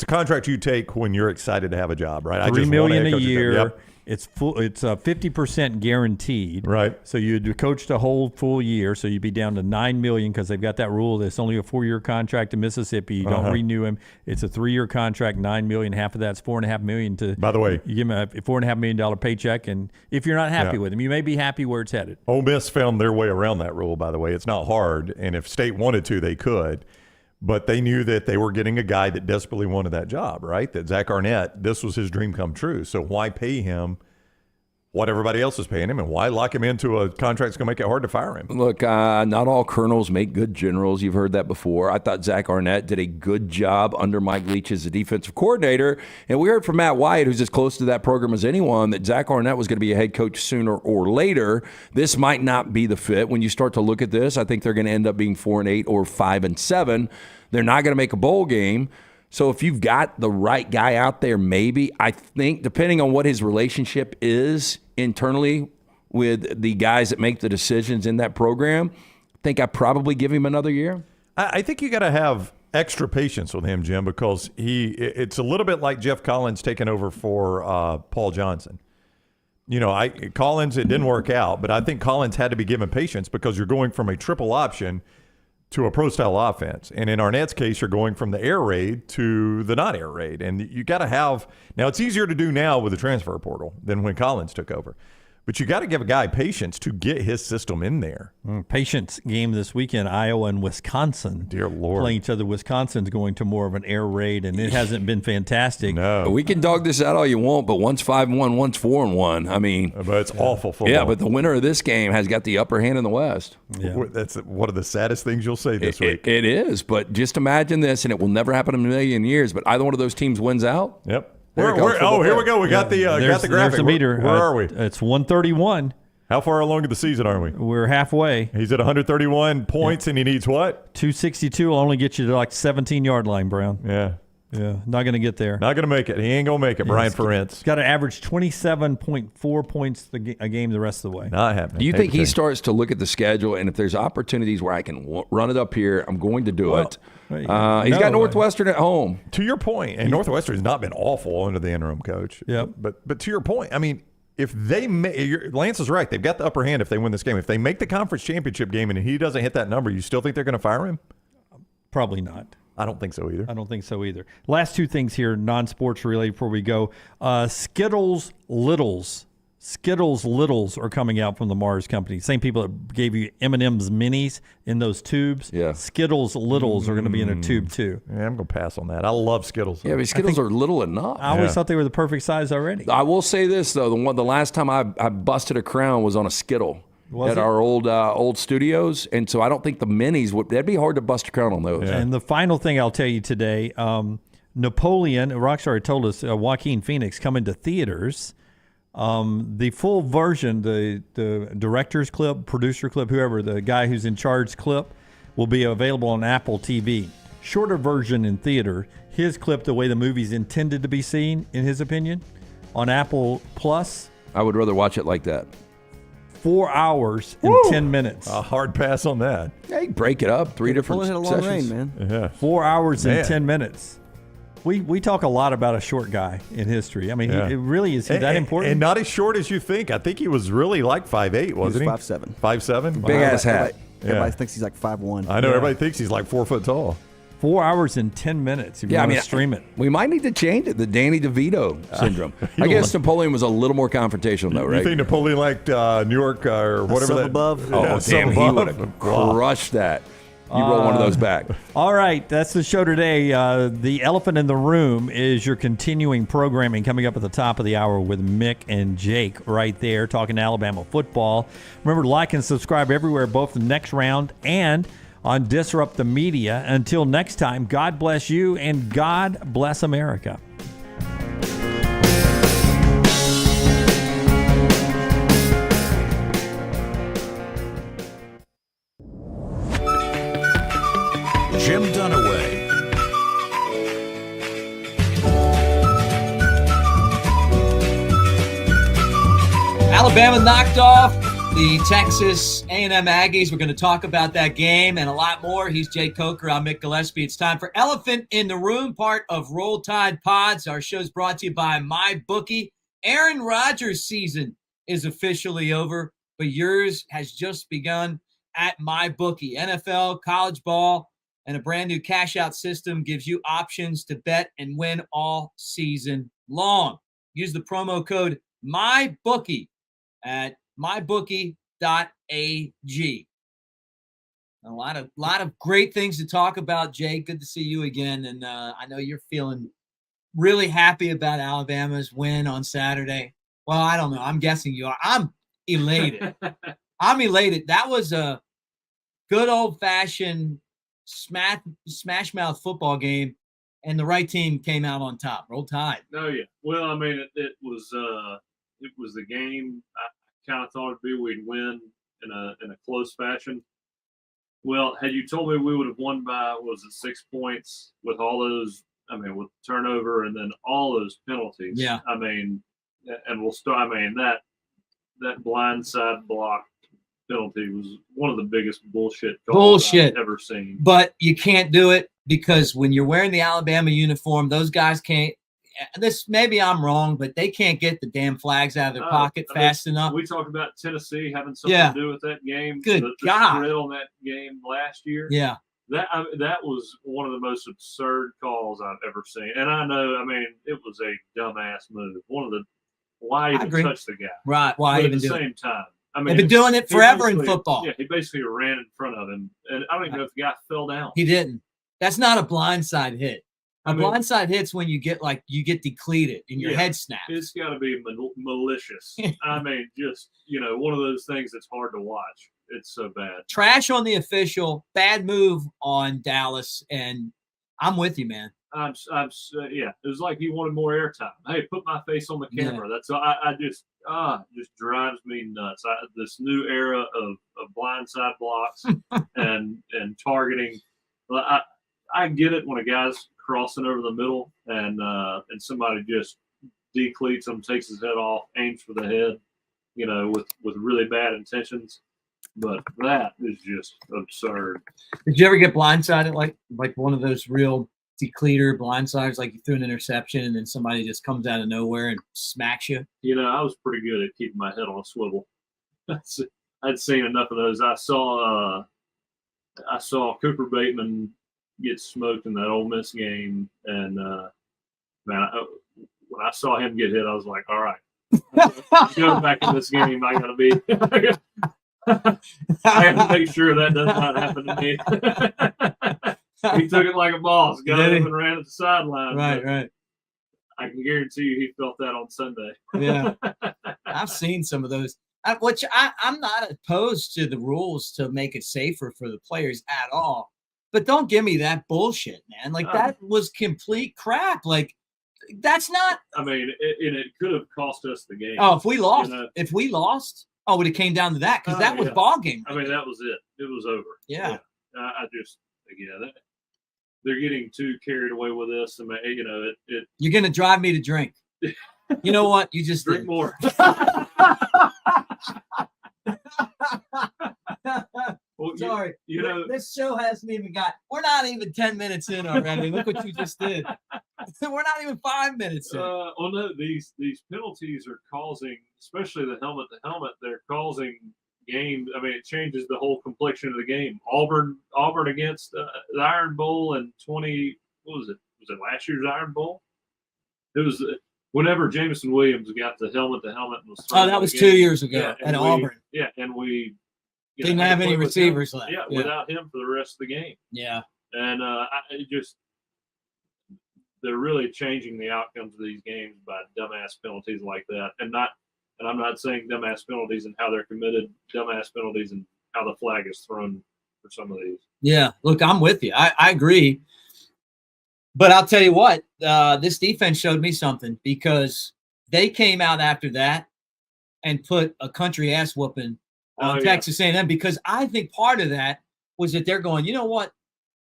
S2: contract you take when you're excited to have a job, right?
S3: $3 million a year. Yep. It's 50% guaranteed.
S2: Right.
S3: So you'd coach the whole full year, so you'd be down to $9 million because they've got that rule. It's only a 4-year contract in Mississippi. You don't renew him. It's a 3-year contract, $9 million. Half of that's $4.5 million.
S2: By the way,
S3: you give him a $4.5 million paycheck, and if you're not happy with him, you may be happy where it's headed.
S2: Ole Miss found their way around that rule. By the way, it's not hard, and if State wanted to, they could. But they knew that they were getting a guy that desperately wanted that job, right? That Zach Arnett, this was his dream come true. So why pay him what everybody else is paying him, and why lock him into a contract that's going to make it hard to fire him?
S4: Look, not all colonels make good generals. You've heard that before. I thought Zach Arnett did a good job under Mike Leach as the defensive coordinator. And we heard from Matt Wyatt, who's as close to that program as anyone, that Zach Arnett was going to be a head coach sooner or later. This might not be the fit. When you start to look at this, I think they're going to end up being 4-8 or 5-7. They're not going to make a bowl game. So if you've got the right guy out there, maybe, I think, depending on what his relationship is internally with the guys that make the decisions in that program, I think I probably give him another year.
S2: I think you got to have extra patience with him, Jim, because it's a little bit like Jeff Collins taking over for Paul Johnson. Collins, it didn't work out, but I think Collins had to be given patience because you're going from a triple option to a pro-style offense. And in Arnett's case, you're going from the air raid to the not air raid. And you got to have – now, it's easier to do now with the transfer portal than when Collins took over. But you got to give a guy patience to get his system in there.
S3: Patience game this weekend, Iowa and Wisconsin.
S2: Dear Lord.
S3: Playing each other. Wisconsin's going to more of an air raid, and it hasn't been fantastic.
S2: No.
S4: We can dog this out all you want, but one's 5-1, one's 4-1. I mean.
S2: But it's awful football.
S4: Yeah, but the winner of this game has got the upper hand in the West.
S2: Yeah. That's one of the saddest things you'll say this week.
S4: It is, but just imagine this, and it will never happen in a million years, but either one of those teams wins out.
S2: Yep. Here we go. We got the graphic.
S3: There's the meter.
S2: Where are we?
S3: It's 131.
S2: How far along in the season are we?
S3: We're halfway.
S2: He's at 131 points, and he needs what?
S3: 262 will only get you to like 17-yard line, Brown.
S2: Yeah.
S3: Yeah, not going to get there.
S2: Not going to make it. He ain't going to make it, Brian Ferentz.
S3: He's got to average 27.4 points a game the rest of the way.
S2: Not happening.
S4: Do you think he starts to look at the schedule, and if there's opportunities where I can run it up here, I'm going to do it? He's got Northwestern at home.
S2: To your point, and Northwestern's not been awful under the interim coach.
S3: Yep.
S2: But to your point, I mean, if they Lance is right. They've got the upper hand if they win this game. If they make the conference championship game and he doesn't hit that number, you still think they're going to fire him?
S3: Probably not.
S2: I don't think so either.
S3: I don't think so either. Last two things here, non-sports related before we go. Skittles Littles are coming out from the Mars Company. Same people that gave you M&M's Minis in those tubes.
S4: Yeah.
S3: Skittles Littles are going to be in a tube too.
S2: Yeah, I'm going to pass on that. I love Skittles.
S4: Yeah, but Skittles are little enough.
S3: I always thought they were the perfect size already.
S4: I will say this, though. The last time I busted a crown was on a Skittle.
S3: Was it?
S4: Our old studios, and so I don't think the minis that'd be hard to bust a crown on those.
S3: Yeah. And the final thing I'll tell you today, Napoleon, Rockstar told us, Joaquin Phoenix coming to theaters. The full version, the director's clip, producer clip, whoever, the guy who's in charge clip, will be available on Apple TV. Shorter version in theater, his clip, the way the movie's intended to be seen, in his opinion, on Apple Plus.
S4: I would rather watch it like that.
S3: 4 hours and 10 minutes.
S2: A hard pass on that.
S4: Hey, break it up. 3 different
S14: hit a long
S4: sessions.
S14: rain, man.
S2: Yeah.
S3: 4 hours and 10 minutes. We talk a lot about a short guy in history. I mean, it really is that important?
S2: And not as short as you think. I think he was really like 5'8", wasn't he?
S14: 5'7".
S2: 5'7"?
S4: Big ass hat.
S14: Everybody thinks he's like 5'1".
S2: I know. Everybody thinks he's like 4 foot tall.
S3: 4 hours and 10 minutes. If you want to stream it.
S4: We might need to change it. The Danny DeVito syndrome. I guess Napoleon was a little more confrontational, though, right?
S2: You think Napoleon liked New York or whatever?
S14: Above?
S4: Oh, damn, he would have crushed that. You roll one of those back.
S3: All right, that's the show today. The elephant in the room is your continuing programming coming up at the top of the hour with Mick and Jake right there talking Alabama football. Remember to like and subscribe everywhere, both the Next Round and on Disrupt the Media. Until next time, God bless you and God bless America.
S6: Jim Dunaway.
S7: Alabama knocked off the Texas A&M Aggies. We're going to talk about that game and a lot more. He's Jay Coker. I'm Mick Gillespie. It's time for Elephant in the Room, part of Roll Tide Pods. Our show's brought to you by MyBookie. Aaron Rodgers' season is officially over, but yours has just begun at MyBookie. NFL, college ball, and a brand new cash-out system gives you options to bet and win all season long. Use the promo code MyBookie at mybookie.ag. A lot of great things to talk about, Jay. Good to see you again, and I know you're feeling really happy about Alabama's win on Saturday. Well, I don't know. I'm guessing you are. I'm elated. I'm elated. That was a good old-fashioned smash mouth football game, and the right team came out on top. Roll Tide.
S22: Oh yeah. Well, I mean, it was the game I kind of thought it'd be we'd win in a close fashion. Well, had you told me we would have won by 6 points with all those, with turnover and then all those penalties.
S7: Yeah.
S22: And we'll start. That blindside block penalty was one of the biggest bullshit calls I've ever seen.
S7: But you can't do it because when you're wearing the Alabama uniform, those guys can't. Maybe I'm wrong, but they can't get the damn flags out of their pocket fast enough.
S22: We talked about Tennessee having something to do with that game.
S7: Good
S22: the
S7: God.
S22: spread on that game last year.
S7: Yeah.
S22: That was one of the most absurd calls I've ever seen. And I know, it was a dumbass move. Why even touch the guy?
S7: Right. Why even do it?
S22: At the same time.
S7: They've been doing it forever in football.
S22: Yeah, he basically ran in front of him. And I don't even know if the guy fell down.
S7: He didn't. That's not a blindside hit. Blindside hit's when you get depleted and your head snaps.
S22: It's got to be malicious. Just, one of those things that's hard to watch. It's so bad.
S7: Trash on the official, bad move on Dallas, and I'm with you, man.
S22: It was like he wanted more airtime. Hey, put my face on the camera. Yeah. That's just drives me nuts. This new era of blindside blocks and targeting. I get it when a guy's crossing over the middle and somebody just decleats him, takes his head off, aims for the head, with really bad intentions. But that is just absurd.
S7: Did you ever get blindsided like one of those real decleater blindsides, like you threw an interception and then somebody just comes out of nowhere and smacks you?
S22: I was pretty good at keeping my head on a swivel. I'd seen enough of those. I saw Cooper Bateman get smoked in that Ole Miss game, and when I saw him get hit, I was like, all right, going back in this game, I gotta be. I have to make sure that does not happen to me. He took it like a boss, got up and ran at the sideline.
S7: Right.
S22: I can guarantee you he felt that on Sunday.
S7: Yeah. I've seen some of those, which I'm not opposed to the rules to make it safer for the players at all. But don't give me that bullshit, man. That was complete crap. That's not.
S22: It could have cost us the game.
S7: Oh, if we lost, would it came down to that? Because that was ball game.
S22: That was it. It was over.
S7: Yeah.
S22: They're getting too carried away with this.
S7: You're gonna drive me to drink. You know what? You just
S22: drink more. Well,
S7: sorry. This show hasn't even we're not even 10 minutes in already. Look what you just did. We're not even 5 minutes in.
S22: No, these penalties are causing, especially the helmet to helmet, they're causing games. It changes the whole complexion of the game. Auburn against the Iron Bowl and what was it? Was it last year's Iron Bowl? It was whenever Jameson Williams got the helmet to helmet and was
S7: that was 2 years ago at Auburn.
S22: Yeah, and we
S7: Didn't have any receivers left.
S22: Yeah, without him for the rest of the game.
S7: Yeah.
S22: And they're really changing the outcomes of these games by dumbass penalties like that. And I'm not saying dumbass penalties and how they're committed, dumbass penalties and how the flag is thrown for some of these.
S7: Yeah, look, I'm with you. I agree. But I'll tell you what, this defense showed me something because they came out after that and put a country ass whooping on Texas A&M, because I think part of that was that they're going, you know what?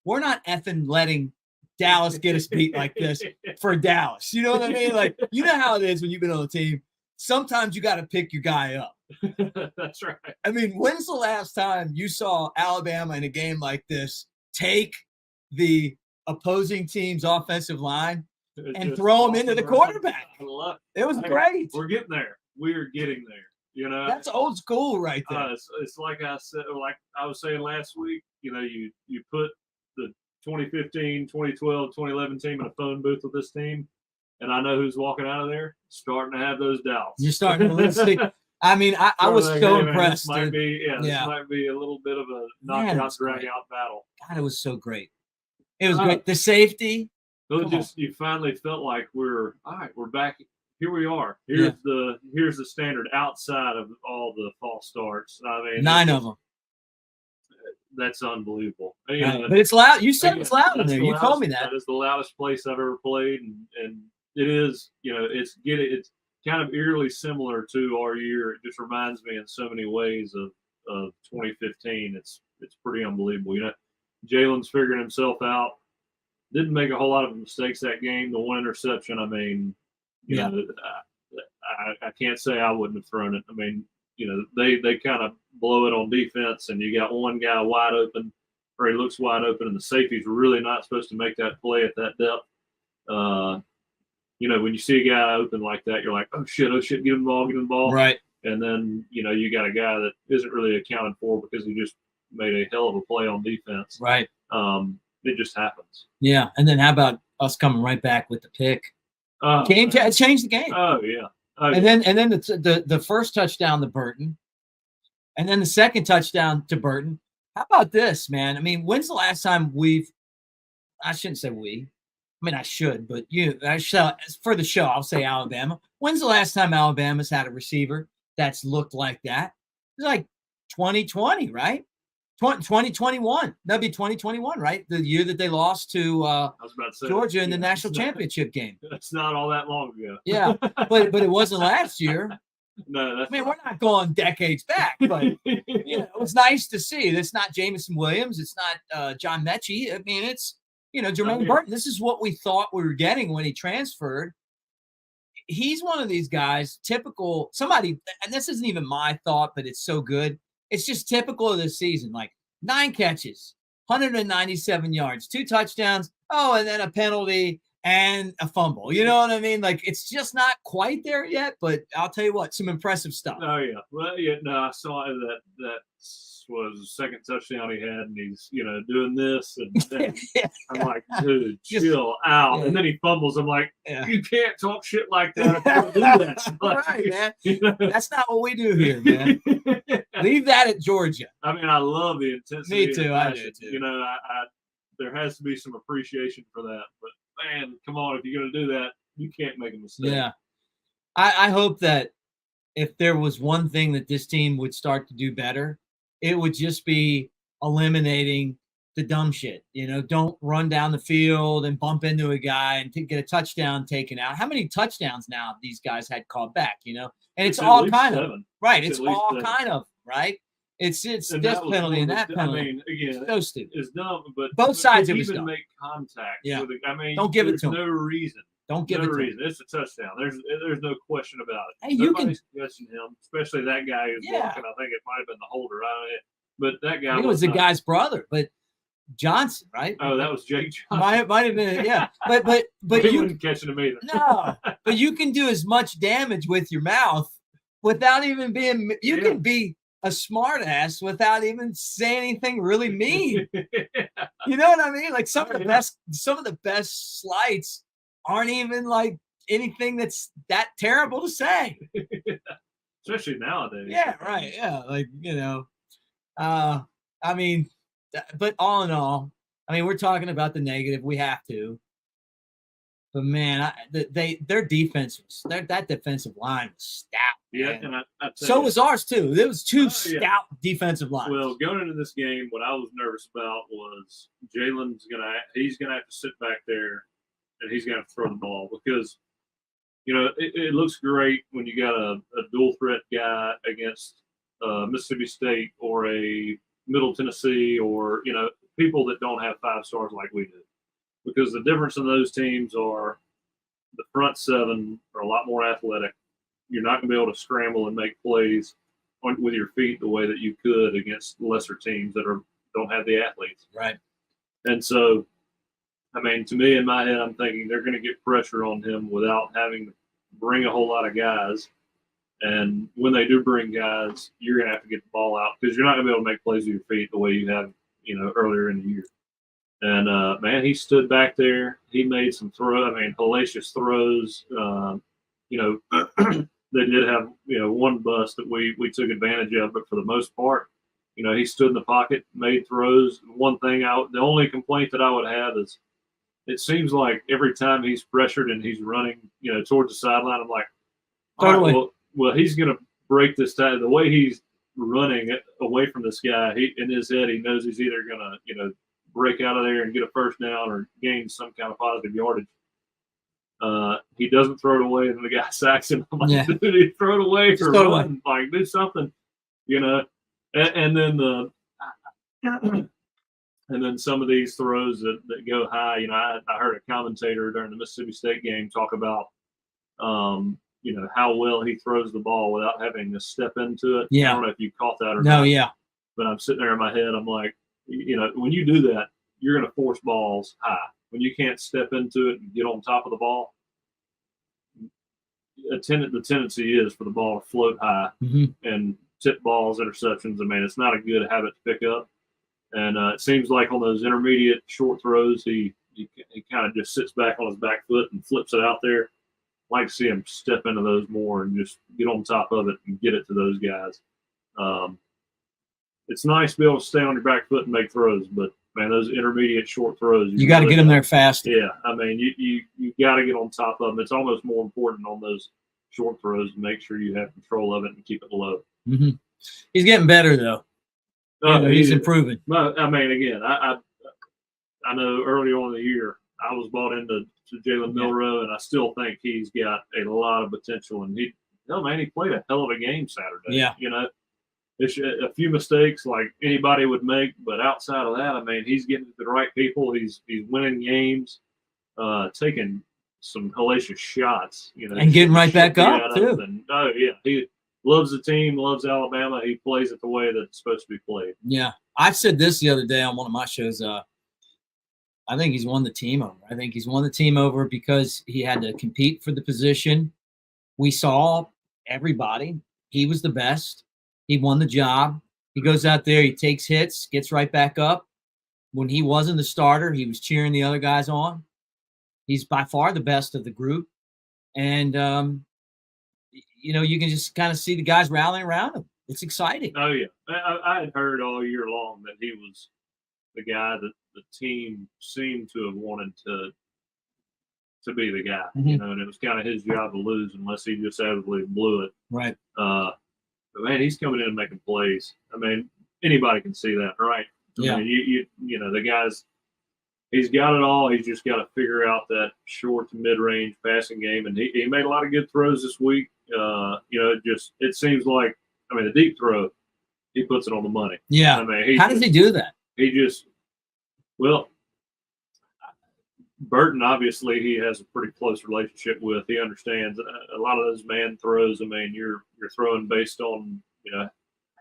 S7: We're not effing letting Dallas get us beat like this for Dallas. You know what I mean? Like, you know how it is when you've been on the team. Sometimes you got to pick your guy up.
S22: That's right.
S7: I mean, when's the last time you saw Alabama in a game like this take the opposing team's offensive line and throw them into the quarterback? It was great.
S22: We're getting there. We're getting there. You know,
S7: that's old school right there.
S22: It's like I said, like I was saying last week, you know, you put the 2015, 2012, 2011 team in a phone booth with this team, and I know who's walking out of there starting to have those doubts.
S7: You're starting to see. I mean, I was so impressed.
S22: This might be a little bit of a knockout, drag-out battle.
S7: God, it was so great. It was great. The safety.
S22: You finally felt like we're back. Here we are. Here's the standard outside of all the false starts. I mean,
S7: 9 of them.
S22: That's unbelievable.
S7: But it's loud. You said it's loud in there. You told me that.
S22: That is the loudest place I've ever played, and it is. You know, it's kind of eerily similar to our year. It just reminds me in so many ways of 2015. It's pretty unbelievable. You know, Jalen's figuring himself out. Didn't make a whole lot of mistakes that game. The one interception, I mean, you know, I can't say I wouldn't have thrown it. I mean, you know, they kind of blow it on defense, and you got one guy wide open, or he looks wide open, and the safety's really not supposed to make that play at that depth. You know, when you see a guy open like that, you're like, oh shit, get him the ball.
S7: Right.
S22: And then, you know, you got a guy that isn't really accounted for because he just made a hell of a play on defense.
S7: Right.
S22: It just happens.
S7: Yeah. And then how about us coming right back with the pick? It changed the game.
S22: Oh yeah.
S7: And then the first touchdown to Burton, and then the second touchdown to Burton. How about this, man? I mean, when's the last time I shouldn't say we. I mean, I should, but for the show, I'll say Alabama. When's the last time Alabama's had a receiver that's looked like that? It's like 2020, right? 2021. That'd be 2021, right? The year that they lost to Georgia in the national championship game.
S22: That's not all that long ago.
S7: Yeah, but it wasn't last year.
S22: No,
S7: we're not going decades back, but you know, it was nice to see. It's not Jamison Williams. It's not John Mechie. I mean, it's Jermaine Burton. This is what we thought we were getting when he transferred. He's one of these guys, typical somebody, and this isn't even my thought, but it's so good. It's just typical of this season. Like 9 catches, 197 yards, 2 touchdowns. Oh, and then a penalty and a fumble. You know what I mean? Like, it's just not quite there yet, but I'll tell you what, some impressive stuff.
S22: Oh yeah. Well, yeah, no, I saw that was the second touchdown he had, and he's, you know, doing this, and I'm like, dude, chill out. And then he fumbles. I'm like, you can't talk shit like that. Do that.
S7: Right, man. You know? That's not what we do here, man. Leave that at Georgia.
S22: I mean, I love the intensity.
S7: Me too. I do too.
S22: You know, I there has to be some appreciation for that. But man, come on, if you're going to do that, you can't make a mistake.
S7: Yeah. I hope that if there was one thing that this team would start to do better, it would just be eliminating the dumb shit. You know, don't run down the field and bump into a guy and get a touchdown taken out. How many touchdowns now these guys had called back, you know? And it's all kind of right. It's all kind of right. It's this penalty and that penalty.
S22: I mean, again,
S7: so stupid.
S22: It's dumb, but
S7: both sides
S22: of
S7: it
S22: it
S7: was dumb.
S22: Make contact.
S7: Yeah.
S22: With I mean,
S7: don't give it to
S22: no reason.
S7: Don't give it to
S22: reason. It's a touchdown. There's no question about it.
S7: Hey, you can
S22: question him, especially that guy who's walking. I think it might have been the holder. But that guy.
S7: I think it was the guy's brother, but Johnson, right?
S22: Oh, that was Jake Johnson.
S7: Might have been, yeah. But
S22: he
S7: you
S22: wouldn't catch him either.
S7: No, but you can do as much damage with your mouth without even being. You can be a smart ass without even saying anything really mean. You know what I mean? Like some of the best slights aren't even like anything that's that terrible to say.
S22: Especially nowadays.
S7: Yeah, right. Yeah, like, you know. I mean, but all in all, I mean, we're talking about the negative. We have to. But man, their defense that defensive line was stout.
S22: Yeah,
S7: man.
S22: and I
S7: So was ours too. There was two stout defensive lines.
S22: Well, going into this game, what I was nervous about was Jalen's he's gonna have to sit back there and he's gonna have to throw the ball because it looks great when you got a dual threat guy against Mississippi State or a Middle Tennessee or people that don't have 5 stars like we do. Because the difference in those teams are the front 7 are a lot more athletic. You're not going to be able to scramble and make plays with your feet the way that you could against lesser teams that don't have the athletes.
S7: Right.
S22: And so, I mean, to me, in my head, I'm thinking they're going to get pressure on him without having to bring a whole lot of guys. And when they do bring guys, you're going to have to get the ball out because you're not going to be able to make plays with your feet the way you have, earlier in the year. And, man, he stood back there. He made some hellacious throws. They did have, one bust that we took advantage of. But for the most part, he stood in the pocket, made throws. The only complaint that I would have is it seems like every time he's pressured and he's running, towards the sideline, I'm like,
S7: Totally.
S22: all right, well, he's going to break this time. The way he's running away from this guy, in his head, he knows he's either going to, break out of there and get a first down or gain some kind of positive yardage. He doesn't throw it away, and the guy sacks him. I'm like, dude, he throw it away or run, like do something, And then and then some of these throws that go high. I heard a commentator during the Mississippi State game talk about, how well he throws the ball without having to step into it.
S7: Yeah.
S22: I don't know if you caught that or
S7: No,
S22: not.
S7: yeah.
S22: But I'm sitting there in my head. I'm like, when you do that, you're going to force balls high. When you can't step into it and get on top of the ball, the tendency is for the ball to float high and tip balls, interceptions. I mean, it's not a good habit to pick up. And it seems like on those intermediate short throws, he kind of just sits back on his back foot and flips it out there. I like to see him step into those more and just get on top of it and get it to those guys. It's nice to be able to stay on your back foot and make throws, but man, those intermediate short throws,
S7: You got to get them there fast.
S22: Yeah, I mean, you got to get on top of them. It's almost more important on those short throws to make sure you have control of it and keep it low.
S7: Mm-hmm. He's getting better though. He's improving.
S22: I mean, again, I know early on in the year I was bought into Jalen Milroe, and I still think he's got a lot of potential. And he played a hell of a game Saturday.
S7: Yeah,
S22: It's a few mistakes like anybody would make, but outside of that, I mean, he's getting to the right people. He's winning games, taking some hellacious shots,
S7: and getting right back up too.
S22: He loves the team, loves Alabama. He plays it the way that it's supposed to be played.
S7: Yeah, I said this the other day on one of my shows. I think he's won the team over. I think he's won the team over because he had to compete for the position. We saw everybody. He was the best. He won the job. He goes out there, he takes hits, gets right back up. When he wasn't the starter, he was cheering the other guys on. He's by far the best of the group. And, you can just kind of see the guys rallying around him. It's exciting.
S22: Oh, yeah. I had heard all year long that he was the guy that the team seemed to have wanted to be the guy, and it was kind of his job to lose unless he just absolutely blew it.
S7: Right.
S22: But man, he's coming in and making plays. I mean, anybody can see that, right?
S7: Yeah.
S22: I mean, the guy's he's got it all. He's just got to figure out that short to mid-range passing game, and he made a lot of good throws this week. It seems like, the deep throw, he puts it on the money.
S7: Yeah. How does he do that?
S22: Burton, obviously, he has a pretty close relationship with. He understands a lot of those man throws. I mean, you're throwing based on,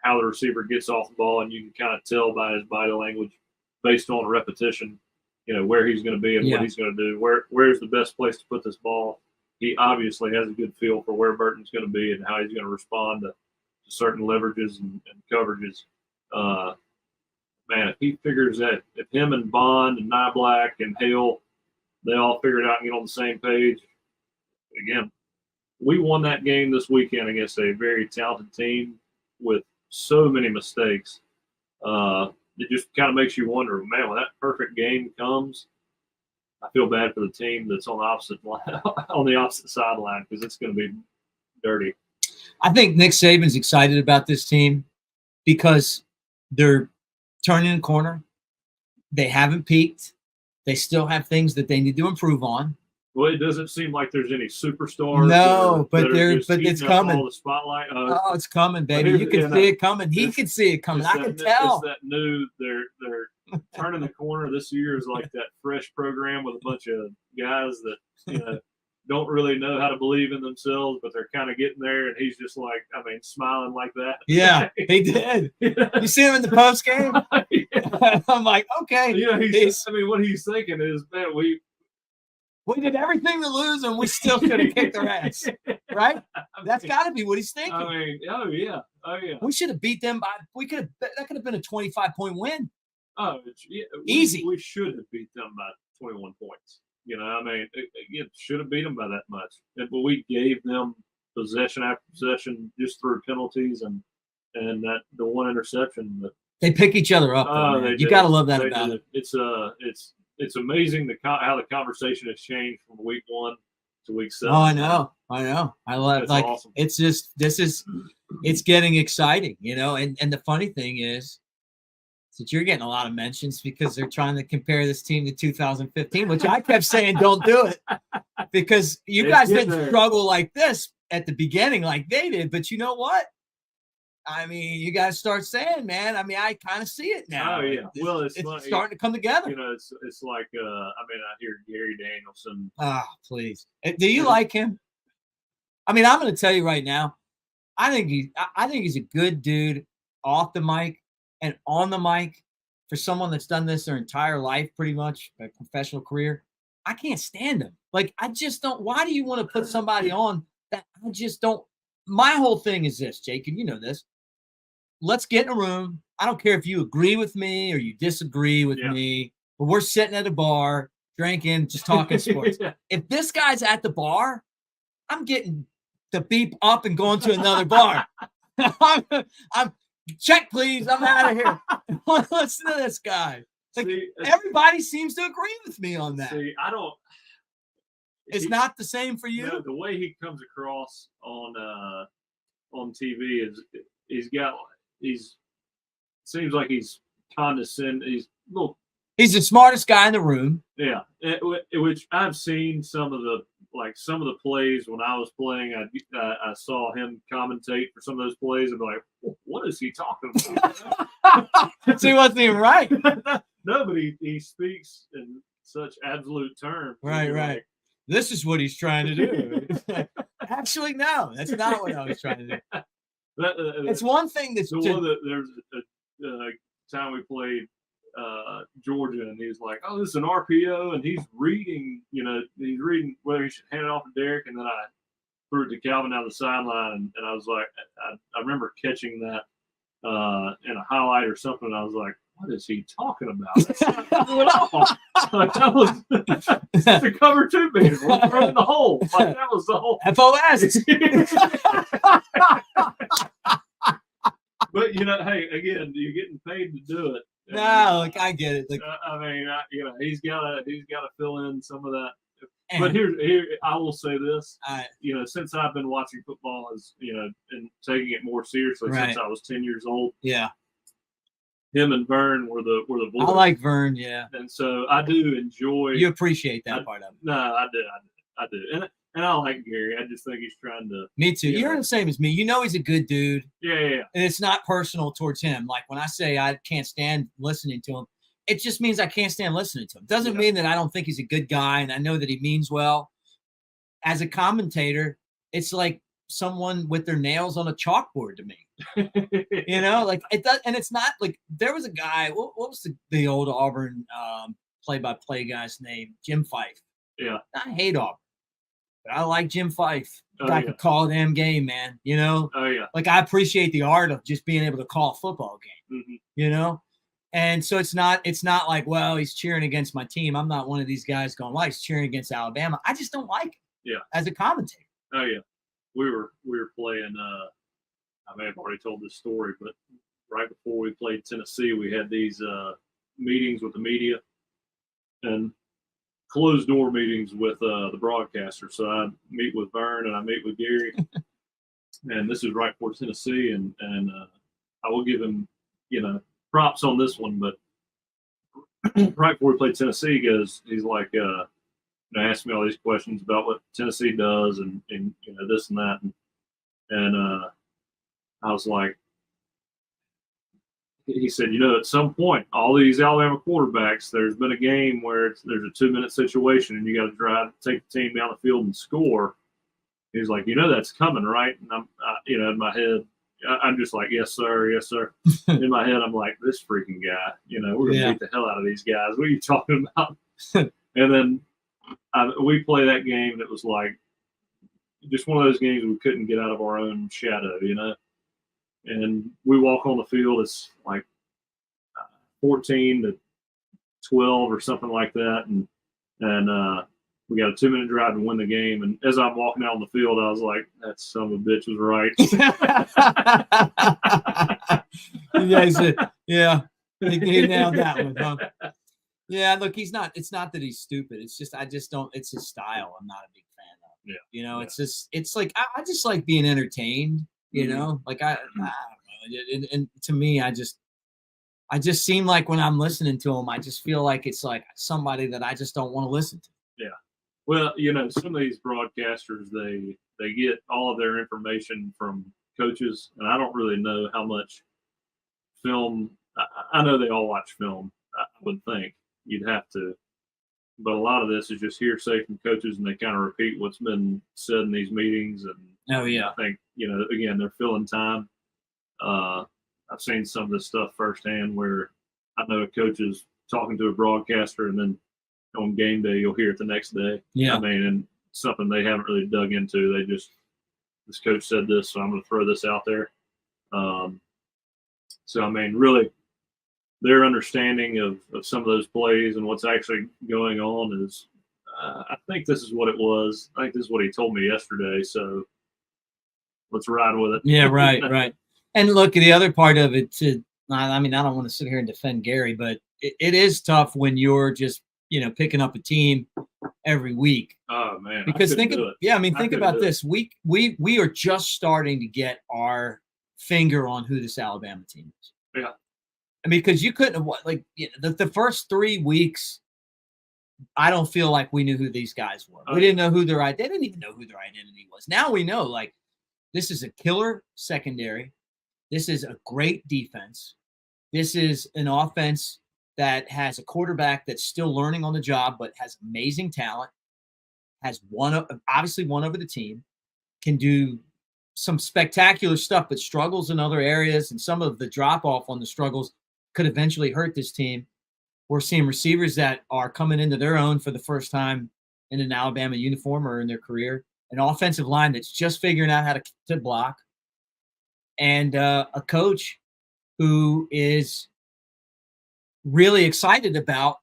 S22: how the receiver gets off the ball, and you can kind of tell by his body language based on repetition, where he's going to be and what he's going to do. Where's the best place to put this ball? He obviously has a good feel for where Burton's going to be and how he's going to respond to certain leverages and coverages. Man, if he figures that, if him and Bond and Nyblack and Hale, they all figure it out and get on the same page, again, we won that game this weekend against a very talented team with so many mistakes. it just kind of makes you wonder, man, when that perfect game comes, I feel bad for the team that's on the opposite sideline because it's going to be dirty.
S7: I think Nick Saban's excited about this team because they're turning the corner. They haven't peaked. They still have things that they need to improve on.
S22: Well, it doesn't seem like there's any superstars.
S7: No, but
S22: it's
S7: coming.
S22: All the spotlight.
S7: Oh, it's coming, baby. You can see it coming. He can see it coming. I can tell.
S22: It's that new. They're turning the corner. This year is like that fresh program with a bunch of guys that don't really know how to believe in themselves, but they're kind of getting there. And he's just like, smiling like that.
S7: Yeah, he did. You see him in the post game? I'm like, okay.
S22: Yeah, what he's thinking is, man, we
S7: did everything to lose, and we still could have kicked their ass, right? That's got to be what he's thinking.
S22: Oh yeah.
S7: We should have beat them by. That could have been a 25-point win.
S22: Oh,
S7: easy.
S22: We should have beat them by 21 points. It should have beat them by that much. But we gave them possession after possession just through penalties and that the one interception.
S7: They pick each other up. You got to love that about it.
S22: It's amazing how the conversation has changed from week 1 to week 7.
S7: Oh, I know. I love it. Like,
S22: awesome.
S7: It's getting exciting, and the funny thing is that you're getting a lot of mentions because they're trying to compare this team to 2015, which I kept saying, don't do it because you guys didn't struggle like this at the beginning like they did. But you know what? You guys start saying, man, I kind of see it now.
S22: Oh, yeah. Well, it's
S7: starting to come together.
S22: It's like, I hear Gary Danielson.
S7: Ah, please. Do you like him? I'm going to tell you right now, I think he's a good dude off the mic and on the mic. For someone that's done this their entire life, pretty much, a professional career. I can't stand him. Like, I just don't. Why do you want to put somebody on that I just don't? My whole thing is this, Jake, and you know this. Let's get in a room. I don't care if you agree with me or you disagree with me, but we're sitting at a bar, drinking, just talking sports. If this guy's at the bar, I'm getting the beep up and going to another bar. I'm check, please. I'm out of here. Listen to this guy. Everybody seems to agree with me on that.
S22: I don't.
S7: It's not the same for you.
S22: The way he comes across on TV is seems like he's condescending.
S7: He's the smartest guy in the room.
S22: Yeah, which I've seen some of the plays when I was playing. I saw him commentate for some of those plays and be like, what is he talking about?
S7: So he wasn't even right.
S22: No, but he speaks in such absolute terms.
S7: Right.
S22: Like,
S7: this is what he's trying to do. Actually, no, that's not what I was trying to do. It's one thing that's
S22: there's a time we played Georgia, and he's like, "Oh, this is an RPO," and he's reading whether he should hand it off to Derek, and then I threw it to Calvin down the sideline, and I was like, I remember catching that in a highlight or something, and I was like, what is he talking about? That's not good at all. Like, that was the cover 2 beat. We're throwing the hole. Like, that was the whole
S7: FOS.
S22: But hey, again, you're getting paid to do it.
S7: No, like I get it. Like,
S22: he's got to fill in some of that. But here, I will say this. Since I've been watching football, and taking it more seriously since I was 10 years old.
S7: Yeah.
S22: Him and Vern were the boys.
S7: I like Vern, yeah.
S22: And so I do enjoy.
S7: You appreciate that part of it.
S22: No, I do. And I like Gary. I just think he's trying to.
S7: Me too. You're the same as me. He's a good dude.
S22: Yeah.
S7: And it's not personal towards him. Like when I say I can't stand listening to him, it just means I can't stand listening to him. Doesn't mean that I don't think he's a good guy and I know that he means well. As a commentator, it's like someone with their nails on a chalkboard to me. Like it does, and it's not like there was a guy. What was the old Auburn play-by-play guy's name? Jim Fife.
S22: Yeah,
S7: I hate Auburn, but I like Jim Fife. I could call a damn game, man.
S22: Oh yeah.
S7: Like I appreciate the art of just being able to call a football game.
S22: Mm-hmm.
S7: And so it's not like, well, he's cheering against my team. I'm not one of these guys going, well, he's cheering against Alabama. I just don't like it.
S22: Yeah.
S7: As a commentator.
S22: Oh yeah. We were playing. I may have already told this story, but right before we played Tennessee, we had these meetings with the media and closed door meetings with the broadcaster. So I meet with Vern and I meet with Gary, and this is right before Tennessee, and I will give him, props on this one, but right before we played Tennessee, he's like, asked me all these questions about what Tennessee does and this and that, and I was like, he said, at some point, all these Alabama quarterbacks, there's been a game where there's a 2-minute situation and you got to take the team down the field and score. He's like, that's coming, right? And I'm, in my head, I'm just like, yes, sir, yes, sir. In my head, I'm like, this freaking guy, we're going to beat the hell out of these guys. What are you talking about? And then we play that game, and it was like just one of those games we couldn't get out of our own shadow, And we walk on the field, it's like 14-12 or something like that, and we got a 2-minute drive to win the game. And as I'm walking out on the field, I was like, "That son of a bitch was right."
S7: Yeah, he nailed that one, huh? Yeah, look, it's not that he's stupid. It's just, it's his style. I'm not a big fan of.
S22: Yeah.
S7: It's like, I just like being entertained, like I don't know. And to me, I just seem like when I'm listening to him, I just feel like it's like somebody that I just don't want to listen to.
S22: Yeah. Well, some of these broadcasters, they get all of their information from coaches, and I don't really know how much film. I know they all watch film, I would think. You'd have to. But a lot of this is just hearsay from coaches, and they kind of repeat what's been said in these meetings. And I think, again, they're filling time. I've seen some of this stuff firsthand where I know a coach is talking to a broadcaster, and then on game day, you'll hear it the next day.
S7: Yeah.
S22: I mean, and something they haven't really dug into. They just, this coach said this, so I'm going to throw this out there. So, I mean, really, their understanding of some of those plays and what's actually going on is, I think this is what it was. I think this is what he told me yesterday. So let's ride with it.
S7: Yeah, right. And look, the other part of it, I mean, I don't want to sit here and defend Gary, but it is tough when you're just, picking up a team every week.
S22: Oh man!
S7: Because think about this. We are just starting to get our finger on who this Alabama team is.
S22: Yeah.
S7: I mean, because you couldn't have the first 3 weeks. I don't feel like we knew who these guys were. We didn't know who they didn't even know who their identity was. Now we know, like, this is a killer secondary. This is a great defense. This is an offense that has a quarterback that's still learning on the job, but has amazing talent, has obviously won over the team, can do some spectacular stuff, but struggles in other areas. And some of the drop-off on the struggles could eventually hurt this team. We're seeing receivers that are coming into their own for the first time in an Alabama uniform or in their career. An offensive line that's just figuring out how to block. And a coach who is really excited about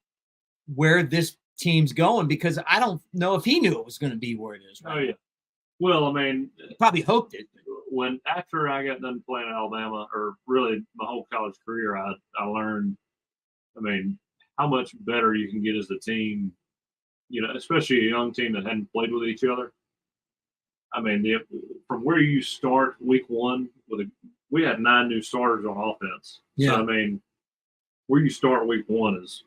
S7: where this team's going, because I don't know if he knew it was going to be where it is right now.
S22: Yeah. Well, I mean,
S7: he probably hoped it.
S22: After I got done playing at Alabama, or really my whole college career, I learned, I mean, how much better you can get as a team, especially a young team that hadn't played with each other. I mean, from where you start week one, we had 9 new starters on offense.
S7: Yeah.
S22: So, I mean, where you start week one is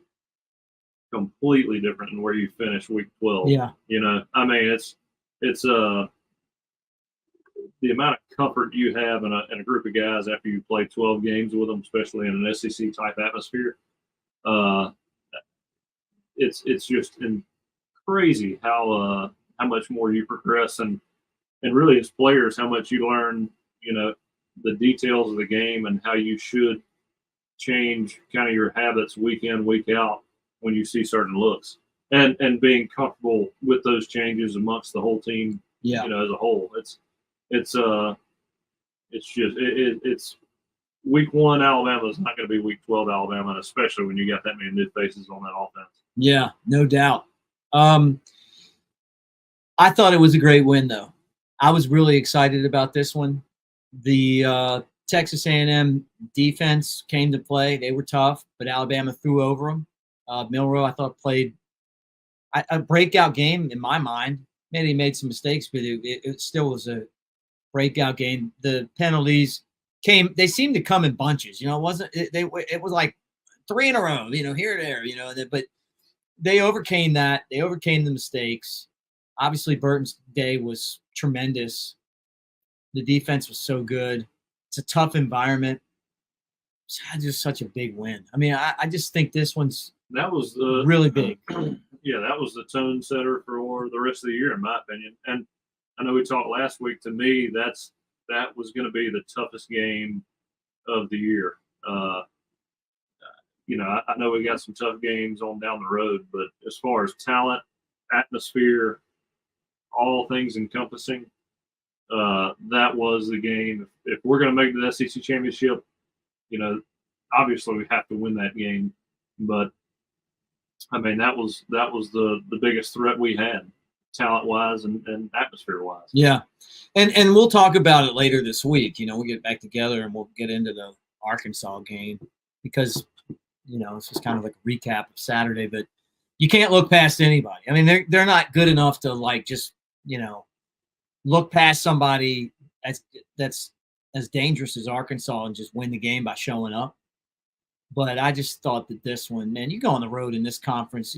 S22: completely different than where you finish week 12.
S7: Yeah.
S22: I mean, it's the amount of comfort you have in a group of guys after you play 12 games with them, especially in an SEC type atmosphere. It's just crazy how much more you progress, and really as players, how much you learn, the details of the game and how you should change kind of your habits week in, week out when you see certain looks, and being comfortable with those changes amongst the whole team,
S7: as
S22: a whole. It's week one Alabama is not going to be week 12 Alabama, and especially when you got that many new faces on that offense.
S7: Yeah, no doubt. I thought it was a great win, though. I was really excited about this one. The Texas A&M defense came to play. They were tough, but Alabama threw over them. Milroe, I thought, played a breakout game in my mind. Maybe he made some mistakes, but it still was a breakout game. The penalties came; they seemed to come in bunches. It wasn't. It was like 3 in a row. Here or there. But they overcame that. They overcame the mistakes. Obviously, Burton's day was tremendous. The defense was so good. It's a tough environment. It's just such a big win. I mean, I just think this one's really big.
S22: Yeah, that was the tone setter for the rest of the year, in my opinion. And I know we talked last week. To me, that was going to be the toughest game of the year. I know we got some tough games on down the road, but as far as talent, atmosphere, all things encompassing, that was the game. If we're going to make the SEC championship, obviously we have to win that game. But I mean, that was the biggest threat we had, talent wise and atmosphere wise.
S7: Yeah, and we'll talk about it later this week. We'll get back together and we'll get into the Arkansas game because it's just kind of like a recap of Saturday. But you can't look past anybody. I mean, they're not good enough to just look past somebody that's as dangerous as Arkansas and just win the game by showing up. But I just thought that this one, man, you go on the road in this conference,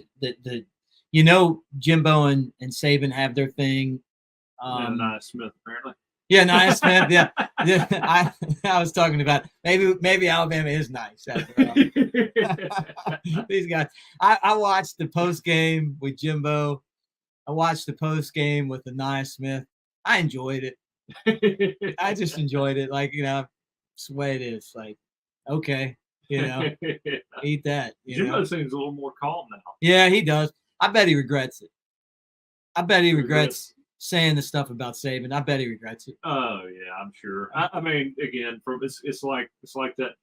S7: Jimbo and Saban have their thing.
S22: Nia Smith, apparently.
S7: Yeah, Nia Smith. Yeah. I was talking about maybe Alabama is nice. These guys. I watched the post game with Jimbo. I watched the post game with the Nia Smith. I enjoyed it. I just enjoyed it. It's the way it is. Like, okay. Eat that.
S22: Jimbo seems a little more calm now.
S7: Yeah, he does. I bet he regrets it. I bet he regrets saying the stuff about Saban. I bet he regrets it.
S22: Oh yeah, I'm sure. I mean, again, it's like that.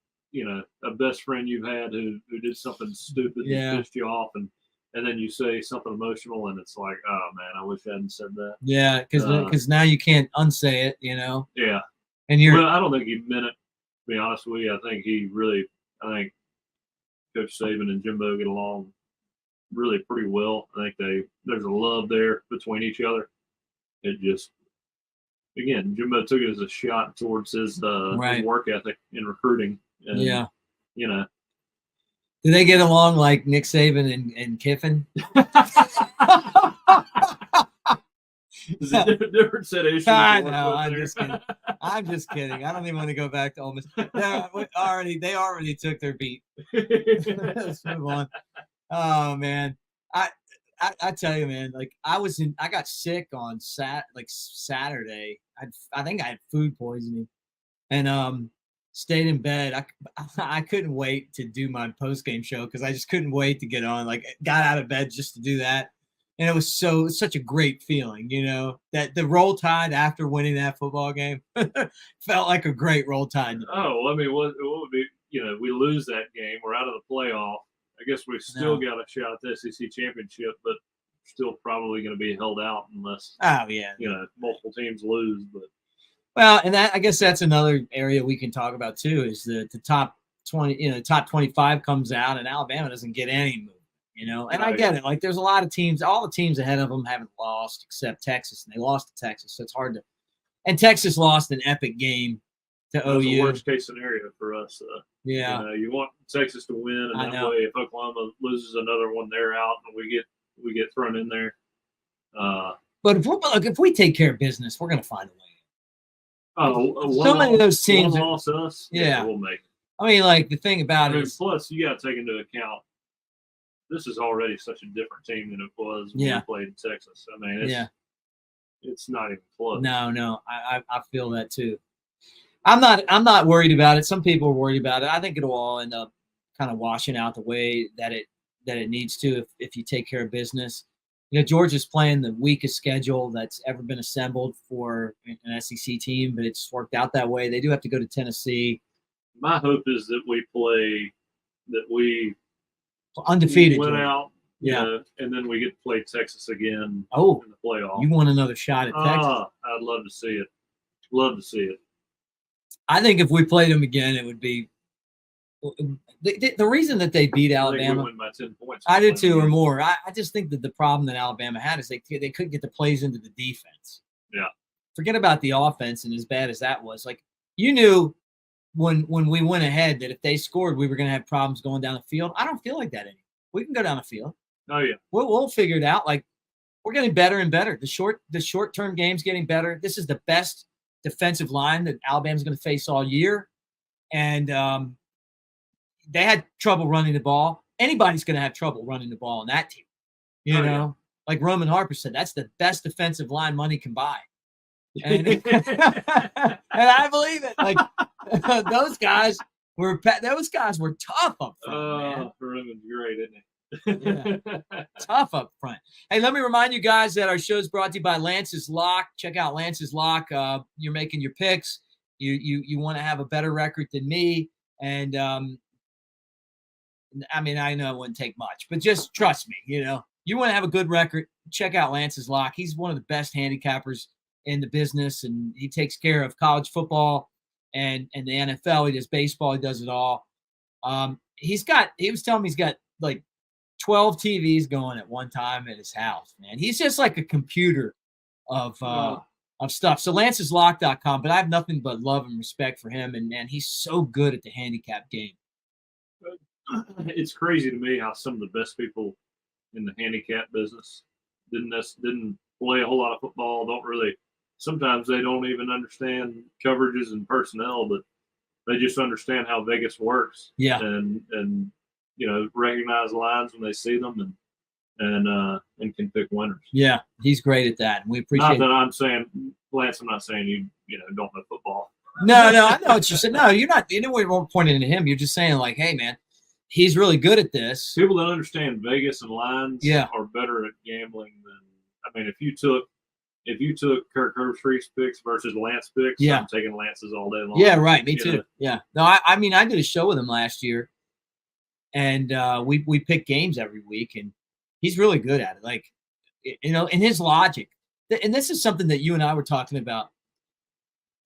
S22: A best friend you've had who did something stupid that pissed you off, and then you say something emotional, and it's like, oh man, I wish I hadn't said that.
S7: Yeah, because now you can't unsay it.
S22: Yeah.
S7: And
S22: Well, I don't think he meant it. To be honest with you, I think Coach Saban and Jimbo get along really pretty well. I think there's a love there between each other. It just, again, Jimbo took it as a shot towards his work ethic in recruiting. And,
S7: do they get along like Nick Saban and Kiffin?
S22: It's a different set of issues.
S7: I know. I'm just kidding. I don't even want to go back to Ole Miss. They already took their beat. Let's move on. Oh man, I tell you, man. I got sick on Saturday. I think I had food poisoning, and stayed in bed. I couldn't wait to do my post game show because I just couldn't wait to get on. Got out of bed just to do that. And it was such a great feeling, that the Roll Tide after winning that football game felt like a great Roll Tide.
S22: Oh, I mean, what would be, we lose that game, we're out of the playoff. I guess we've still got a shot at the SEC championship, but still probably going to be held out unless, multiple teams lose. But
S7: well, and I guess that's another area we can talk about too is the top 20, top 25 comes out and Alabama doesn't get any move. And I get it. There's a lot of teams, all the teams ahead of them haven't lost except Texas, and they lost to Texas. So it's hard to, and Texas lost an epic game to OU.
S22: That's the worst case scenario for us.
S7: Yeah.
S22: You want Texas to win, and that way if Oklahoma loses another one, they're out, and we get thrown in there.
S7: But if we take care of business, we're going to find a way.
S22: So
S7: many of those teams
S22: lost us. Yeah, we'll make it.
S7: I mean, the thing about it is,
S22: plus you got to take into account. This is already such a different team than it was when we played in Texas. I mean, it's not even close.
S7: No, I feel that too. I'm not worried about it. Some people are worried about it. I think it'll all end up kind of washing out the way that it needs to if you take care of business. Georgia's playing the weakest schedule that's ever been assembled for an SEC team, but it's worked out that way. They do have to go to Tennessee.
S22: My hope is that we
S7: undefeated
S22: went out, and then we get to play Texas again in the playoff.
S7: You want another shot at Texas?
S22: I'd love to see it. Love to see it.
S7: I think if we played them again, it would be the reason that they beat Alabama.
S22: Win by 10 points.
S7: I did too, or more. I just think that the problem that Alabama had is they couldn't get the plays into the defense.
S22: Yeah.
S7: Forget about the offense, and as bad as that was, like you knew when we went ahead that if they scored, we were going to have problems going down the field. I don't feel like that anymore. We can go down the field.
S22: Oh yeah.
S7: We'll figure it out. Like we're getting better and better. The short term game's getting better. This is the best defensive line that Alabama's going to face all year, and they had trouble running the ball. Anybody's going to have trouble running the ball on that team. You know, like Roman Harper said, that's the best defensive line money can buy. And, and I believe it. Like those guys were tough up front. Man.
S22: Roman's great, isn't he?
S7: Yeah. Tough up front. Hey, let me remind you guys that our show is brought to you by Lance's Lock. Check out Lance's Lock. You're making your picks. You want to have a better record than me, and I mean, I know it wouldn't take much, but just trust me. You know, you want to have a good record. Check out Lance's Lock. He's one of the best handicappers in the business, and he takes care of college football and the NFL. He does baseball. He does it all. He was telling me he's got like 12 TVs going at one time at his house, man. He's just like a computer of stuff. So lanceslock.com, but I have nothing but love and respect for him. And man, he's so good at the handicap game.
S22: It's crazy to me how some of the best people in the handicap business didn't play a whole lot of football. Sometimes they don't even understand coverages and personnel, but they just understand how Vegas works.
S7: Yeah.
S22: And recognize lines when they see them and can pick winners.
S7: Yeah, he's great at that. And we appreciate
S22: Not that I'm saying, Lance, I'm not saying you don't know football.
S7: No, I know what you're saying. No, you're not. You know, we weren't pointing to him. You're just saying, like, hey, man, he's really good at this.
S22: People that understand Vegas and lines are better at gambling than, I mean, if you took Kirk Herbstreit's picks versus Lance picks, I'm taking Lance's all day long.
S7: Yeah, right. Me too. Yeah. No, I mean, I did a show with him last year, and we pick games every week, and he's really good at it. Like, you know, and his logic. And this is something that you and I were talking about.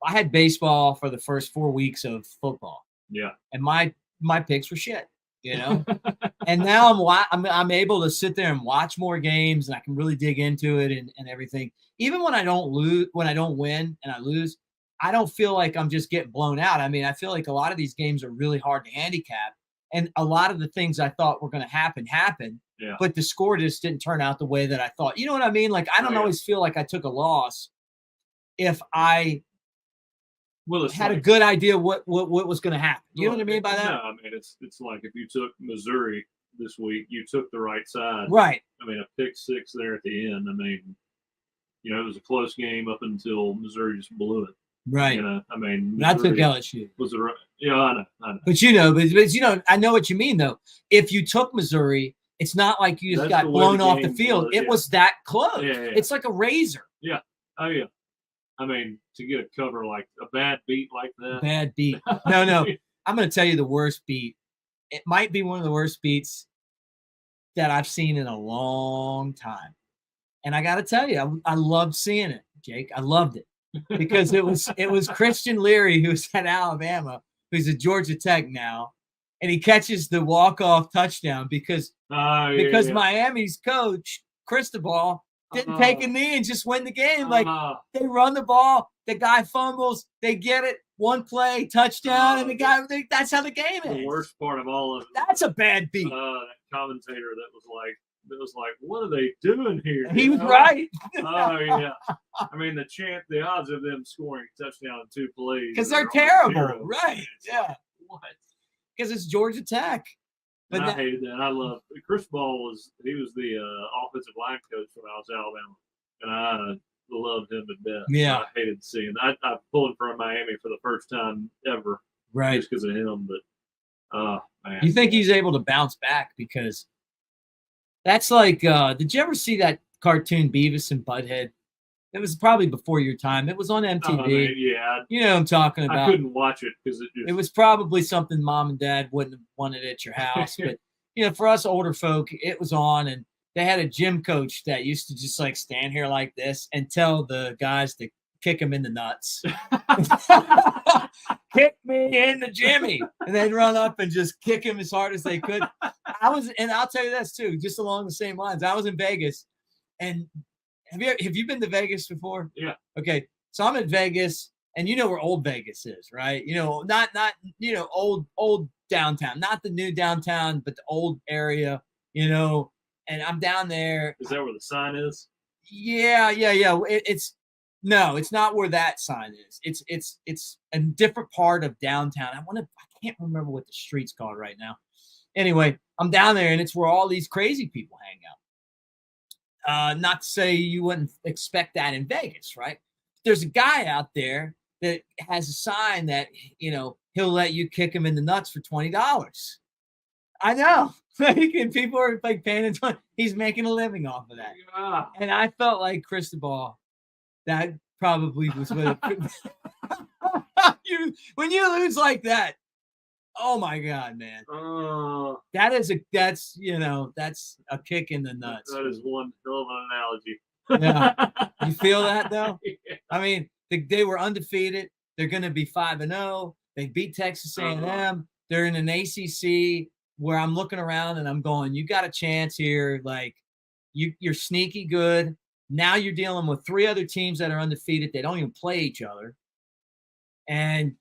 S7: I had baseball for the first 4 weeks of football.
S22: Yeah.
S7: And my picks were shit, you know. And now I'm able to sit there and watch more games, and I can really dig into it and everything. Even when I don't win and I lose, I don't feel like I'm just getting blown out. I mean, I feel like a lot of these games are really hard to handicap, and a lot of the things I thought were going to happen.
S22: Yeah.
S7: But the score just didn't turn out the way that I thought. You know what I mean? Like, I don't always feel like I took a loss if I had a good idea what was going to happen. You know what I mean by that?
S22: No, I mean, it's like if you took Missouri this week, you took the right side.
S7: Right.
S22: I mean, a pick six there at the end. I mean, you know, it was a close game up until Missouri just blew it.
S7: Right.
S22: You know, I mean,
S7: I took LSU.
S22: Was it right? Yeah, I know.
S7: But you know, I know what you mean though. If you took Missouri, it's not like you just got blown off the field. It was that close.
S22: Yeah.
S7: It's like a razor.
S22: Yeah. Oh yeah. I mean, to get a cover like a bad beat like that.
S7: Bad beat. No. I'm going to tell you the worst beat. It might be one of the worst beats that I've seen in a long time. And I got to tell you, I loved seeing it, Jake. I loved it because it was Christian Leary, who's at Alabama, who's at Georgia Tech now, and he catches the walk-off touchdown because Miami's coach, Cristobal, didn't take a knee and just win the game. Like, they run the ball, the guy fumbles, they get it, one play, touchdown, and the guy, that's how the game is.
S22: The worst part of all of it.
S7: That's a bad beat.
S22: That commentator that was like, what are they doing here?
S7: He was right.
S22: Oh, yeah. I mean, the odds of them scoring a touchdown in 2 plays.
S7: Because they're terrible. Right. Yeah. What? Because it's Georgia Tech.
S22: But I hated that. I love Chris Ball he was the offensive line coach when I was at Alabama, and I loved him to death.
S7: Yeah,
S22: I hated seeing that. I pulled him from Miami for the first time ever,
S7: right?
S22: Just because of him. But man,
S7: you think he's able to bounce back because that's like, did you ever see that cartoon Beavis and Butthead? It was probably before your time. It was on MTV.
S22: Yeah.
S7: You know what I'm talking about.
S22: I couldn't watch it because
S7: it was probably something mom and dad wouldn't have wanted at your house. But, you know, for us older folk, it was on. And they had a gym coach that used to just like stand here like this and tell the guys to kick him in the nuts. Kick me in the Jimmy. And they'd run up and just kick him as hard as they could. And I'll tell you this too, just along the same lines. I was in Vegas, and have you been to Vegas before?
S22: Yeah.
S7: Okay. So I'm in Vegas, and you know where old Vegas is, right? You know, not old downtown, not the new downtown, but the old area, you know, and I'm down there.
S22: Is that where the sign is?
S7: Yeah. It's not where that sign is. It's a different part of downtown. I can't remember what the street's called right now. Anyway, I'm down there, and it's where all these crazy people hang out. Not to say you wouldn't expect that in Vegas, right? There's a guy out there that has a sign that, you know, he'll let you kick him in the nuts for $20. I know. People are like paying attention. He's making a living off of that.
S22: Yeah.
S7: And I felt like Cristobal. That probably was what when you lose like that. Oh my God, man. That's a kick in the nuts.
S22: That is one hell of an analogy.
S7: Yeah. You feel that though?
S22: Yeah.
S7: I mean, they were undefeated. They're going to be 5-0. They beat Texas A&M. They're in an ACC where I'm looking around and I'm going, you got a chance here. Like you're sneaky good. Now you're dealing with 3 other teams that are undefeated. They don't even play each other. And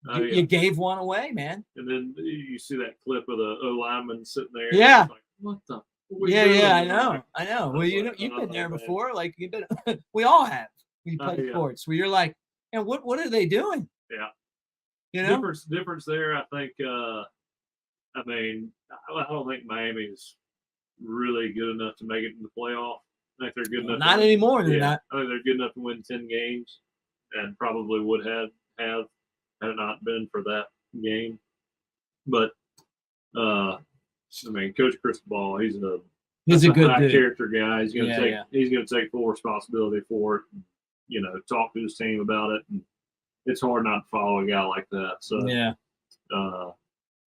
S7: you gave one away, man.
S22: And then you see that clip of the O lineman sitting there.
S7: Yeah.
S22: Like, what the?
S7: Yeah, I know. Well, you've been there before. Like we all have. We play sports where you're like, and what are they doing?
S22: Yeah.
S7: You know,
S22: difference there. I think. I don't think Miami's really good enough to make it in the playoff. I think they're good enough.
S7: Not anymore. They're not.
S22: I think they're good enough to win 10 games, and probably would have had it not been for that game. But Coach Cristobal, he's a good
S7: dude.
S22: character guy. He's gonna take full responsibility for it. And, you know, talk to his team about it. And it's hard not to follow a guy like that. So
S7: yeah.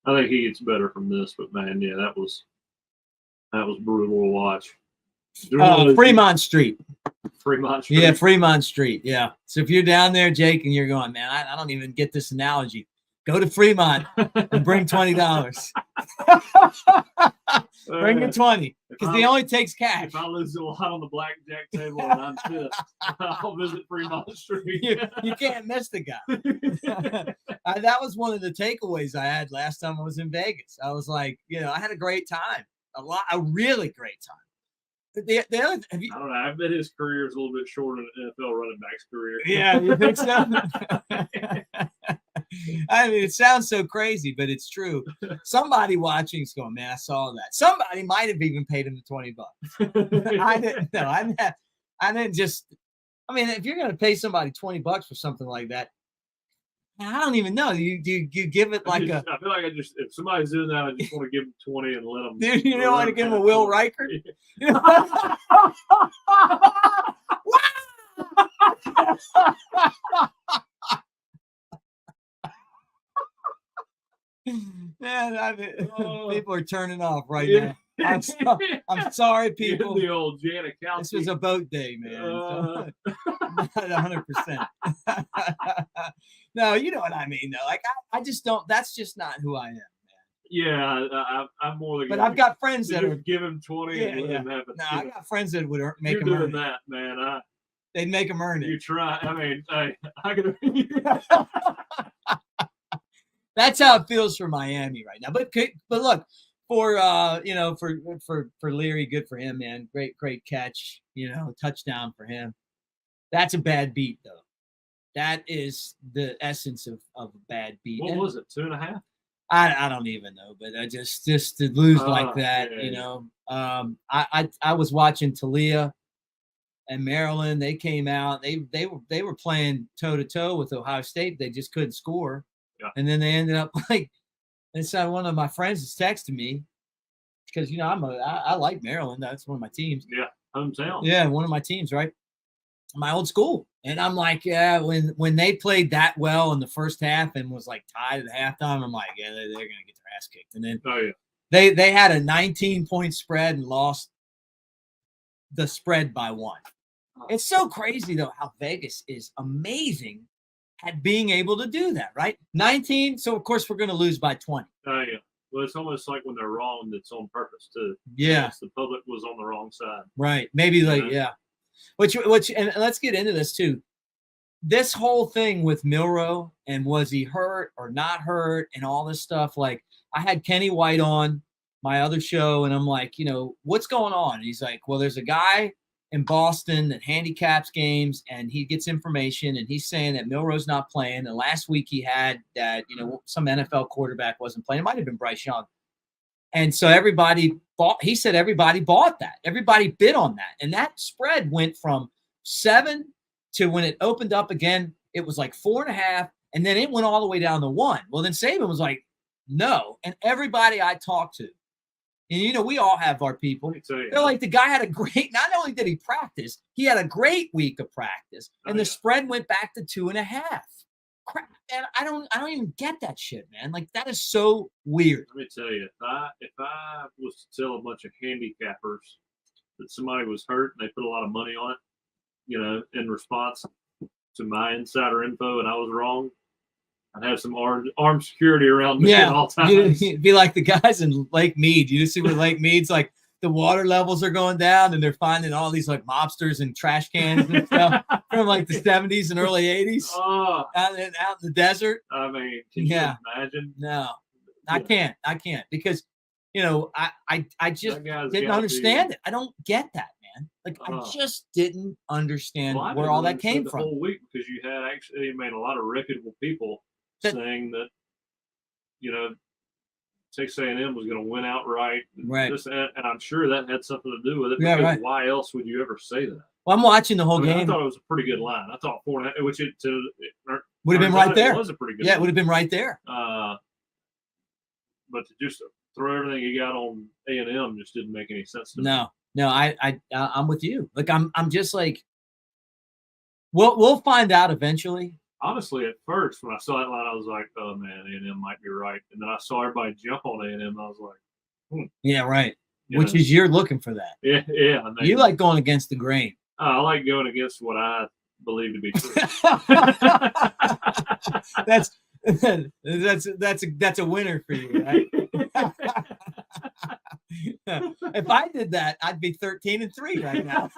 S22: I think he gets better from this, but man, yeah, that was brutal to watch.
S7: Fremont Street.
S22: Fremont Street.
S7: Yeah, Fremont Street. Yeah. So if you're down there, Jake, and you're going, man, I don't even get this analogy. Go to Fremont and bring $20. Bring your 20 because they only takes cash.
S22: If I lose a lot on the blackjack table and I'm pissed, I'll visit Fremont Street.
S7: You can't miss the guy. That was one of the takeaways I had last time I was in Vegas. I was like, you know, I had a great time, a really great time. The other,
S22: I don't know. I bet his career is a little bit shorter than an NFL running back's career.
S7: Yeah, you think so? I mean, it sounds so crazy, but it's true. Somebody watching is going, man, I saw that. Somebody might have even paid him the $20. I didn't know. I didn't just. I mean, if you're going to pay somebody $20 for something like that, I don't even know. You give it like
S22: I feel like if somebody's doing that, I just want to give them 20 and let them.
S7: Dude, you don't want to give them a Will Riker? Man, people are turning off right now. I'm sorry, people.
S22: The old Janet Kelsey.
S7: This was a boat day, man. Not 100%. No, you know what I mean, though. Like, I just don't. That's just not who I am, man.
S22: Yeah, I'm more than.
S7: But I've got friends that
S22: would give him 20 and let him have it.
S7: No, I got friends that would make
S22: You're
S7: them earn
S22: doing that, man.
S7: They'd make them earn it.
S22: You try. I mean, I could.
S7: That's how it feels for Miami right now. But look, for Leary, good for him, man. Great catch. You know, touchdown for him. That's a bad beat, though. That is the essence of a bad beat.
S22: What was it? 2.5?
S7: I don't even know, but I just to lose like that,
S22: yeah.
S7: you know. I was watching Talia and Maryland. They came out. They were playing toe to toe with Ohio State. They just couldn't score.
S22: Yeah.
S7: And then they ended up like, and so one of my friends is texting me because, you know, I like Maryland. That's one of my teams.
S22: Yeah, hometown.
S7: Yeah, one of my teams, right? My old school. And I'm like, yeah, when they played that well in the first half and was like tied at halftime, I'm like, yeah, they're going to get their ass kicked. And then they had a 19-point spread and lost the spread by 1. It's so crazy, though, how Vegas is amazing at being able to do that, right? 19, so of course we're going to lose by 20.
S22: Yeah. Well, it's almost like when they're wrong, that's on purpose, too.
S7: Yeah.
S22: The public was on the wrong side.
S7: Right. Maybe yeah. Which, and let's get into this, too. This whole thing with Milroe and was he hurt or not hurt and all this stuff, like I had Kenny White on my other show and I'm like, what's going on? And he's like, well, there's a guy in Boston that handicaps games and he gets information and he's saying that Milroe's not playing. And last week he had that, some NFL quarterback wasn't playing. It might have been Bryce Young. And so he said everybody bought that. Everybody bid on that. And that spread went from 7 to when it opened up again, it was like 4.5. And then it went all the way down to 1. Well, then Saban was like, no. And everybody I talked to, and we all have our people. They're like, the guy had a great, not only did he practice, he had a great week of practice. And the spread went back to 2.5. Crap, man, I don't even get that shit, man. Like, that is so weird.
S22: Let me tell you, if I was to tell a bunch of handicappers that somebody was hurt and they put a lot of money on it, in response to my insider info and I was wrong, I'd have some armed security around me at all times.
S7: You'd be like the guys in Lake Mead. You see where Lake Mead's like the water levels are going down and they're finding all these like mobsters and trash cans and stuff from like the 70s and early 80s out in the desert.
S22: I mean, can you imagine?
S7: No, I can't because, I just didn't understand it. I don't get that, man. Like, I just didn't understand where all that came from.
S22: The whole week because you had actually made a lot of reputable people saying that, Texas A&M was going to win outright.
S7: Right.
S22: And I'm sure that had something to do with it. Yeah, right. Why else would you ever say that?
S7: Well, I'm watching the whole game.
S22: I thought it was a pretty good line. I thought 4.5, which it
S7: would have been right there.
S22: It was a pretty good
S7: line.
S22: It
S7: would have been right there.
S22: But to just throw everything you got on A&M just didn't make any sense to me.
S7: No, I'm with you. Like, I'm just like, we'll find out eventually.
S22: Honestly, at first, when I saw that line, I was like, oh, man, A&M might be right. And then I saw everybody jump on A&M, and I was like,
S7: Yeah, right. Which is you're looking for that.
S22: Yeah. I mean,
S7: you like going against the grain.
S22: I like going against what I believe to be true.
S7: That's a winner for you, right? If I did that, I'd be 13-3 right now.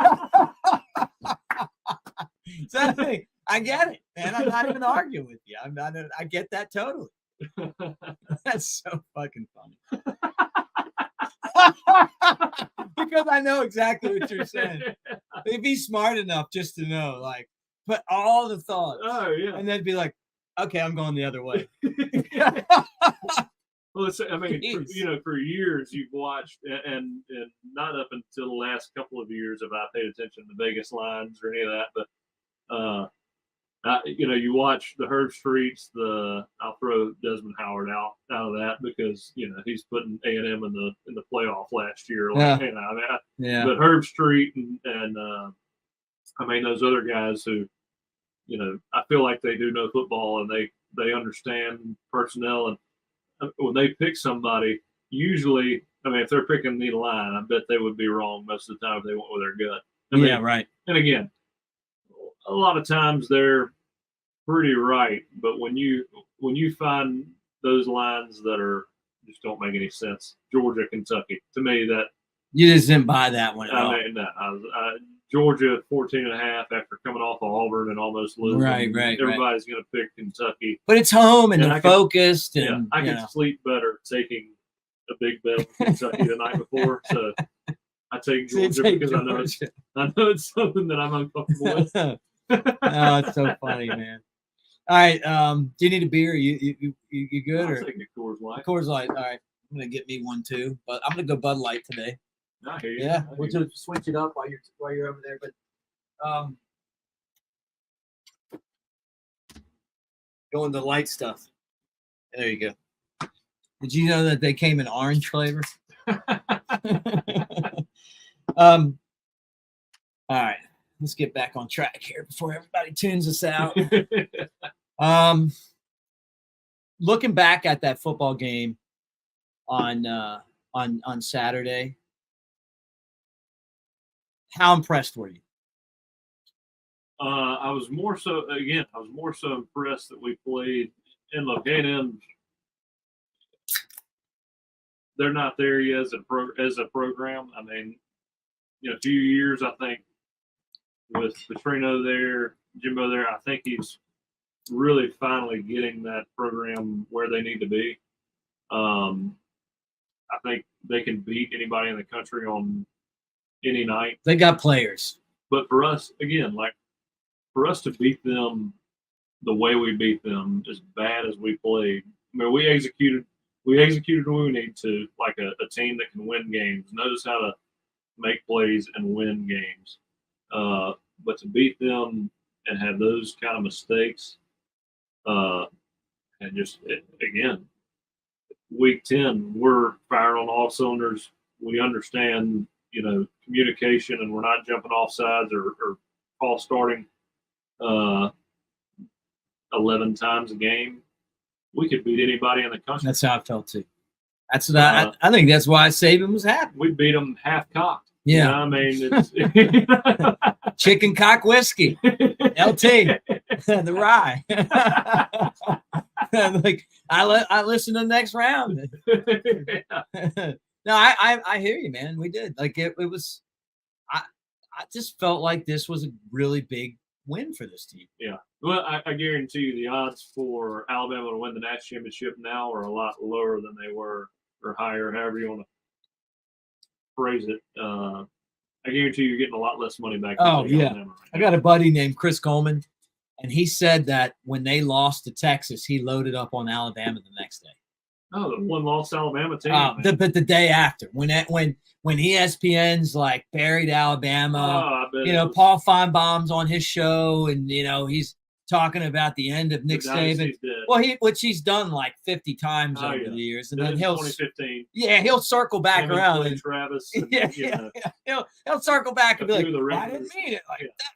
S7: So I get it, man. I'm not even arguing with you. I get that totally. That's so fucking funny. Because I know exactly what you're saying. They'd be smart enough just to know, like, put all the thoughts.
S22: Oh, yeah.
S7: And then be like, okay, I'm going the other way.
S22: Well, for years you've watched, and not up until the last couple of years have I paid attention to Vegas lines or any of that, but you watch the Herb Streets. I'll throw Desmond Howard out of that because he's putting A&M in the playoff last year. But Herb Street and those other guys who, I feel like they do know football and they understand personnel, and when they pick somebody, usually, if they're picking the line, I bet they would be wrong most of the time if they went with their gut.
S7: Yeah, right.
S22: And again, a lot of times they're pretty right, but when you find those lines that just don't make any sense, Georgia, Kentucky, to me that
S7: you just didn't buy that one at all.
S22: Georgia 14.5 after coming off of Auburn and almost losing.
S7: Right.
S22: Everybody's going to pick Kentucky,
S7: but it's home and they're focused.
S22: I can sleep better taking a big bet on Kentucky the night before, so I take Georgia because I know it's something that I'm uncomfortable with.
S7: Oh, it's so funny, man. All right, do you need a beer? You good?
S22: I'll take a Coors Light.
S7: Coors Light. All right, I'm gonna get me one too, but I'm gonna go Bud Light today.
S22: I hear you.
S7: Yeah, we'll just switch it up while you're over there. But going to light stuff. There you go. Did you know that they came in orange flavor? All right, let's get back on track here before everybody tunes us out. Looking back at that football game on Saturday, how impressed were you?
S22: I was more so impressed that we played. And look, A&M, they're not there yet as a program. I mean, a few years, I think, with Petrino there, Jimbo there, I think he's really finally getting that program where they need to be. I think they can beat anybody in the country on any night.
S7: They got players.
S22: But for us, again, for us to beat them the way we beat them, as bad as we played, I mean, we executed when we need to, like a team that can win games, knows how to make plays and win games. But to beat them and have those kind of mistakes, and just, again, week 10, we're firing on all cylinders. We understand, communication, and we're not jumping off sides or false starting 11 times a game. We could beat anybody in the country.
S7: That's how I felt too. That's what I think. That's why Saban was happy.
S22: We beat them half cocked.
S7: Yeah,
S22: I mean, it's
S7: chicken cock whiskey, LT, the rye. Like I listened to the next round. No, I hear you, man. We did. Like it was. I just felt like this was a really big win for this team.
S22: Yeah. Well, I guarantee you the odds for Alabama to win the national championship now are a lot lower than they were, or higher, however you want to phrase it. I guarantee you're getting a lot less money back.
S7: Oh, yeah. I got a buddy named Chris Coleman, and he said that when they lost to Texas, he loaded up on Alabama the next day.
S22: Oh, the one lost Alabama team.
S7: But the day after, when ESPN's like buried Alabama, Paul Feinbaum's on his show, and he's talking about the end of Nick Saban. Well, which he's done like 50 times over the years, and then he'll
S22: 2015.
S7: Yeah, he'll circle back around. And
S22: Travis. And,
S7: he'll circle back and be like, I didn't mean it like that.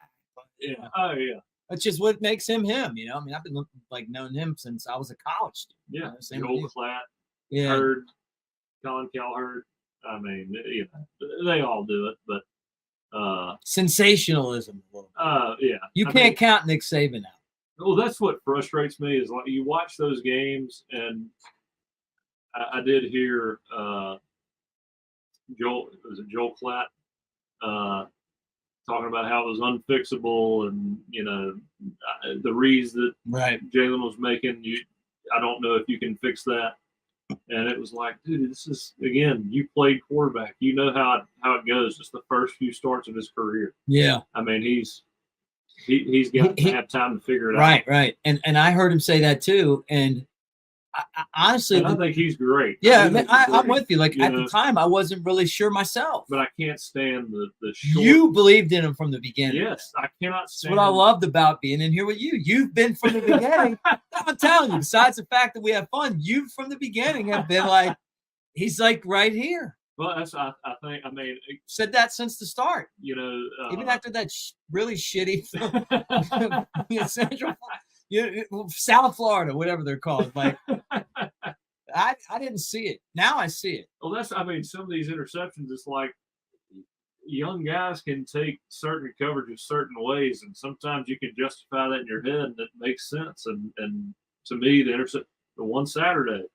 S22: Yeah. Oh yeah.
S7: That's just what makes him him, I mean, I've been knowing him since I was a college student.
S22: Yeah, Joel Klatt, Hurd, Colin Cowherd. I mean, they all do it, but
S7: sensationalism.
S22: Yeah,
S7: you can't count Nick Saban out.
S22: Well, that's what frustrates me is you watch those games, and I did hear Joel Klatt talking about how it was unfixable, and the reads that Jalen was making. I don't know if you can fix that. And it was like, dude, this is, again, you played quarterback. You know how it goes. Just the first few starts of his career.
S7: Yeah.
S22: I mean, he's got to have time to figure it out.
S7: Right. And I heard him say that too. And I honestly,
S22: I think he's great.
S7: Yeah, I'm with you. Like at the time, I wasn't really sure myself.
S22: But I can't stand the short.
S7: You believed in him from the beginning.
S22: Yes, I cannot stand.
S7: That's what I loved about being in here with you. You've been from the beginning. I'm telling you. Besides the fact that we have fun, you from the beginning have been like, he's like right here.
S22: Well, that's I think. I mean,
S7: said that since the start.
S22: Even
S7: after that really shitty Central. South Florida, whatever they're called. Like, I didn't see it. Now I see it.
S22: Well, some of these interceptions, it's like young guys can take certain coverages certain ways, and sometimes you can justify that in your head, and it makes sense. And to me, the one Saturday,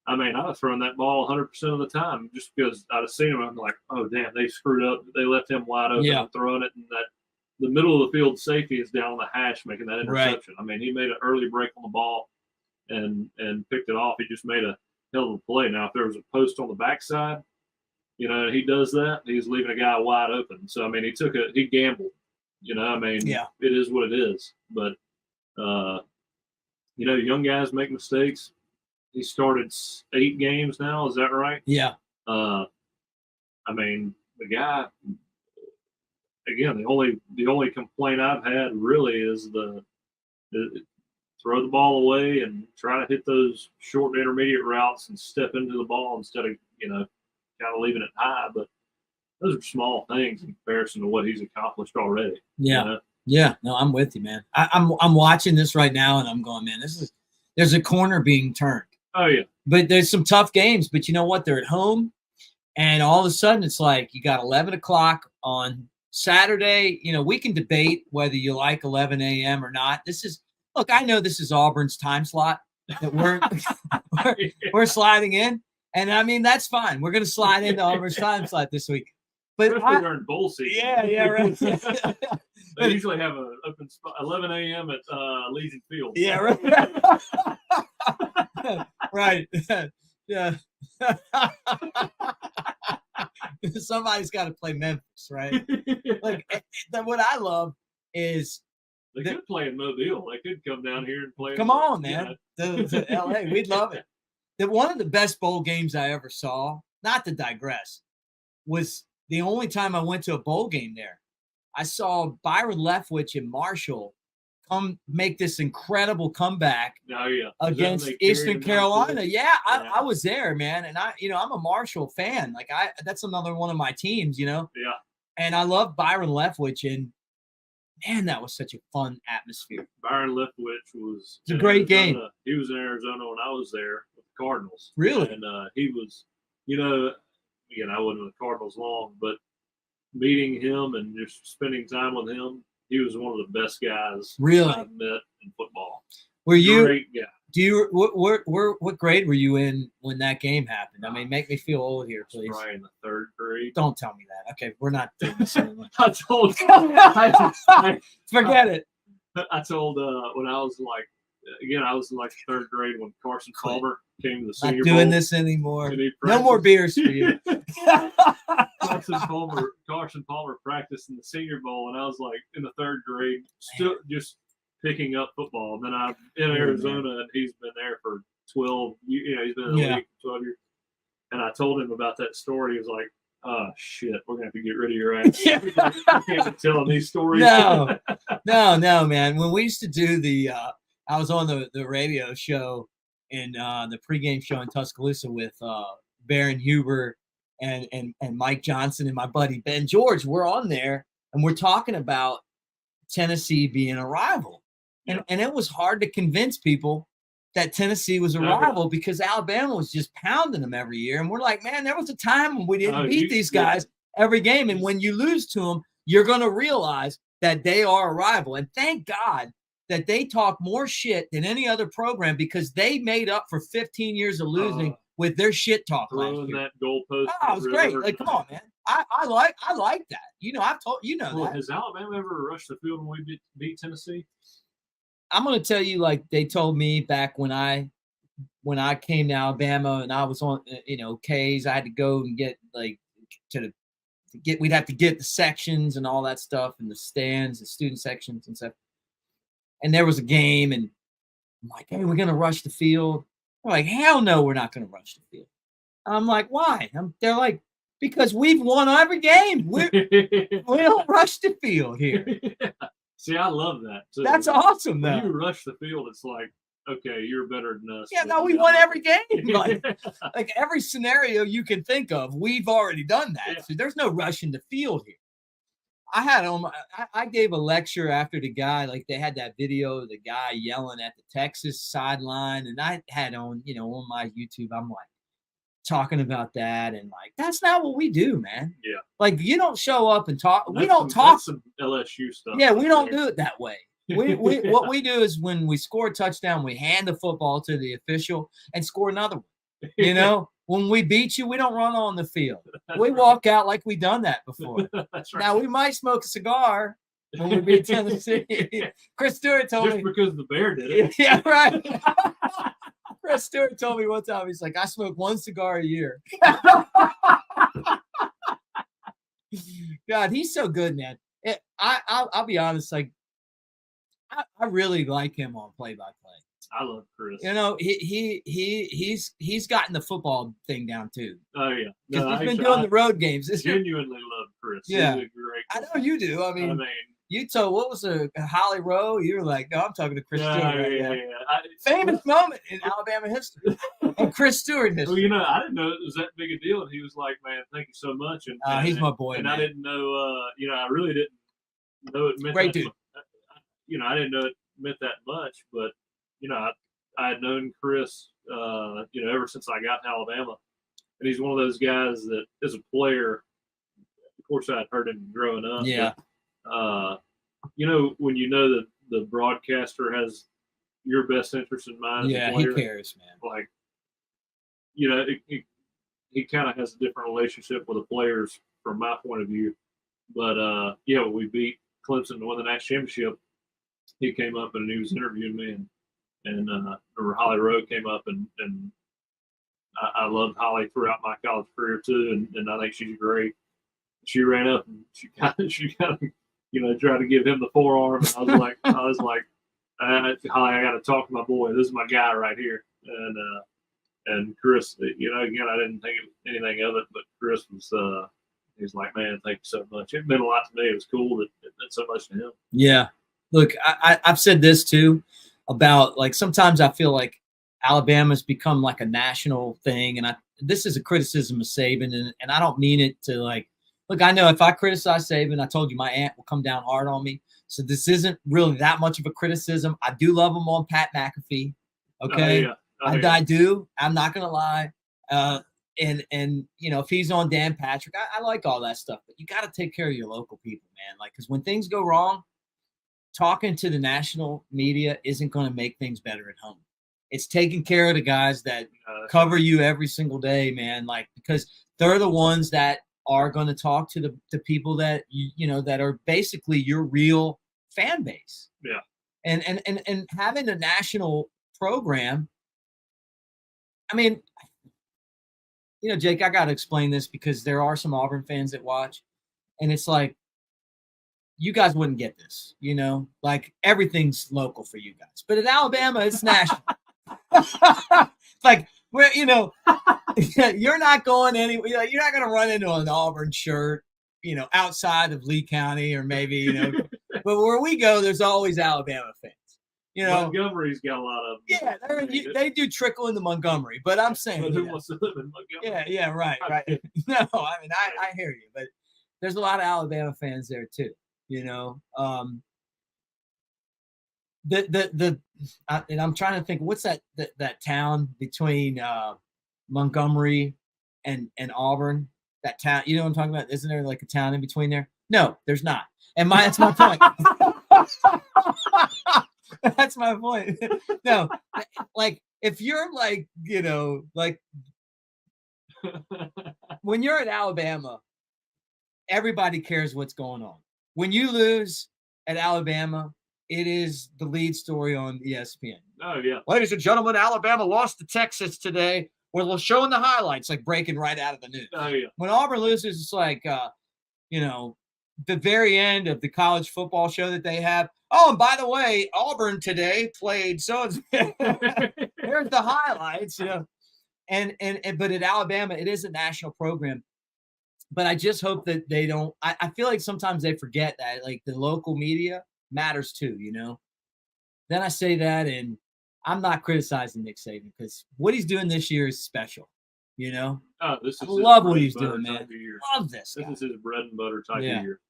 S22: I mean, I'd have thrown that ball 100% of the time just because I'd have seen him. I'm like, oh damn, they screwed up. They left him wide open and throwing it, and that. The middle of the field safety is down on the hash making that interception. Right. I mean, he made an early break on the ball and picked it off. He just made a hell of a play. Now, if there was a post on the backside, he does that. He's leaving a guy wide open. So, I mean, he gambled. I mean, it is what it is. But, young guys make mistakes. He started 8 games now. Is that right?
S7: Yeah.
S22: I mean, the guy. Again, the only complaint I've had really is the throw the ball away and try to hit those short intermediate routes and step into the ball instead of kind of leaving it high. But those are small things in comparison to what he's accomplished already.
S7: Yeah, yeah. No, I'm with you, man. I'm watching this right now and I'm going, man, there's a corner being turned.
S22: Oh yeah.
S7: But there's some tough games. But you know what? They're at home, and all of a sudden it's like you got 11 o'clock on Saturday, we can debate whether you like 11 a.m. or not. Look, I know this is Auburn's time slot that we're sliding in. And I mean, that's fine. We're going to slide into Auburn's time slot this week. But
S22: especially during bowl season.
S7: Yeah, right.
S22: They usually have an open spot 11 a.m. at Legion Field.
S7: Yeah, right. Right. Yeah. Somebody's got to play Memphis, right? Like, what I love is
S22: they could play in Mobile. They could come down here and play.
S7: Come on, man. To LA. We'd love it. One of the best bowl games I ever saw, not to digress, was the only time I went to a bowl game there. I saw Byron Leftwich and Marshall come make this incredible comeback against Eastern Carolina. Yeah, I was there, man. And I'm a Marshall fan. Like that's another one of my teams,
S22: Yeah.
S7: And I love Byron Leftwich, and man, that was such a fun atmosphere.
S22: Byron Leftwich was
S7: a great game.
S22: He was in Arizona when I was there with the Cardinals.
S7: Really?
S22: And he was, again, I wasn't with the Cardinals long, but meeting him and just spending time with him, he was one of the best guys I've met in football.
S7: Were you?
S22: Great guy.
S7: Do you? What grade were you in when that game happened? I mean, make me feel old here, please.
S22: Probably in the third grade.
S7: Don't tell me that. Okay, we're not doing this anymore.
S22: I told.
S7: Forget it.
S22: I told when I was I was in like third grade when Carson Palmer came to the Senior
S7: Not doing
S22: Bowl.
S7: this anymore. No more beers for you.
S22: Carson Palmer practiced in the Senior Bowl, and I was like in the third grade, still just picking up football. And then I'm in Arizona, and he's been there for 12 years. He's been in the league for 12 years. And I told him about that story. He was like, "Oh shit, we're gonna have to get rid of your ass." I can't be telling these stories.
S7: No, man. When we used to do I was on the radio show in the pregame show in Tuscaloosa with Baron Huber and Mike Johnson and my buddy Ben George. We're on there and we're talking about Tennessee being a rival. And it was hard to convince people that Tennessee was a rival because Alabama was just pounding them every year. And we're like, man, there was a time when we didn't beat these guys every game. And when you lose to them, you're going to realize that they are a rival. And thank God that they talk more shit than any other program because they made up for 15 years of losing with their shit talk last year.
S22: That goalpost.
S7: Oh, it was great. Like, come on, man. I like that. I've told that.
S22: Has Alabama ever rushed the field when we beat Tennessee?
S7: I'm going to tell you, like they told me back when I came to Alabama and I was on, K's, I had to go and get we'd have to get the sections and all that stuff and the stands, the student sections and stuff. And there was a game and I'm like, hey, we're going to rush the field. They're like, hell no, we're not going to rush the field. I'm like, why? They're like, because we've won every game. We don't rush the field here.
S22: See, I love that. So
S7: that's awesome, though.
S22: When you rush the field, it's like, okay, you're better than us.
S7: Yeah, no, we won every game. Like every scenario you can think of, we've already done that. Yeah. So there's no rushing the field here. I gave a lecture after the guy, like they had that video of the guy yelling at the Texas sideline, and I had on my YouTube, I'm like talking about that, and like that's not what we do, man.
S22: Yeah,
S7: like you don't show up and talk. We don't talk
S22: some LSU stuff.
S7: Yeah, we don't do it that way. We what we do is when we score a touchdown, we hand the football to the official and score another one. When we beat you, we don't run on the field. We walk out like we done that before.
S22: That's right.
S7: Now, we might smoke a cigar when we beat Tennessee. Chris Stewart told me.
S22: Just because the bear did it.
S7: Yeah, right. Chris Stewart told me one time, he's like, I smoke one cigar a year. God, he's so good, man. I'll be honest, like, I really like him on play-by-play.
S22: I love Chris.
S7: He's gotten the football thing down too.
S22: Oh yeah,
S7: because he's been doing the road games.
S22: Genuinely love Chris.
S7: Yeah,
S22: he's a great.
S7: I know you do. I mean, you told what was Holly Rowe? You were like, no, I'm talking to Chris Stewart. Right now. Famous moment in Alabama history and Chris Stewart history.
S22: Well, I didn't know it was that big a deal, and he was like, "Man, thank you so much." And
S7: he's my boy.
S22: And
S7: man.
S22: I didn't know. I really didn't know it meant.
S7: Great dude.
S22: I didn't know it meant that much, but I had known Chris, ever since I got to Alabama, and he's one of those guys that, as a player, of course, I'd heard him growing up.
S7: Yeah.
S22: But, you know, when you know that the broadcaster has your best interest in mind.
S7: Yeah,
S22: as a player,
S7: he cares, man.
S22: Like, you know, he kind of has a different relationship with the players from my point of view. But yeah, when we beat Clemson to win the national championship, he came up and he was interviewing me, and remember Holly Rowe came up, and I loved Holly throughout my college career too, and I think she's great. She ran up and she kind of you know, tried to give him the forearm, and I was like, Holly, I got to talk to my boy. This is my guy right here, and Chris, you know, again, I didn't think anything of it, but Chris was. He's like, man, thank you so much. It meant a lot to me. It was cool that it meant so much to him.
S7: Yeah. Look, I've said this too about, like, sometimes I feel like Alabama's become like a national thing. And this is a criticism of Saban. And I don't mean it to, like, look, I know if I criticize Saban, I told you my aunt will come down hard on me. So this isn't really that much of a criticism. I do love him on Pat McAfee. Okay. I do. I'm not going to lie. And you know, if he's on Dan Patrick, I like all that stuff, but you got to take care of your local people, man. Like, because when things go wrong, talking to the national media isn't going to make things better at home. It's taking care of the guys that cover you every single day, man. Like, because they're the ones that are going to talk to the people that you know that are basically your real fan base.
S22: Yeah.
S7: And having a national program, I mean, you know, Jake, I got to explain this because there are some Auburn fans that watch, and it's like, you guys wouldn't get this, you know, like everything's local for you guys, but at Alabama, it's national. Like, where, you know, you're not going anywhere. You're not going to run into an Auburn shirt, you know, outside of Lee County or maybe, you know, but where we go, there's always Alabama fans. You know,
S22: Montgomery's got a lot of them.
S7: Yeah, they do trickle into Montgomery, but I'm saying,
S22: But who wants to live in Montgomery?
S7: Yeah, right. No, I mean, I hear you, but there's a lot of Alabama fans there too. You know, and I'm trying to think, what's that town between Montgomery and Auburn? That town, you know what I'm talking about? Isn't there like a town in between there? No, there's not. And that's my point. That's my point. No, like, if you're like, you know, like when you're at Alabama, everybody cares what's going on. When you lose at Alabama, it is the lead story on ESPN.
S22: Oh, yeah.
S7: Ladies and gentlemen, Alabama lost to Texas today. We're showing the highlights, like breaking right out of the news.
S22: Oh, yeah.
S7: When Auburn loses, it's like, you know, the very end of the college football show that they have. Oh, and by the way, Auburn today played so. Here's the highlights, you know. And but at Alabama, it is a national program. But I just hope that they don't. I feel like sometimes they forget that, like, the local media matters too, you know. Then I say that, and I'm not criticizing Nick Saban because what he's doing this year is special, you know.
S22: Oh, this is
S7: I love what he's doing, man. Love this.
S22: This is his bread and butter type of
S7: Yeah.
S22: year.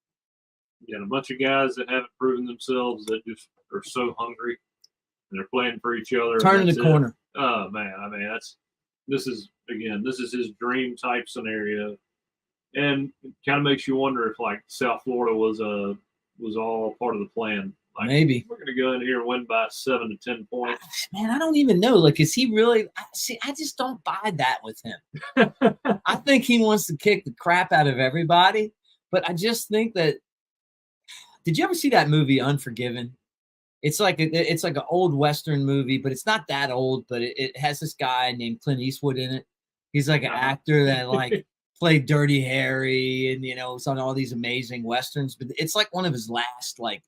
S22: You got a bunch of guys that haven't proven themselves that just are so hungry, and they're playing for each other.
S7: Turning the corner.
S22: Oh man, I mean, this is his dream type scenario, and it kind of makes you wonder if, like, South Florida was all part of the plan. Like,
S7: Maybe.
S22: we're going to go in here and win by 7 to 10 points.
S7: Man, I don't even know. Like, is he really? I just don't buy that with him. I think he wants to kick the crap out of everybody, but I just think that. Did you ever see that movie Unforgiven? It's like an old Western movie, but it's not that old. But it has this guy named Clint Eastwood in it. He's like an actor that, like, played Dirty Harry and, you know, it's on all these amazing Westerns. But it's like one of his last, like.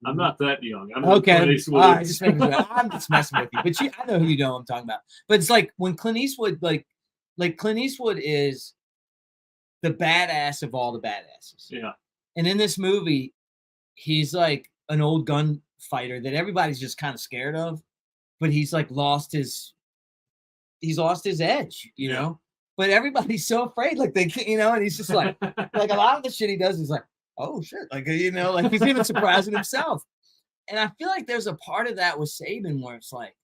S22: I'm not that young. I'm
S7: Okay.
S22: Clint Eastwood.
S7: I'm just messing with you. But I know who you know I'm talking about. But it's like when Clint Eastwood, like Clint Eastwood is the badass of all the badasses.
S22: Yeah.
S7: And in this movie, he's like an old gunfighter that everybody's just kind of scared of, but he's like lost his edge, you know. But everybody's so afraid, like, they can't, you know. And he's just like a lot of the shit he does is like, oh shit, like, you know, like he's even surprising himself. And I feel like there's a part of that with Saban where it's like,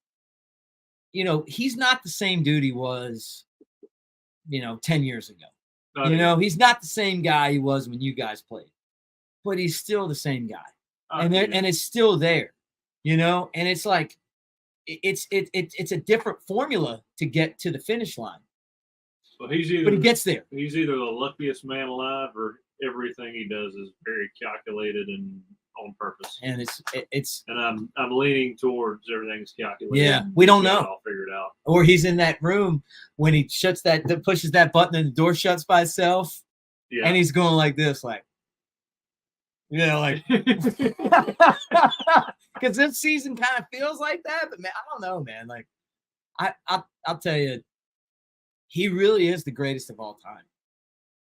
S7: you know, he's not the same dude he was, you know, 10 years ago. You know, he's not the same guy he was when you guys played, but he's still the same guy, and it's still there, you know. And it's like it's a different formula to get to the finish line.
S22: Well, he
S7: gets there.
S22: He's either the luckiest man alive, or everything he does is very calculated and on purpose.
S7: And it's
S22: and I'm leaning towards everything's calculated.
S7: Yeah, we don't know.
S22: I'll figure it out.
S7: Or he's in that room when he pushes that button and the door shuts by itself.
S22: Yeah.
S7: And he's going like this, like, you know, like, because this season kind of feels like that. But man, I don't know, man. Like, I'll tell you, he really is the greatest of all time.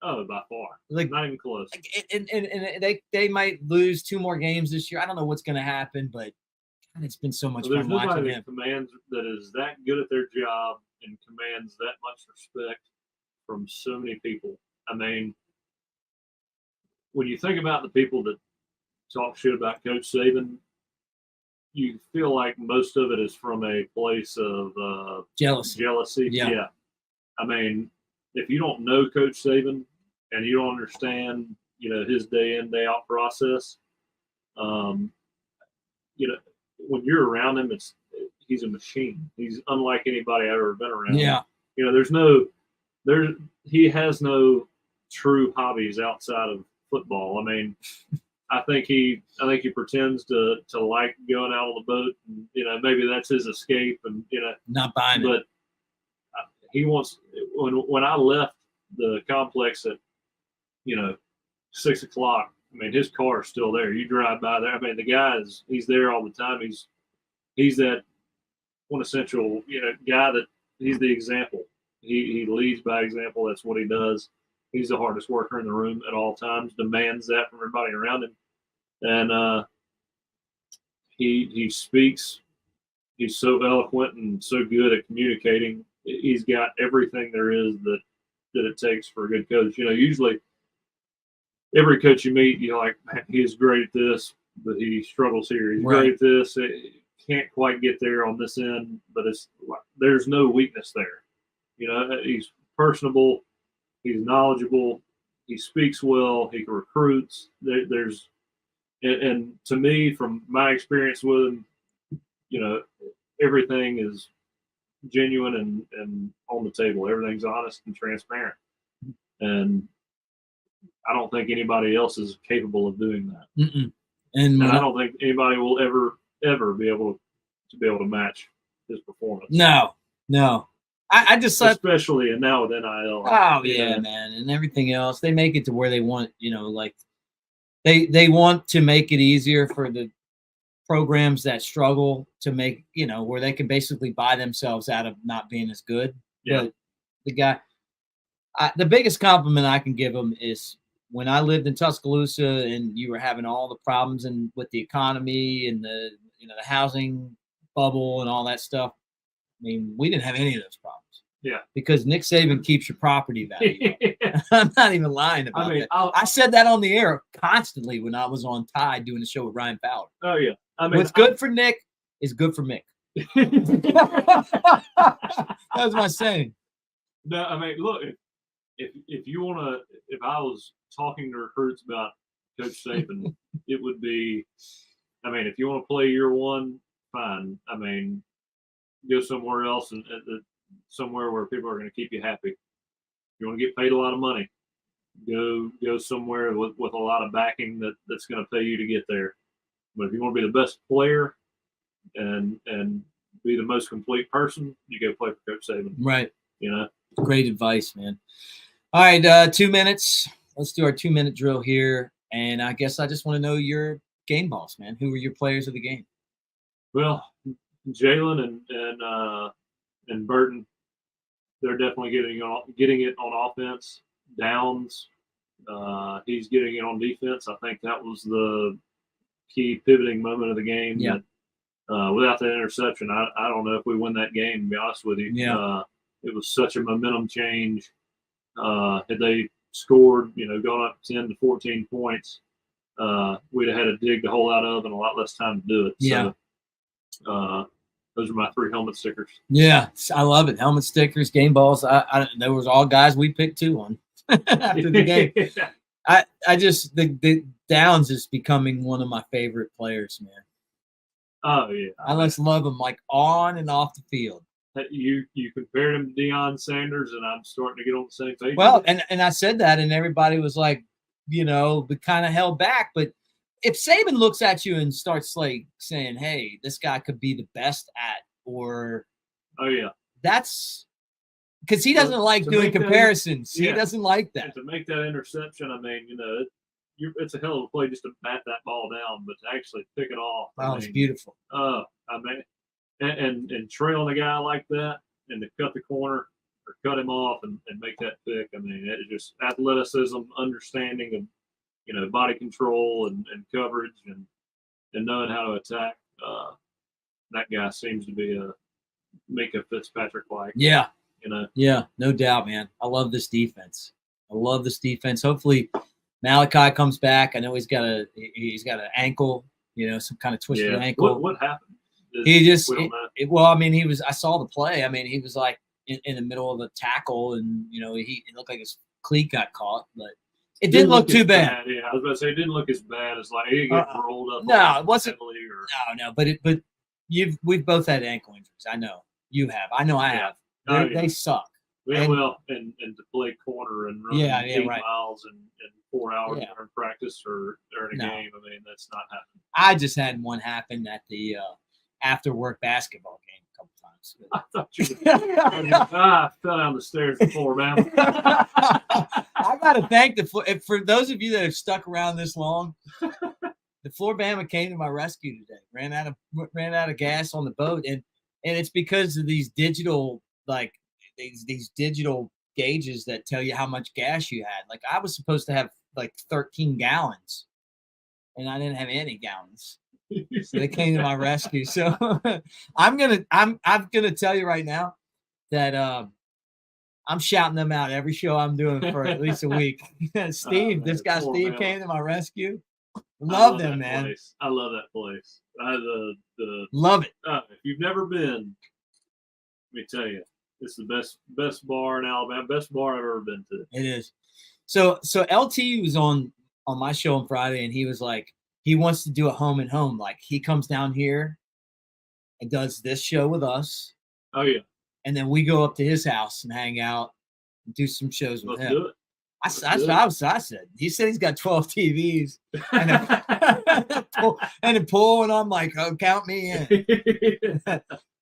S22: Oh, by far.
S7: Like,
S22: not even close.
S7: And they might lose 2 more games this year. I don't know what's going to happen, but God, it's been so much fun watching
S22: nobody
S7: him.
S22: that commands that is that good at their job and commands that much respect from so many people. I mean, when you think about the people that talk shit about Coach Saban, you feel like most of it is from a place of jealousy. Yeah. I mean, if you don't know Coach Saban and you don't understand, you know, his day in, day out process, you know, when you're around him, he's a machine. He's unlike anybody I've ever been around.
S7: Yeah.
S22: You know, he has no true hobbies outside of football. I mean, I think he pretends to like going out on the boat, and, you know, maybe that's his escape, and, you know,
S7: not buying
S22: but
S7: it.
S22: He wants, when I left the complex at, you know, 6 o'clock, I mean, his car is still there. You drive by there. I mean, the guy he's there all the time. He's that quintessential, you know, guy that he's the example. He leads by example. That's what he does. He's the hardest worker in the room at all times, demands that from everybody around him. And he speaks. He's so eloquent and so good at communicating. He's got everything there is that it takes for a good coach. You know, usually every coach you meet, you're like, man, he's great at this, but he struggles here. He's great at this. Can't quite get there on this end, but there's no weakness there. You know, he's personable. He's knowledgeable. He speaks well. He recruits. And to me, from my experience with him, you know, everything is genuine and on the table. Everything's honest and transparent. And I don't think anybody else is capable of doing that.
S7: Mm-mm.
S22: And I don't think anybody will ever be able to match his performance.
S7: No. I just
S22: especially and now with NIL.
S7: Oh yeah, man, and everything else. They make it to where they want, you know, like they want to make it easier for the programs that struggle to make, you know, where they can basically buy themselves out of not being as good.
S22: Yeah.
S7: But the guy, the biggest compliment I can give him is when I lived in Tuscaloosa and you were having all the problems and with the economy and the housing bubble and all that stuff. I mean, we didn't have any of those problems.
S22: Yeah.
S7: Because Nick Saban keeps your property value. I'm not even lying about that. I said that on the air constantly when I was on Tide doing the show with Ryan Fowler.
S22: Oh, yeah. I mean,
S7: what's good for Nick is good for Mick. That was my saying.
S22: No, I mean, look, if you want to, if I was talking to recruits about Coach Saban, it would be, I mean, if you want to play year one, fine. I mean, go somewhere else and somewhere where people are going to keep you happy. If you want to get paid a lot of money, go somewhere with a lot of backing that's going to pay you to get there. But if you want to be the best player and be the most complete person, you go play for Coach Saban.
S7: Right.
S22: You know?
S7: Great advice, man. All right, 2 minutes. Let's do our 2-minute drill here. And I guess I just want to know your game boss, man. Who were your players of the game?
S22: Well, Jalen and Burton, they're definitely getting it on offense. Downs, he's getting it on defense. I think that was the key pivoting moment of the game.
S7: Yeah.
S22: That, without that interception, I don't know if we win that game, to be honest with you.
S7: Yeah.
S22: It was such a momentum change. Had they scored, gone up 10 to 14 points, we'd have had to dig the hole out of and a lot less time to do it.
S7: Yeah.
S22: So, those are my 3 helmet stickers.
S7: Yeah, I love it. Helmet stickers, game balls. There was all guys we picked too on. after the game. I just the Downs is becoming one of my favorite players, man.
S22: Oh yeah,
S7: I just love him like on and off the field.
S22: You compared him to Deion Sanders, and I'm starting to get on the same page.
S7: Well, and I said that, and everybody was like, but kind of held back. But if Saban looks at you and starts like saying, "Hey, this guy could be the best at," or
S22: oh yeah,
S7: that's because he doesn't like doing comparisons. He doesn't like that.
S22: And to make that interception, I mean, it's a hell of a play just to bat that ball down, but to actually pick it off.
S7: Wow, it's beautiful.
S22: I mean, and trailing a guy like that and to cut the corner or cut him off and make that pick. I mean, it's just athleticism, understanding of, body control and coverage and knowing how to attack. That guy seems to be a Mika Fitzpatrick-like.
S7: Yeah.
S22: Yeah,
S7: no doubt, man. I love this defense. Hopefully Malachi comes back. I know he's got an ankle, some kind of twisted ankle.
S22: What happened?
S7: I saw the play. I mean, he was like in the middle of a tackle and, it looked like his cleat got caught, but it didn't look too bad.
S22: Yeah, I was about to say it didn't look as bad as like he got rolled up.
S7: No, it wasn't. No, but we've both had ankle injuries. I know you have. I know I have. They suck.
S22: Yeah, and to play corner and run 8 miles and 4 hours during practice or during a game, I mean, that's not happening.
S7: I just had one happen at the after work basketball game a couple times.
S22: I thought you I fell down the stairs before, man.
S7: I got to thank for those of you that have stuck around this long. The Floribama came to my rescue today. Ran out of gas on the boat, and it's because of these digital these digital gauges that tell you how much gas you had. Like I was supposed to have like 13 gallons, and I didn't have any gallons. So they came to my rescue. So I'm gonna tell you right now that I'm shouting them out every show I'm doing for at least a week. Steve came to my rescue. Love them, man.
S22: Place. I love that place.
S7: Love it.
S22: If you've never been, let me tell you, it's the best bar in Alabama, best bar I've ever been to.
S7: It is. So LT was on my show on Friday, and he was like, he wants to do a home and home. Like he comes down here and does this show with us.
S22: Oh yeah.
S7: And then we go up to his house and hang out and do some shows with him.
S22: Do it.
S7: I said. He said he's got 12 TVs and a pool, and I'm like, oh, count me in.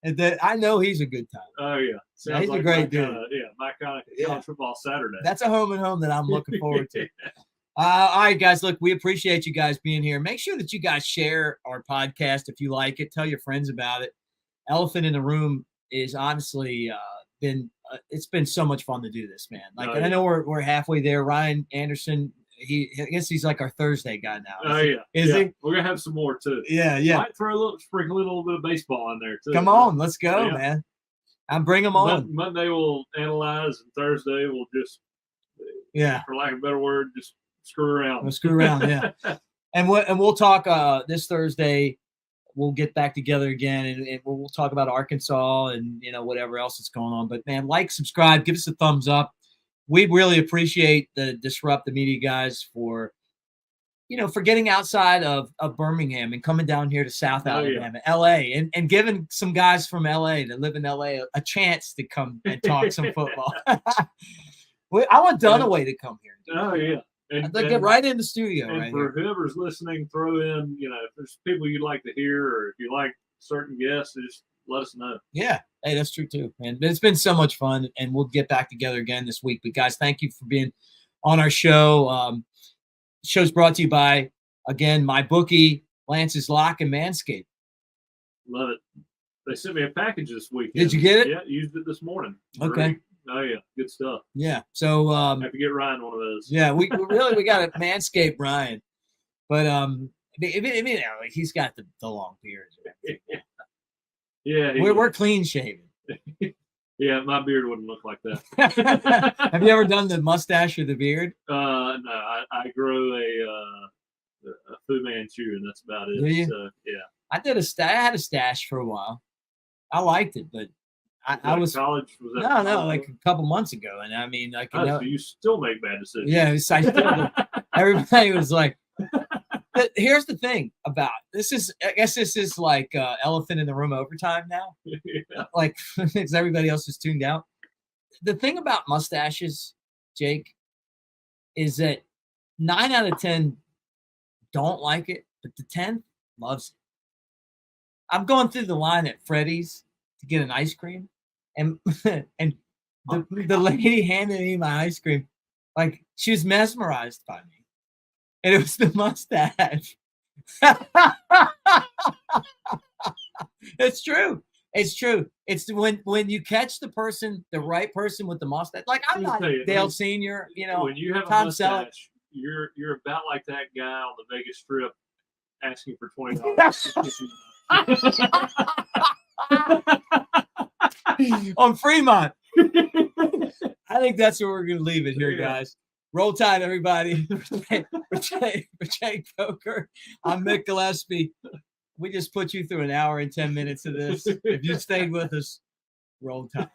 S7: And then I know he's a good time.
S22: Oh yeah,
S7: he's a great dude.
S22: My kind of college football Saturday.
S7: That's a home and home that I'm looking forward to. All right, guys. Look, we appreciate you guys being here. Make sure that you guys share our podcast if you like it. Tell your friends about it. Elephant in the Room is honestly it's been so much fun to do this, man. And I know we're halfway there. Ryan Anderson, I guess he's like our Thursday guy now. Is he?
S22: We're gonna have some more too.
S7: Yeah.
S22: Might sprinkle a little bit of baseball in there too.
S7: Come on, let's go, man. I'm bring them on.
S22: Monday we'll analyze, and Thursday we'll just for lack of a better word, just screw around.
S7: We'll screw around, yeah. And we'll talk this Thursday. We'll get back together again, and we'll talk about Arkansas and whatever else is going on. But man, subscribe, give us a thumbs up. We really appreciate the Disrupt the Media guys for getting outside of Birmingham and coming down here to South Alabama, LA, and giving some guys from LA that live in LA a chance to come and talk some football. I want Dunaway to come here.
S22: Oh yeah.
S7: I'd like to get right in the studio.
S22: And for whoever's listening, throw in, if there's people you'd like to hear, or if you like certain guests, just let us know.
S7: Yeah. Hey, that's true too. And it's been so much fun, and we'll get back together again this week. But guys, thank you for being on our show. Show's brought to you by, again, my bookie, Lance's Lock and Manscaped.
S22: Love it. They sent me a package this week.
S7: Did you get it?
S22: Yeah, used it this morning.
S7: Okay.
S22: Great. Oh yeah, good stuff.
S7: Yeah. So
S22: I have to get Ryan one of those.
S7: Yeah, we got a Manscaped Ryan, but he's got the long beard.
S22: Yeah.
S7: We're clean shaven.
S22: Yeah, my beard wouldn't look like that.
S7: Have you ever done the mustache or the beard?
S22: No, I grow a Fu Manchu, and that's about it.
S7: Do you?
S22: So, yeah.
S7: I had a stash for a while. I liked it, but I was
S22: college. Was that
S7: no, like a couple months ago, and I mean, like
S22: so you still make bad decisions.
S7: Yeah, I still, everybody was like. But here's the thing about this is I guess this is like elephant in the room overtime now.
S22: Yeah.
S7: Like because everybody else is tuned out. The thing about mustaches, Jake, is that 9 out of 10 don't like it, but the 10th loves it. I'm going through the line at Freddy's to get an ice cream, and the lady handed me my ice cream, like she was mesmerized by me, and it was the mustache. It's true. It's true. It's when you catch the right person with the mustache. Like I'm not Dale Senior,
S22: When you have a
S7: Tom
S22: mustache, you're about like that guy on the Vegas Strip asking for $20.
S7: On Fremont. I think that's where we're going to leave it here, guys. Roll Tide, everybody. For Jake Coker, I'm Mick Gillespie. We just put you through an hour and 10 minutes of this. If you stayed with us, roll Tide.